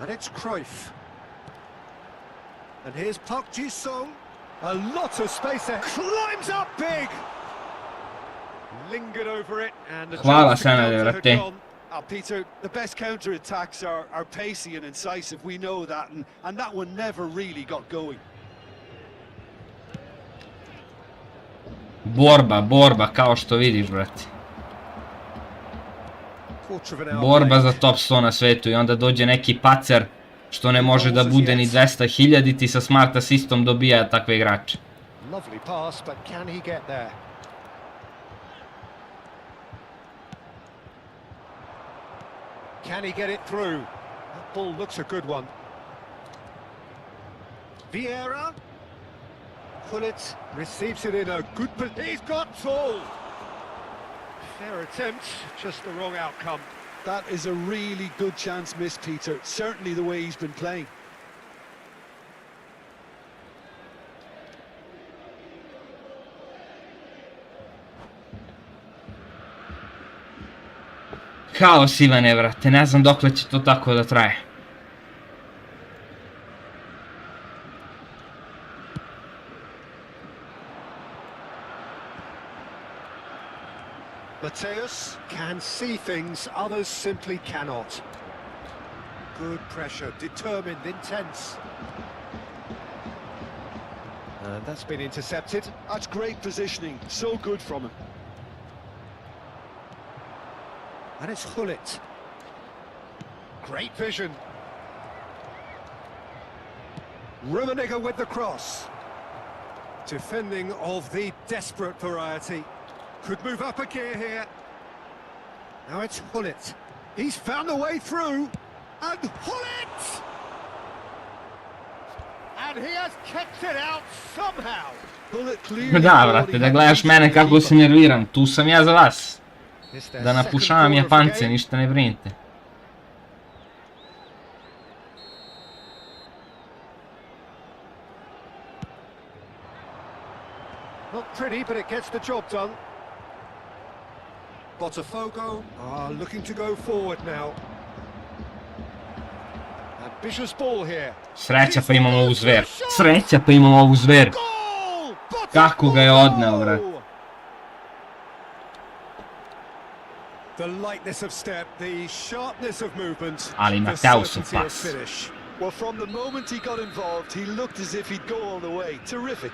And it's Cruyff. And here's Park Ji-sung. A lot of space there. Climbs up big. Lingered over it, and the Hvala, chance to Senade, counter had brate. gone. Peter, the best counter-attacks are pacey and incisive. We know that, and that one never really got going. Borba, kao što vidiš, brate. Borba za top 100 na svetu i onda dođe neki pacer što ne može da bude ni 200.000 ti sa Smart Assistom dobija takve igrače. Lovely pass, but can he get there? Can he get it through? That ball looks a good one. Vieira. Pullet receives it in a good position. He's got tall. Fair attempt, just the wrong outcome. That is a really good chance missed, Peter. Certainly the way he's been playing. Haos, Ivane, brate, ne znam dokle će to tako da traje. Mateus can see things others simply cannot. Good pressure, determined, intense. And that's been intercepted. That's great positioning, so good from him. And it's Hullet. Great vision. Rummenigge with the cross. Defending of the desperate variety. Could move up a gear here. Now it's Hullet. He's found a way through. And Hullet! And he has kept it out somehow. Hullet clearly. Da, brate, da gledaš mene kako se nerviram, tu sam ja za vas. Da napušavam Japance, ništa ne brinite. Not pretty, but it gets the job done. Botafogo are looking to go forward now. And Ambitious ball here. Sreća pa imamo ovu zver. Sreća pa imamo ovu zver. Goal! Kako ga je odneo, brat. The lightness of step, the sharpness of movement, Ali the Mateusov certainty of pas. finish. Well, from the moment he got involved, he looked as if he'd go all the way. Terrific.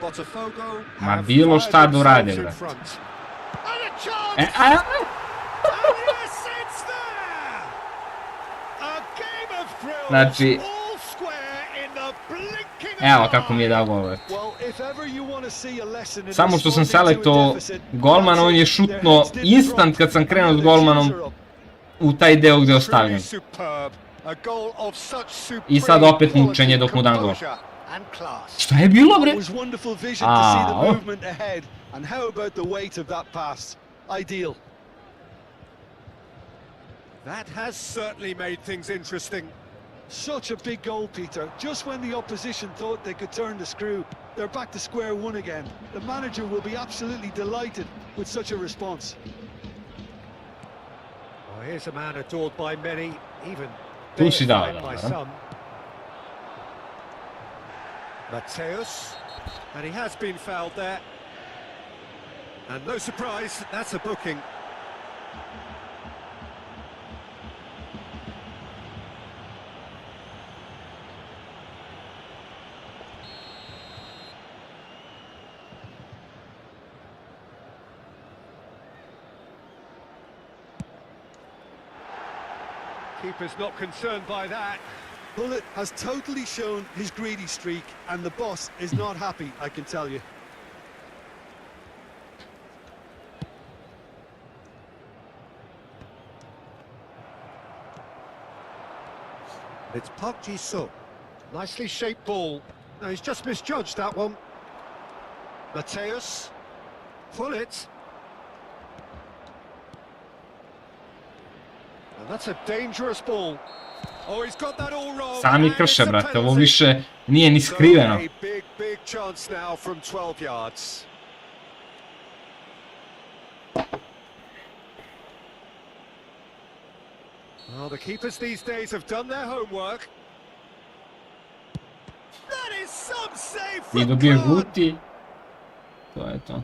Botafogo Ma have bilo fired šta da urade, themselves in brat. front. And a chance! And yes, it's there! A game of thrills, Znači, all square in the blinking evo of kako mi je an dao eye. gol, brat. Well, if ever you want to see a lesson in Samo što sam responding to a selektovao deficit, golmana, on je that's it. Their šutno heads didn't instant drop, kad sam krenuo and s the golmanom shoes are up. u taj deo gdje Truly ostavljam. superb. A goal of such supreme I sad opet mučenje quality, dok mu dam gol. composure and class. Šta je bilo, bre? It was wonderful vision to see the Au. movement ahead, and how about the weight of that pass? Ideal. That has certainly made things interesting. Such a big goal, Peter. Just when the opposition thought they could turn the screw, they're back to square one again. The manager will be absolutely delighted with such a response. Well, here's a man adored by many, even Tu si dao, deified by da. some. Mateus, and he has been fouled there. And no surprise, that's a booking. Keeper's not concerned by that. Bullet has totally shown his greedy streak, and the boss is not happy, I can tell you. It's Park Ji-soo. Nicely shaped ball. No, he's just misjudged that one. Mateus. Pull it. And that's a dangerous ball. Oh, he's got that all wrong. Sami and krše, it's a brate, ovo penalty. više nije ni So skriveno. a big chance now from 12 yards. Well, the keepers these days have done their homework. That is some save I from dobije Khan. žuti. To je to.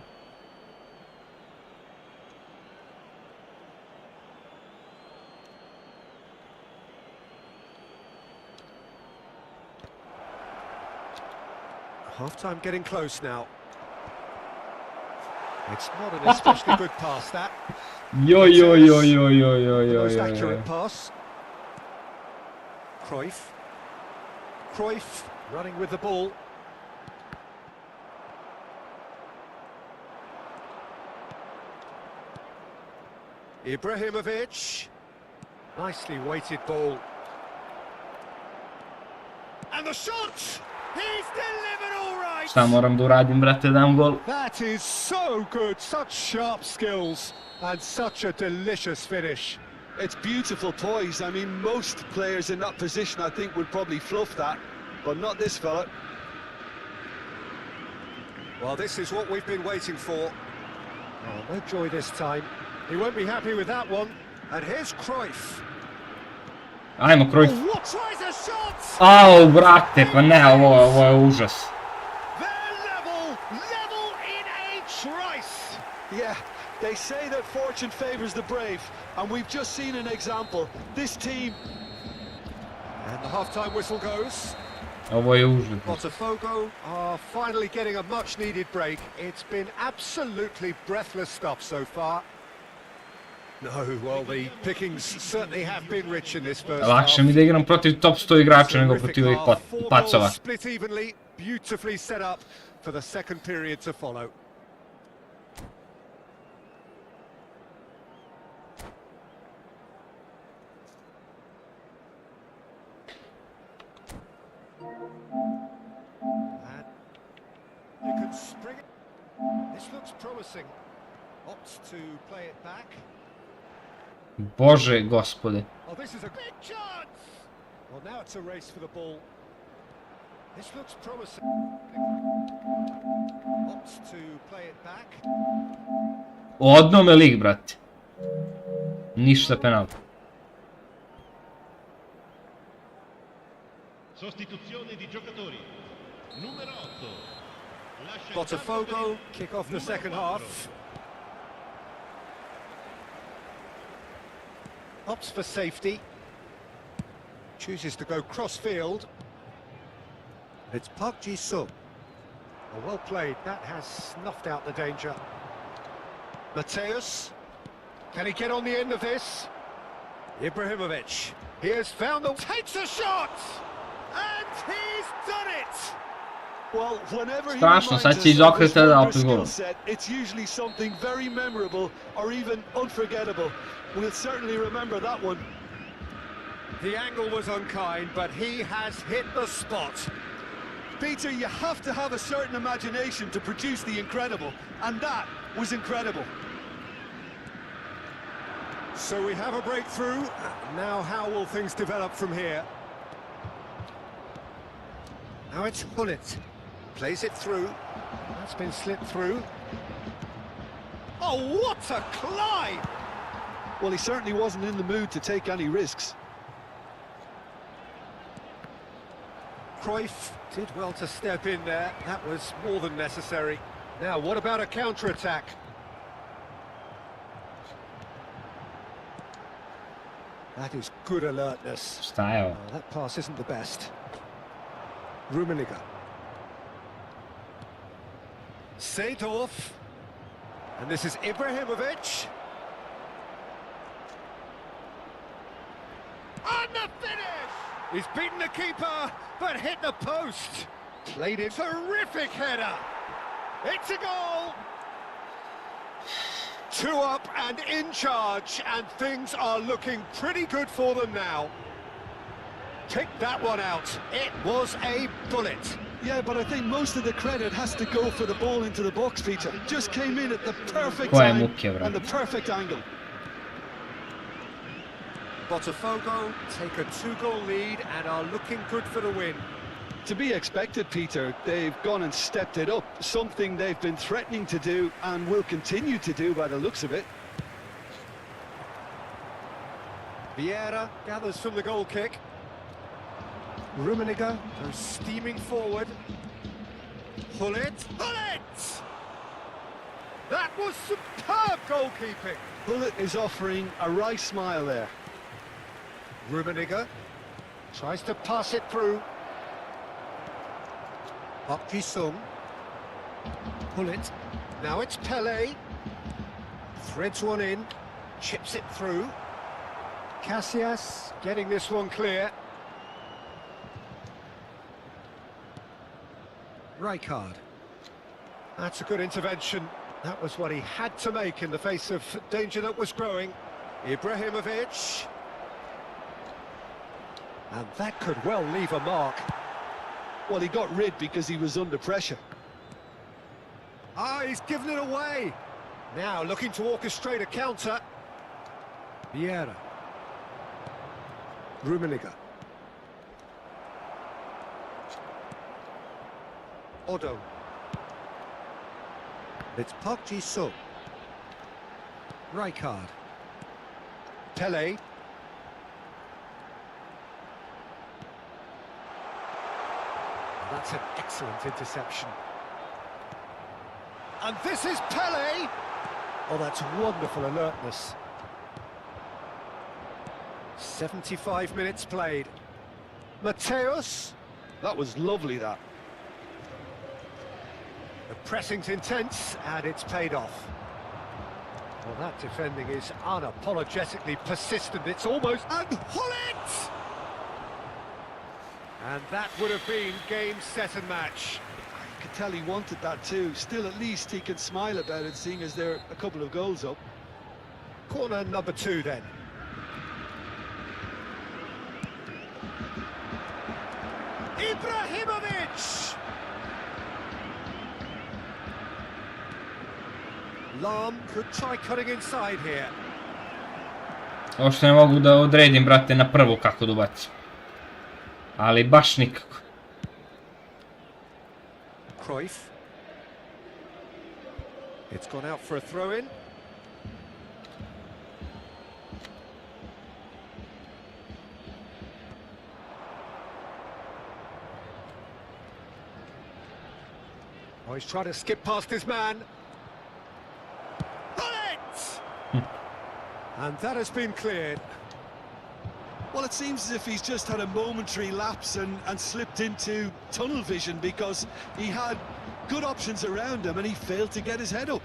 Half-time getting close now. It's not an especially good pass, that. Joj, joj, joj, joj, joj, joj, The joj, most joj, accurate joj. pass. Cruyff. Cruyff running with the ball. Ibrahimovic. Nicely weighted ball. And the shot! He's delivered all right! Šta moram da uradim, brate, dam gol? That is so good, such sharp skills and such a delicious finish. It's beautiful poise. I mean, most players in that position, I think, would probably fluff that, but not this fella. Well, this is what we've been waiting for. Oh, no joy this time. He won't be happy with that one. And here's Cruyff. Ajmo, Cruyff. Oh, what tries a shot? Au, brate, pa ne, ovo je užas. They're level in a trice. Yeah, they say that fortune favours the brave, and we've just seen an example. This team... And the half-time whistle goes. Ovo je užas. Botafogo are finally getting a much-needed break. It's been absolutely breathless stuff so far. No, well, the pickings certainly have been rich in this first Lakše half. mi da igram protiv top 100 igrača nego protiv ovih Four pacova. balls split evenly, beautifully set up for the second period to follow. And you can spring it. This looks promising. Opts to play it back. Bože, gospode. Oh, this is a big chance! Well, now it's a race for the ball. This looks promising. Opts to play it back. Odno me lig, brate. Ništa penal. Sostituzione di giocatori. Numero 8. Lascia il Botafogo campo kick off the numero second 4. half. Opts for safety. Chooses to go cross-field. It's Park Ji-sung. Well played. That has snuffed out the danger. Mateus. Can he get on the end of this? Ibrahimovic. He has found the... Takes a shot! And he's done it! Well, whenever he Strašno, reminds sad us će iz of okreta this da wondrous opet gol. skill set, it's usually something very memorable or even unforgettable. We'll certainly remember that one. The angle was unkind, but he has hit the spot. Peter, you have to have a certain imagination to produce the incredible, and that was incredible. So we have a breakthrough. Now how will things develop from here? Now it's Hullet. Plays it through. That's been slipped through. Oh, what a climb! Well, he certainly wasn't in the mood to take any risks. Cruyff did well to step in there. That was more than necessary. Now, what about a counter-attack? That is good alertness. Šta je ovo? Oh, that pass isn't the best. Rummenigge. Seedorf. And this is Ibrahimovic. And the finish! He's beaten the keeper, but hit the post. Played it. Terrific header. It's a goal. 2 up and in charge, and things are looking pretty good for them now. Take that one out. It was a bullet. Yeah, but I think most of the credit has to go for the ball into the box, Peter. Just came in at the perfect Koje time muke, brate. and the perfect angle. Botafogo take a 2-goal lead and are looking good for the win. To be expected, Peter. They've gone and stepped it up, something they've been threatening to do and will continue to do by the looks of it. Vieira gathers from the goal kick. Rummenigge goes steaming forward. Hullet. Hullet! That was superb goalkeeping. Hullet is offering a wry smile there. Rummenigge tries to pass it through. Park Ji-sung. Hullet. Now it's Pele. Threads one in. Chips it through. Casillas getting this one clear. Rijkaard. That's a good intervention. That was what he had to make in the face of danger that was growing. Ibrahimovic. And that could well leave a mark. Well, he got rid because he was under pressure. Ah, he's given it away. Now looking to orchestrate a counter. Vieira. Rummenigge. Odo. It's Park Ji-sung. Rijkaard. Pele. That's an excellent interception. And this is Pele! Oh, that's wonderful alertness. 75 minutes played. Mateus. That was lovely, that. The pressing's intense, and it's paid off. Well, that defending is unapologetically persistent. It's almost... And Hullet! And that would have been game, set and match. You could tell he wanted that too. Still, at least he can smile about it, seeing as they're a couple of goals up. Corner number 2 then. Ibrahimovic! Lam could try cutting inside here. Ovo što ne mogu da odredim, brate, na prvu kako da ubacim. Ali baš nikako. Cruyff. It's gone out for a throw-in. Oh, he's trying to skip past his man. On it! And that has been cleared. Well, it seems as if he's just had a momentary lapse and slipped into tunnel vision, because he had good options around him and he failed to get his head up.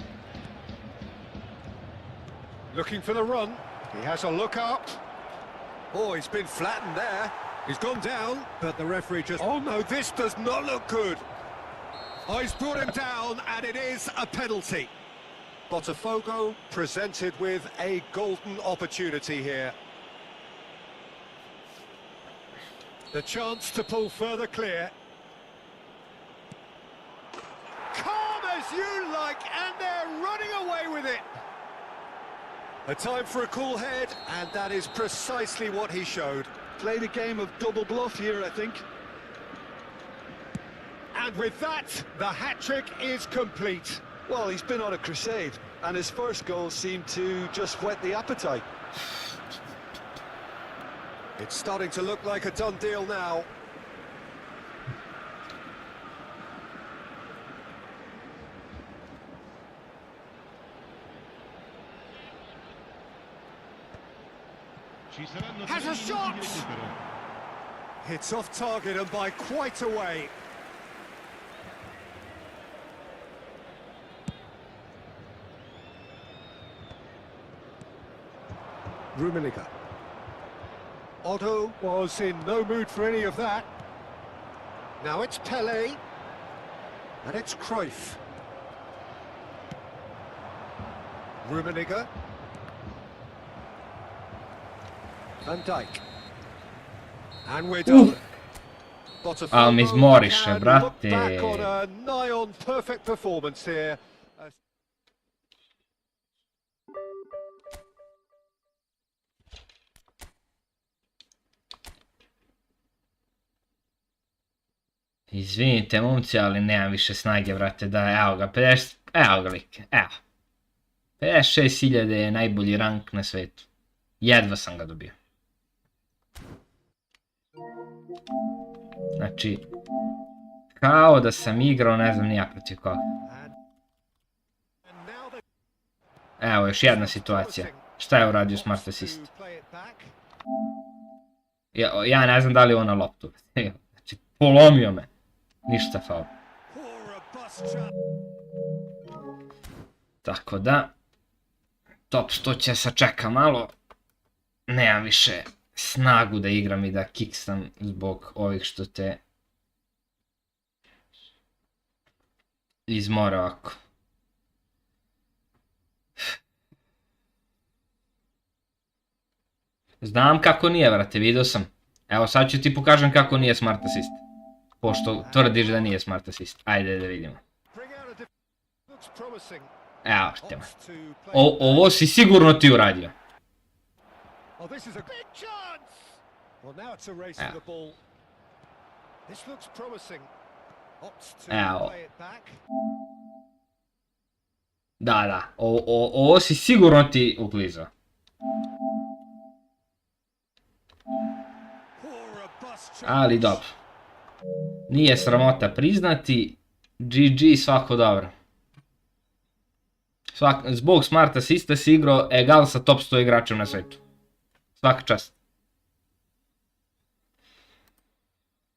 Looking for the run. He has a look up. Oh, he's been flattened there. He's gone down, but the referee just... Oh no, this does not look good. Oh, he's brought him down, and it is a penalty. Botafogo presented with a golden opportunity here. The chance to pull further clear. Calm as you like, and they're running away with it. A time for a cool head, and that is precisely what he showed. Played a game of double bluff here, I think. And with that, the hat-trick is complete. Well, he's been on a crusade, and his first goal seemed to just whet the appetite. It's starting to look like a done deal now. Has a shot! It's off target and by quite a way. Rummenigge. Otto was in no mood for any of that. Now it's Pelé. And it's Cruyff. Rummenigge. Van Dijk. And we're done. A mi zmoriše, can look brate. back on a nigh on perfect performance here. Izvinite momci, ali nemam više snage, brate, da, evo ga, 50, evo ga lik, evo. 56.000 je najbolji rank na svetu. Jedva sam ga dobio. Znači, kao da sam igrao, ne znam nija protiv koga. Evo, još jedna situacija. Šta je uradio Smart Assist? Ja ne znam da li je on na loptu. Znači, polomio me. Ništa faul. Tako da, top 100 će sačeka malo. Nemam više snagu da igram i da kiksam zbog ovih što te izmore ovako. Znam kako nije, vrate, vidio sam. Evo sad ću ti pokažem kako nije Smart Assist. Pošto tvrdiš da nije Smart Assist. Ajde da vidimo. Evo te me. Ovo si sigurno ti uradio. Evo. Da. Ovo si sigurno ti uklizao. Ali dobro. Nije sramota priznati. GG, svako dobro. Zbog Smart Assista si igrao egal sa top 100 igračem na svetu. Svaka čast.